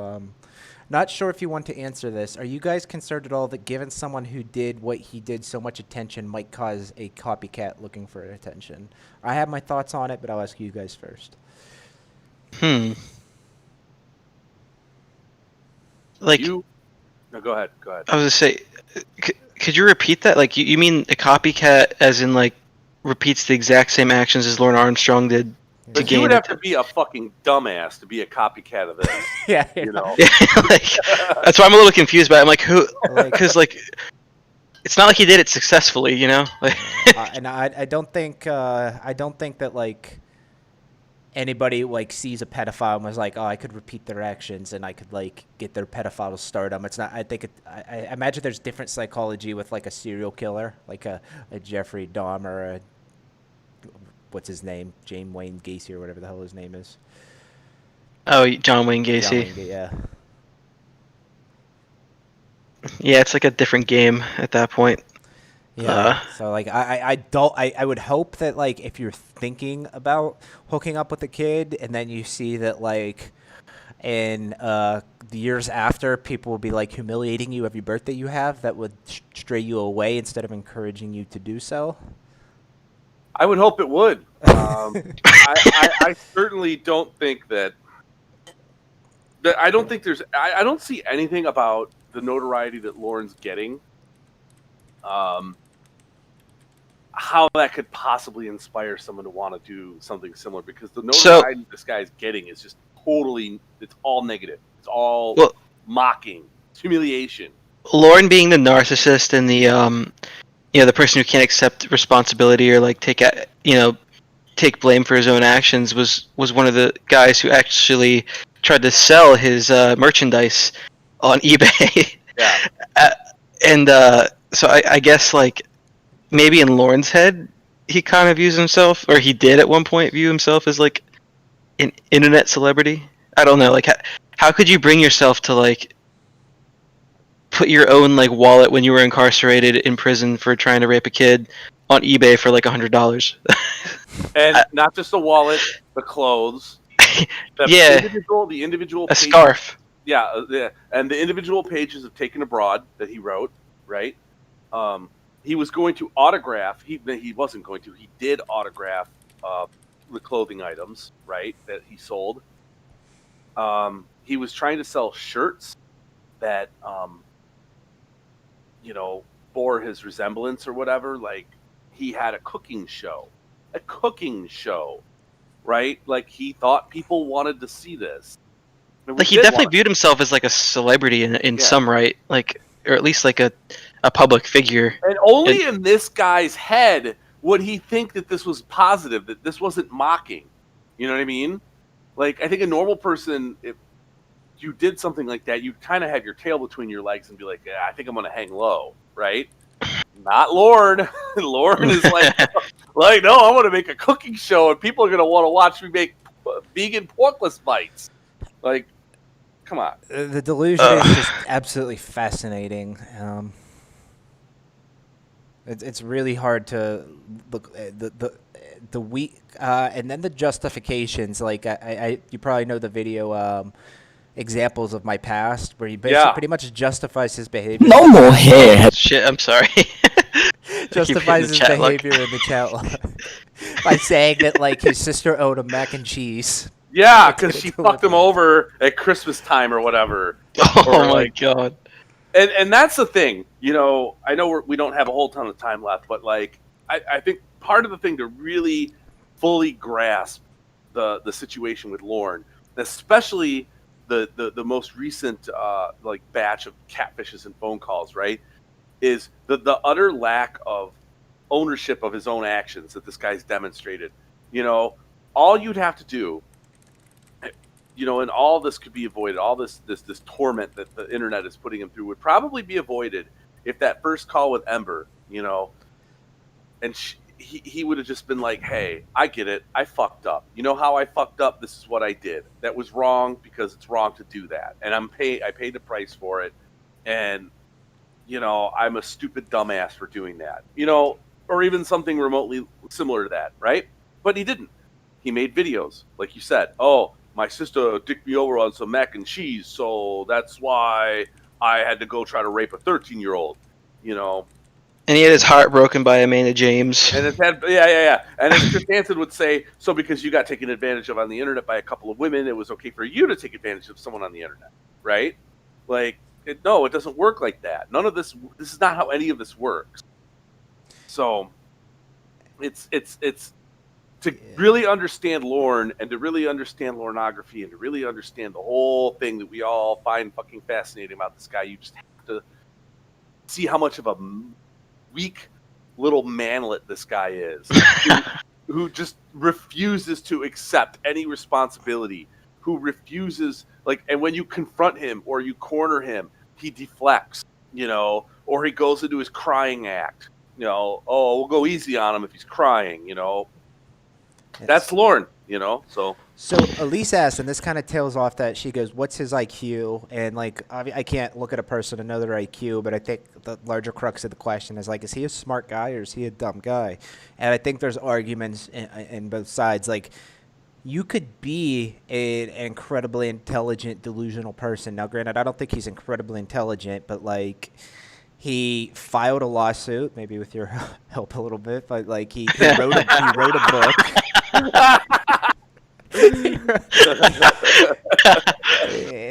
not sure if you want to answer this. Are you guys concerned at all that given someone who did what he did so much attention might cause a copycat looking for attention? I have my thoughts on it, but I'll ask you guys first. Like, No, go ahead. I was gonna say, could you repeat that? Like, you mean a copycat, as in like repeats the exact same actions as Lorne Armstrong did? But you would have to be a fucking dumbass to be a copycat of this. Yeah, you know. Like, that's why I'm a little confused by it. I'm like, who? Because like, it's not like he did it successfully, you know. And I don't think that like anybody like sees a pedophile and was like, oh, I could repeat their actions and I could like get their pedophile stardom. It's not. I think I imagine there's different psychology with like a serial killer, like a Jeffrey Dahmer or a what's his name, James Wayne Gacy or whatever the hell his name is. Oh, John Wayne Gacy. Yeah. Yeah, it's like a different game at that point. Yeah. So like I would hope that like if you're thinking about hooking up with a kid and then you see that like in the years after people will be like humiliating you every birthday you have, that would stray you away instead of encouraging you to do so. I would hope it would. I certainly don't think that I don't think there's I don't see anything about the notoriety that Lorne's getting, how that could possibly inspire someone to want to do something similar, because the notoriety this guy's getting is just totally, it's all negative. It's all mocking. It's humiliation. Lorne being the narcissist and the the person who can't accept responsibility or like take blame for his own actions was one of the guys who actually tried to sell his merchandise on eBay. Yeah. So I guess like maybe in Lorne's head he kind of views himself, or he did at one point view himself as like an internet celebrity. I don't know, like how could you bring yourself to like put your own like wallet when you were incarcerated in prison for trying to rape a kid on eBay for like $100? And not just the wallet, the clothes, the individual a pages, scarf. Yeah, and the individual pages of Taken Abroad that he wrote, right? He was going to autograph. He wasn't going to. He did autograph the clothing items, right, that he sold. He was trying to sell shirts that, bore his resemblance or whatever. Like, he had a cooking show, right? Like, he thought people wanted to see this. Like, he definitely viewed himself as like a celebrity in some right, like, or at least like a public figure. And only in this guy's head would he think that this was positive, that this wasn't mocking. You know what I mean? Like, I think a normal person, if you did something like that, you'd kind of have your tail between your legs and be like, I think I'm going to hang low, right? Not Lorne. Lorne is like, no, I'm going to make a cooking show and people are going to want to watch me make vegan porkless bites. Like, come on. The delusion is just absolutely fascinating. It's really hard to look at the weak and then the justifications. Like you probably know the video examples of my past where he basically pretty much justifies his behavior. No more hair. Shit, I'm sorry. Justifies his behavior in the chat by saying that like his sister owed him mac and cheese. Yeah, because she fucked him over at Christmas time or whatever. Oh my god. And that's the thing, I know we don't have a whole ton of time left, but like I think part of the thing to really fully grasp the situation with Lorne, especially the most recent like batch of catfishes and phone calls, right, is the utter lack of ownership of his own actions that this guy's demonstrated. All you'd have to do, and all this could be avoided. All this torment that the internet is putting him through would probably be avoided if that first call with Ember, and he would have just been like, "Hey, I get it. I fucked up. You know how I fucked up? This is what I did. That was wrong because it's wrong to do that, and I paid the price for it, and I'm a stupid dumbass for doing that. Or even something remotely similar to that, right? But he didn't. He made videos, like you said. Oh, my sister dicked me over on some mac and cheese, so that's why I had to go try to rape a 13-year-old, And he had his heart broken by Amanda James. And yeah. And as Chris Hansen would say, so because you got taken advantage of on the internet by a couple of women, it was okay for you to take advantage of someone on the internet, right? Like, no, it doesn't work like that. None of this is not how any of this works. So, it's to really understand Lorne and to really understand Lornography and to really understand the whole thing that we all find fucking fascinating about this guy, you just have to see how much of a weak little manlet this guy is, who just refuses to accept any responsibility, who refuses, and when you confront him or you corner him, he deflects, or he goes into his crying act, oh, we'll go easy on him if he's crying, That's Lorne, so. So Elise asked, and this kind of tails off that, she goes, what's his IQ? And, I can't look at a person and know their IQ, but I think the larger crux of the question is, is he a smart guy or is he a dumb guy? And I think there's arguments in both sides. You could be an incredibly intelligent, delusional person. Now, granted, I don't think he's incredibly intelligent, but, he filed a lawsuit, maybe with your help a little bit, but, he wrote a book.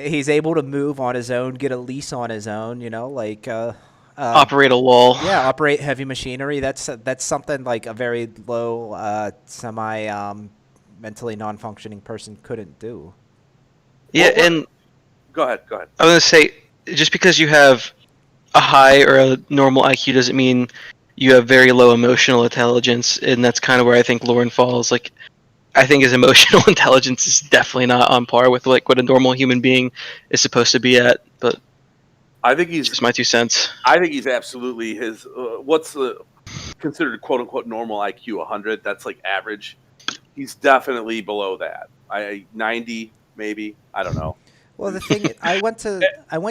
He's able to move on his own, get a lease on his own, operate a wall. Yeah, operate heavy machinery. That's something like a very low, mentally non-functioning person couldn't do. Yeah, and go ahead. I was gonna say, just because you have a high or a normal IQ doesn't mean you have very low emotional intelligence, and that's kind of where I think Lorne falls. I think his emotional intelligence is definitely not on par with what a normal human being is supposed to be at. But I think he's just my 2 cents. I think he's absolutely his. considered quote unquote normal IQ 100. That's like average. He's definitely below that. 90 maybe. I don't know. Well, the thing I went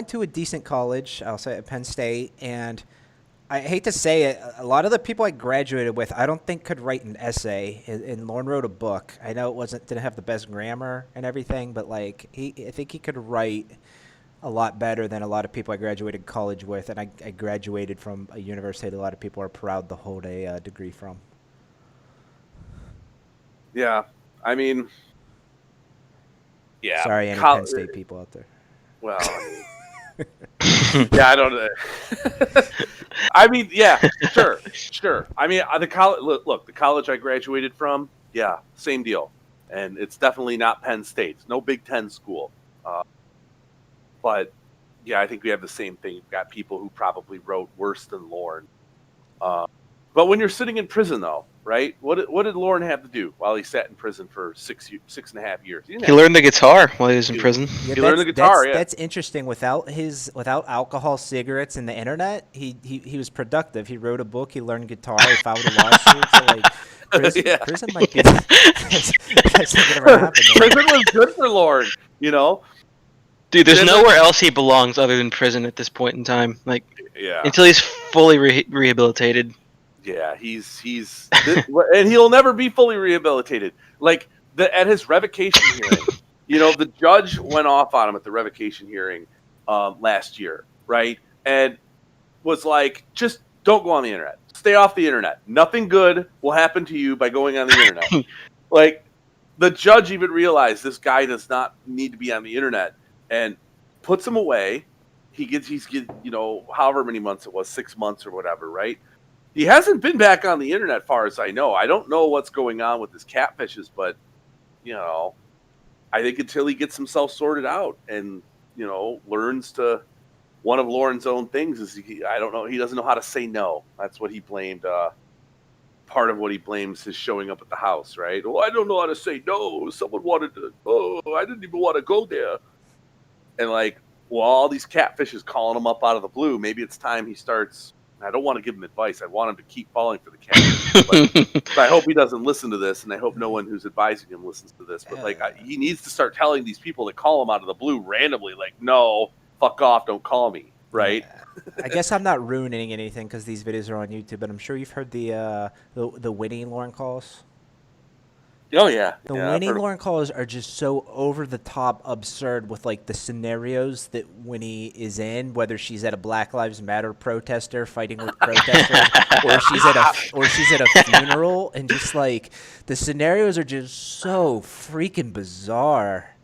to a decent college. I'll say at Penn State, and I hate to say it, a lot of the people I graduated with, I don't think could write an essay. And Lorne wrote a book. I know it didn't have the best grammar and everything, but like I think he could write a lot better than a lot of people I graduated college with. And I graduated from a university that a lot of people are proud to hold a degree from. Yeah, I mean, yeah. Sorry, any Penn State people out there. Well, yeah, I don't know. I mean, yeah, sure. I mean, the college. Look, the college I graduated from, yeah, same deal, and it's definitely not Penn State. It's no Big Ten school, but yeah, I think we have the same thing. You've got people who probably wrote worse than Lorne. But when you're sitting in prison, though, right? What did Lorne have to do while he sat in prison for 6.5 years? He learned the guitar while he was in prison. He learned the guitar. That's interesting. Without alcohol, cigarettes, and the internet, he was productive. He wrote a book. He learned guitar. He filed a lawsuit. So like, prison might be. That's never happened. Prison was good for Lorne, you know. Dude, there's nowhere else he belongs other than prison at this point in time. Like, until he's fully rehabilitated. Yeah, he's and he'll never be fully rehabilitated. Like at his revocation hearing, you know, the judge went off on him at the revocation hearing last year, right? And was like, just don't go on the internet. Stay off the internet. Nothing good will happen to you by going on the internet. Like the judge even realized this guy does not need to be on the internet and puts him away. He's you know, however many months it was, 6 months or whatever, right? He hasn't been back on the internet, far as I know. I don't know what's going on with his catfishes, but, you know, I think until he gets himself sorted out and, you know, learns to one of Lorne's own things is I don't know. He doesn't know how to say no. That's what he blamed. Part of what he blames his showing up at the house, right? Oh, I don't know how to say no. Someone wanted to. Oh, I didn't even want to go there. And like, well, all these catfishes calling him up out of the blue. Maybe it's time he starts. I don't want to give him advice. I want him to keep falling for the catfish. But I hope he doesn't listen to this, and I hope no one who's advising him listens to this. But like, he needs to start telling these people that call him out of the blue randomly, like, no, fuck off, don't call me, right? Yeah. I guess I'm not ruining anything because these videos are on YouTube, but I'm sure you've heard the winning Lorne calls. Oh yeah, the winning Lorne calls are just so over the top absurd with like the scenarios that Winnie is in, whether she's at a Black Lives Matter protester fighting with protesters, or she's at a funeral, and just like the scenarios are just so freaking bizarre.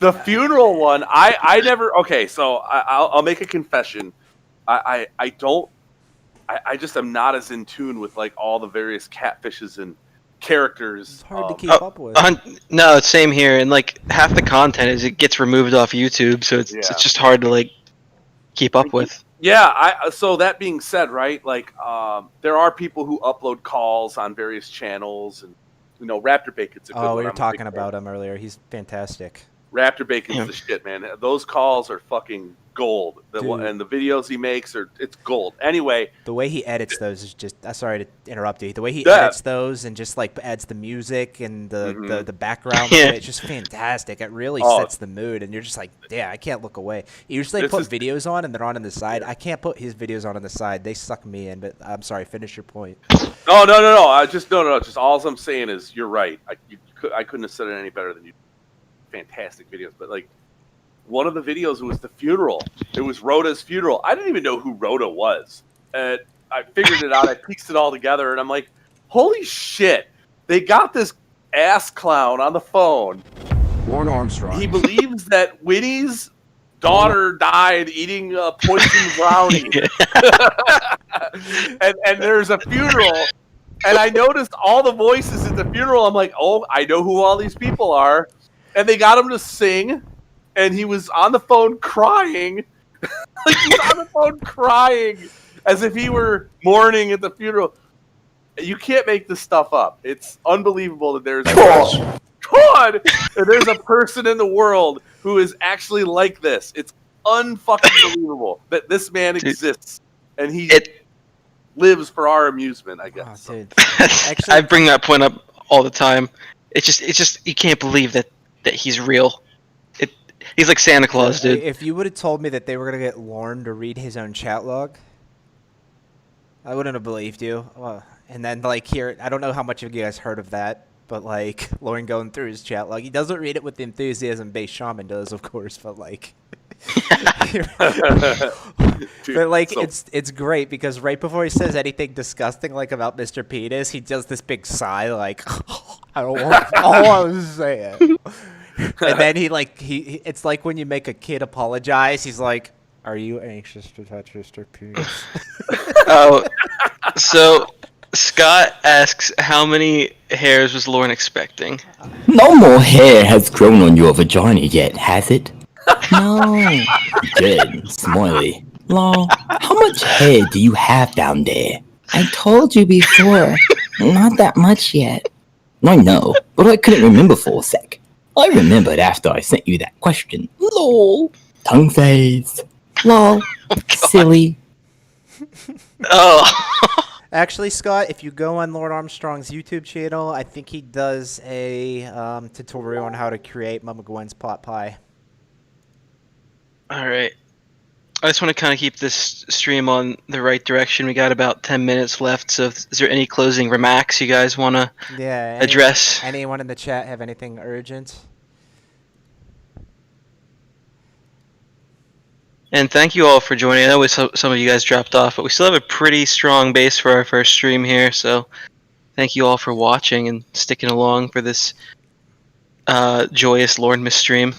The funeral one, I never. Okay, so I'll make a confession. I just am not as in tune with like all the various catfishes and characters. It's hard to keep up with. No, it's same here, and like half the content is it gets removed off YouTube, so it's just hard to like keep up with. Yeah, so that being said, right, like there are people who upload calls on various channels, and you know, Raptor Bacon's a good one. We were talking about him earlier. He's fantastic. Raptor Bacon's the shit, man. Those calls are fucking gold. And the videos he makes it's gold. Anyway, the way he edits those is just. Sorry to interrupt you. The way he edits those and just like adds the music and the background, it's just fantastic. It really sets the mood, and you're just like, yeah, I can't look away. Usually, they put videos on and they're on the side. I can't put his videos on the side. They suck me in. But I'm sorry. Finish your point. No. Just all I'm saying is you're right. I couldn't have said it any better than you. Fantastic videos, but like one of the videos was the funeral. It was Rhoda's funeral. I didn't even know who Rhoda was, and I figured it out. I pieced it all together, and I'm like, holy shit! They got this ass clown on the phone. Lorne Armstrong. He believes that Winnie's daughter died eating a poisoned brownie, and there's a funeral. And I noticed all the voices at the funeral. I'm like, oh, I know who all these people are. And they got him to sing, and he was on the phone crying. Like he's on the phone crying as if he were mourning at the funeral. You can't make this stuff up. It's unbelievable that there's there's a person in the world who is actually like this. It's unfucking believable that this man exists, and lives for our amusement, I guess. Oh, dude. I bring that point up all the time. It's just you can't believe that he's real. He's like Santa Claus, dude. If you would have told me that they were gonna get Lorne to read his own chat log, I wouldn't have believed you. And then like here, I don't know how much of you guys heard of that, but like Lorne going through his chat log, he doesn't read it with the enthusiasm Base Shaman does, of course, but like. Dude, but like so- it's great because right before he says anything disgusting like about Mr. Penis, he does this big sigh like I don't want to say it. And then he it's like when you make a kid apologize, he's like, "Are you anxious to touch Mr. Penis?" Oh, so Scott asks, how many hairs was Lorne expecting? No more hair has grown on your vagina yet, has it? No. Good. Smiley. Lol. How much hair do you have down there? I told you before. Not that much yet. I know, but I couldn't remember for a sec. I remembered after I sent you that question. Lol. Tongue phase. Lol. Silly. Oh. Actually, Scott, if you go on Lord Armstrong's YouTube channel, I think he does a tutorial on how to create Mama Gwen's pot pie. All right. I just want to kind of keep this stream on the right direction. We got about 10 minutes left, so is there any closing remarks you guys want to address? Anyone in the chat have anything urgent? And thank you all for joining. I know some of you guys dropped off, but we still have a pretty strong base for our first stream here, so thank you all for watching and sticking along for this joyous Lornemas stream.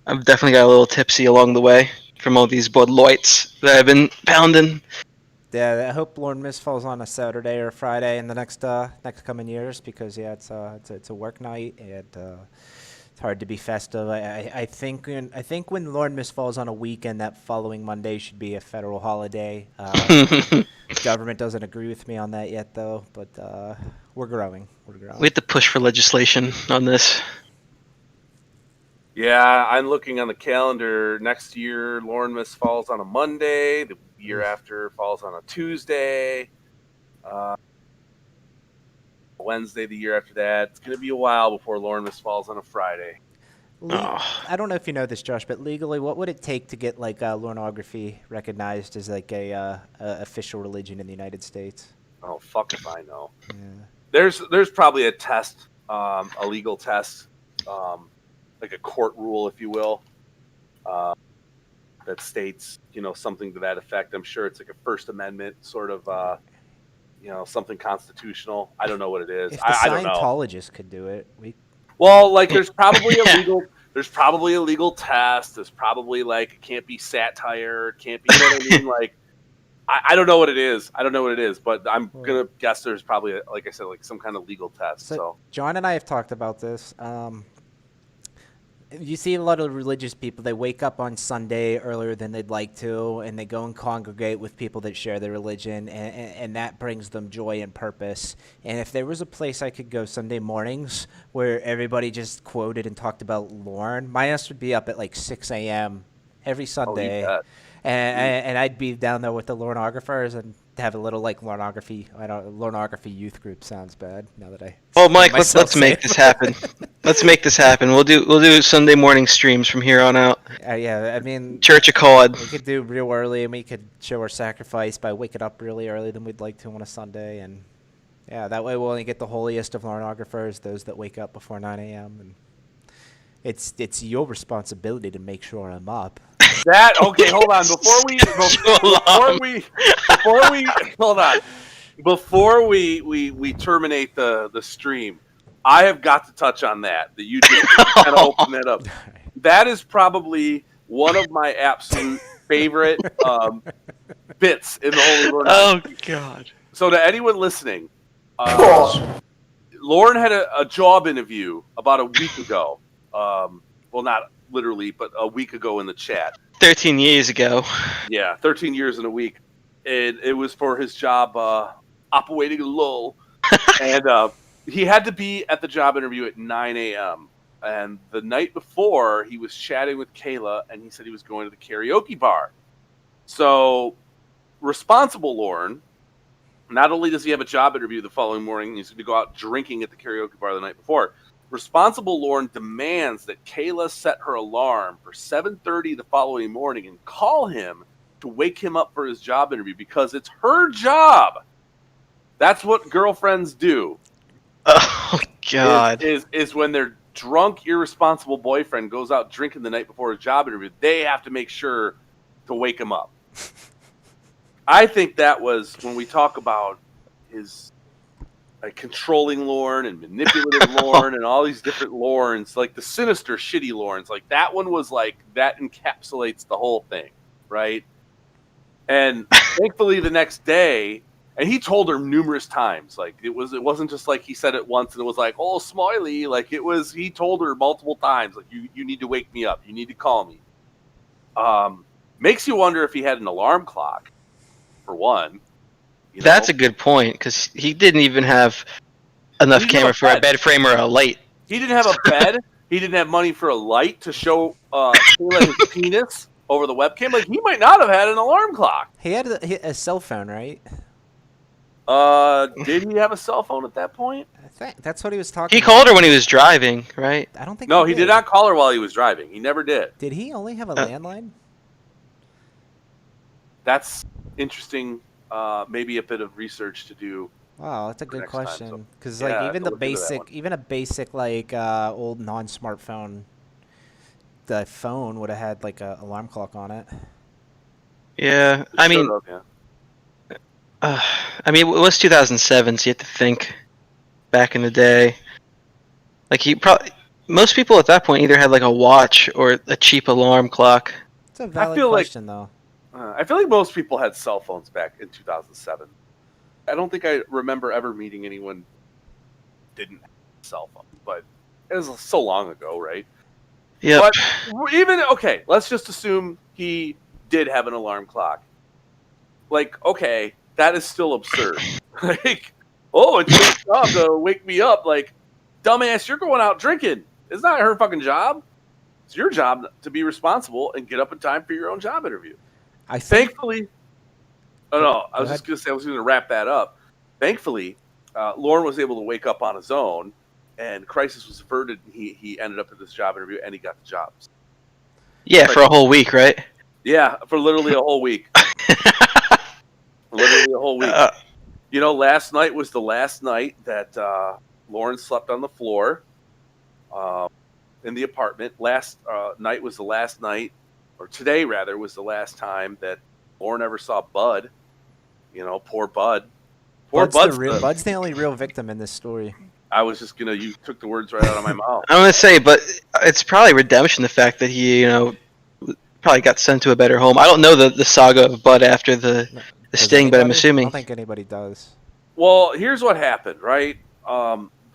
I've definitely got a little tipsy along the way from all these Bud Lights that I've been pounding. Yeah, I hope Lornemas falls on a Saturday or Friday in the next coming years because it's a work night and it's hard to be festive. I think when Lornemas falls on a weekend, that following Monday should be a federal holiday. Government doesn't agree with me on that yet, though. But we're growing. We have to push for legislation on this. Yeah, I'm looking on the calendar. Next year, Lornemas falls on a Monday. The year after falls on a Tuesday. Wednesday the year after that. It's going to be a while before Lornemas falls on a Friday. I don't know if you know this, Josh, but legally, what would it take to get like Lornography recognized as like a official religion in the United States? Oh, fuck if I know. Yeah. There's probably a test, a legal test, like a court rule, if you will, that states, something to that effect. I'm sure it's like a First Amendment sort of, something constitutional. I don't know what it is. If the I don't know. Scientologists could do it, Well, like there's probably a legal test. There's probably like it can't be satire. It can't be, you know what I mean? Like I don't know what it is. But I'm gonna guess there's probably, like I said, like some kind of legal test. So John and I have talked about this. You see a lot of religious people, they wake up on Sunday earlier than they'd like to, and they go and congregate with people that share their religion, and that brings them joy and purpose. And if there was a place I could go Sunday mornings where everybody just quoted and talked about Lorne, my ass would be up at like 6 a.m. every Sunday. Oh, and I'd be down there with the Lornographers and have a little like Lornography youth group. Sounds bad now that I. Well, Mike, let's make this happen. Let's make this happen. We'll do Sunday morning streams from here on out. Yeah, I mean, Church of COD. We could do real early, and we could show our sacrifice by waking up really early than we'd like to on a Sunday, and yeah, that way we'll only get the holiest of Lornographers, those that wake up before 9 a.m. And it's your responsibility to make sure I'm up. Okay, hold on. Before we terminate the stream, I have got to touch on that you just kind of opened that up. That is probably one of my absolute favorite bits in the Holy Lord. Oh God! So to anyone listening, Lorne had a job interview about a week ago. Well, not literally, but a week ago in the chat. 13 years ago. Yeah, 13 years in a week. And it was for his job operating a lull. And he had to be at the job interview at 9 a.m. And the night before, he was chatting with Kayla, and he said he was going to the karaoke bar. So, responsible Lorne Not only does he have a job interview the following morning, he's going to go out drinking at the karaoke bar the night before. Responsible Lorne demands that Kayla set her alarm for 7:30 the following morning and call him to wake him up for his job interview because it's her job. That's what girlfriends do. Oh, God. Is when their drunk, irresponsible boyfriend goes out drinking the night before a job interview, they have to make sure to wake him up. I think that was when we talk about his controlling Lorne and manipulative Lorne and all these different Lornes, like the sinister, shitty Lornes. Like that one was like, that encapsulates the whole thing, right? And thankfully the next day, and he told her numerous times, like it wasn't just like he said it once and it was like, oh, Smiley, like he told her multiple times, like you need to wake me up, you need to call me. Makes you wonder if he had an alarm clock, for one. That's a good point, because he didn't even have enough camera for a bed frame or a light. He didn't have a bed. He didn't have money for a light to show Kayla his penis over the webcam. Like, he might not have had an alarm clock. He had a cell phone, right? Did he have a cell phone at that point? I think that's what he was talking He about. called her when he was driving, right? I don't think No, he did not call her while he was driving. He never did. Did he only have a landline? That's interesting. Maybe a bit of research to do. Wow, that's a good next time, question. Because yeah, like even to the look into that one. even a basic like old non-smartphone, the phone would have had like a alarm clock on it. Yeah, I mean, it was 2007, so you have to think back in the day. Like most people at that point either had like a watch or a cheap alarm clock. It's a valid question, though. I feel like most people had cell phones back in 2007. I don't think I remember ever meeting anyone who didn't have a cell phone, but it was so long ago, right? Yeah. But even, okay, let's just assume he did have an alarm clock. Like, okay, that is still absurd. Like, oh, it's your job to wake me up. Like, dumbass, you're going out drinking. It's not her fucking job. It's your job to be responsible and get up in time for your own job interview. Thankfully, I was just going to say, I was going to wrap that up. Thankfully, Lorne was able to wake up on his own, and crisis was averted. And he ended up at this job interview, and he got the job. Yeah, for a whole week, right? Yeah, for literally a whole week. Literally a whole week. Last night was the last night that Lorne slept on the floor in the apartment. Last night was the last night, or today rather, was the last time that Lorne ever saw Bud. Poor Bud. Bud's the only real victim in this story. I was just you took the words right out of my mouth. I'm gonna say, but it's probably redemption, the fact that he, probably got sent to a better home. I don't know the saga of Bud after the sting, but I'm assuming. I don't think anybody does. Well, here's what happened, right?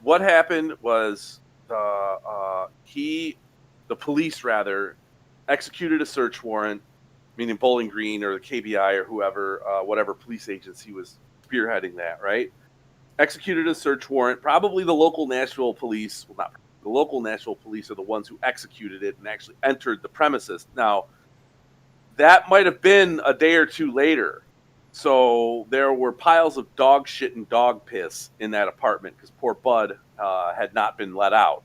What happened was the police rather executed a search warrant, meaning Bowling Green or the KBI or whoever, whatever police agency was spearheading that, right? Executed a search warrant. Probably the local Nashville police, well, not the local Nashville police are the ones who executed it and actually entered the premises. Now, that might have been a day or two later. So there were piles of dog shit and dog piss in that apartment because poor Bud had not been let out.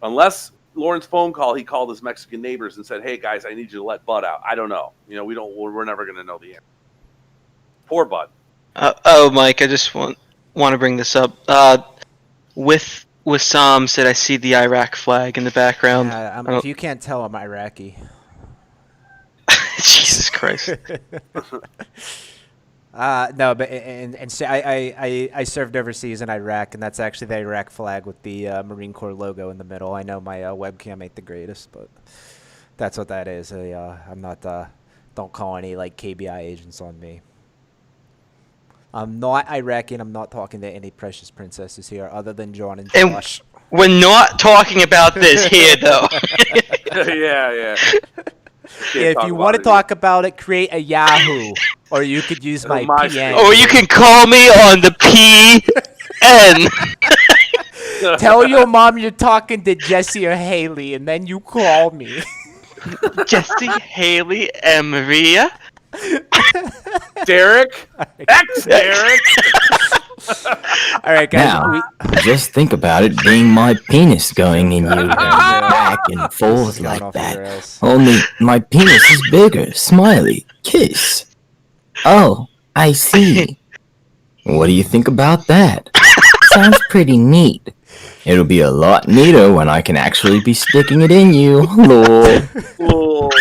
Unless Lorne's phone call, he called his Mexican neighbors and said, "Hey guys, I need you to let Bud out." I don't know. We're never going to know the answer. Poor Bud. Mike, I just want to bring this up. With Sam said, I see the Iraq flag in the background. Yeah, if you can't tell, I'm Iraqi. Jesus Christ. No, but I served overseas in Iraq, and that's actually the Iraq flag with the Marine Corps logo in the middle. I know my webcam ain't the greatest, but that's what that is. I'm not. Don't call any like KBI agents on me. I'm not Iraqi, and I'm not talking to any precious princesses here, other than John and Josh. We're not talking about this here, though. Yeah. If you want to talk about it, create a Yahoo, or you could use my PN. Or you can call me on the PN. Tell your mom you're talking to Jesse or Haley, and then you call me. Jesse, Haley, and Maria. Derek, Derek. All right, guys. Now, just think about it being my penis going in you back and forth like that. Only my penis is bigger. Smiley, kiss. Oh, I see. What do you think about that? Sounds pretty neat. It'll be a lot neater when I can actually be sticking it in you. Lol.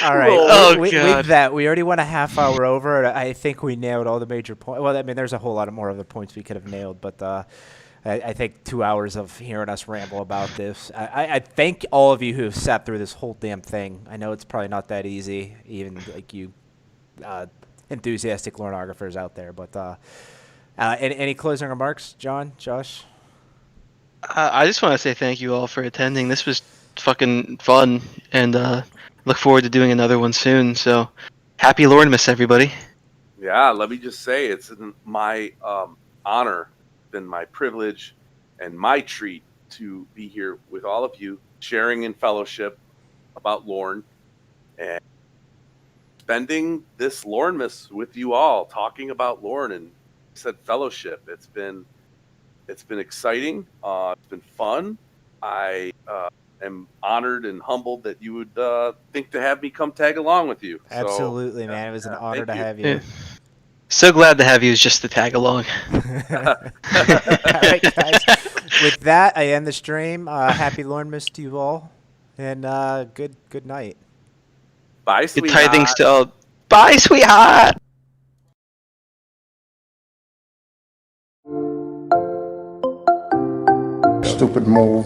All right. Oh, with God. that, we already went a half hour over. I think we nailed all the major points. Well, I mean, there's a whole lot of more of the points we could have nailed, but I think 2 hours of hearing us ramble about this. I thank all of you who have sat through this whole damn thing. I know it's probably not that easy, even like you enthusiastic Lornographers out there. But any closing remarks, John, Josh? I just want to say thank you all for attending. This was fucking fun, and look forward to doing another one soon. So, happy Lornemas, everybody. Yeah, let me just say it's my honor, been my privilege, and my treat to be here with all of you, sharing in fellowship about Lorne, and spending this Lornemas with you all, talking about Lorne and said fellowship. It's been exciting. It's been fun. I am honored and humbled that you would think to have me come tag along with you. Absolutely, man. It was an honor to have you. Yeah. So glad to have you as just the tag along. All right, guys. With that, I end the stream. Happy Lornemas to you all, and good night. Bye, Good sweetheart. tidings to all. Bye, sweetheart. Stupid move.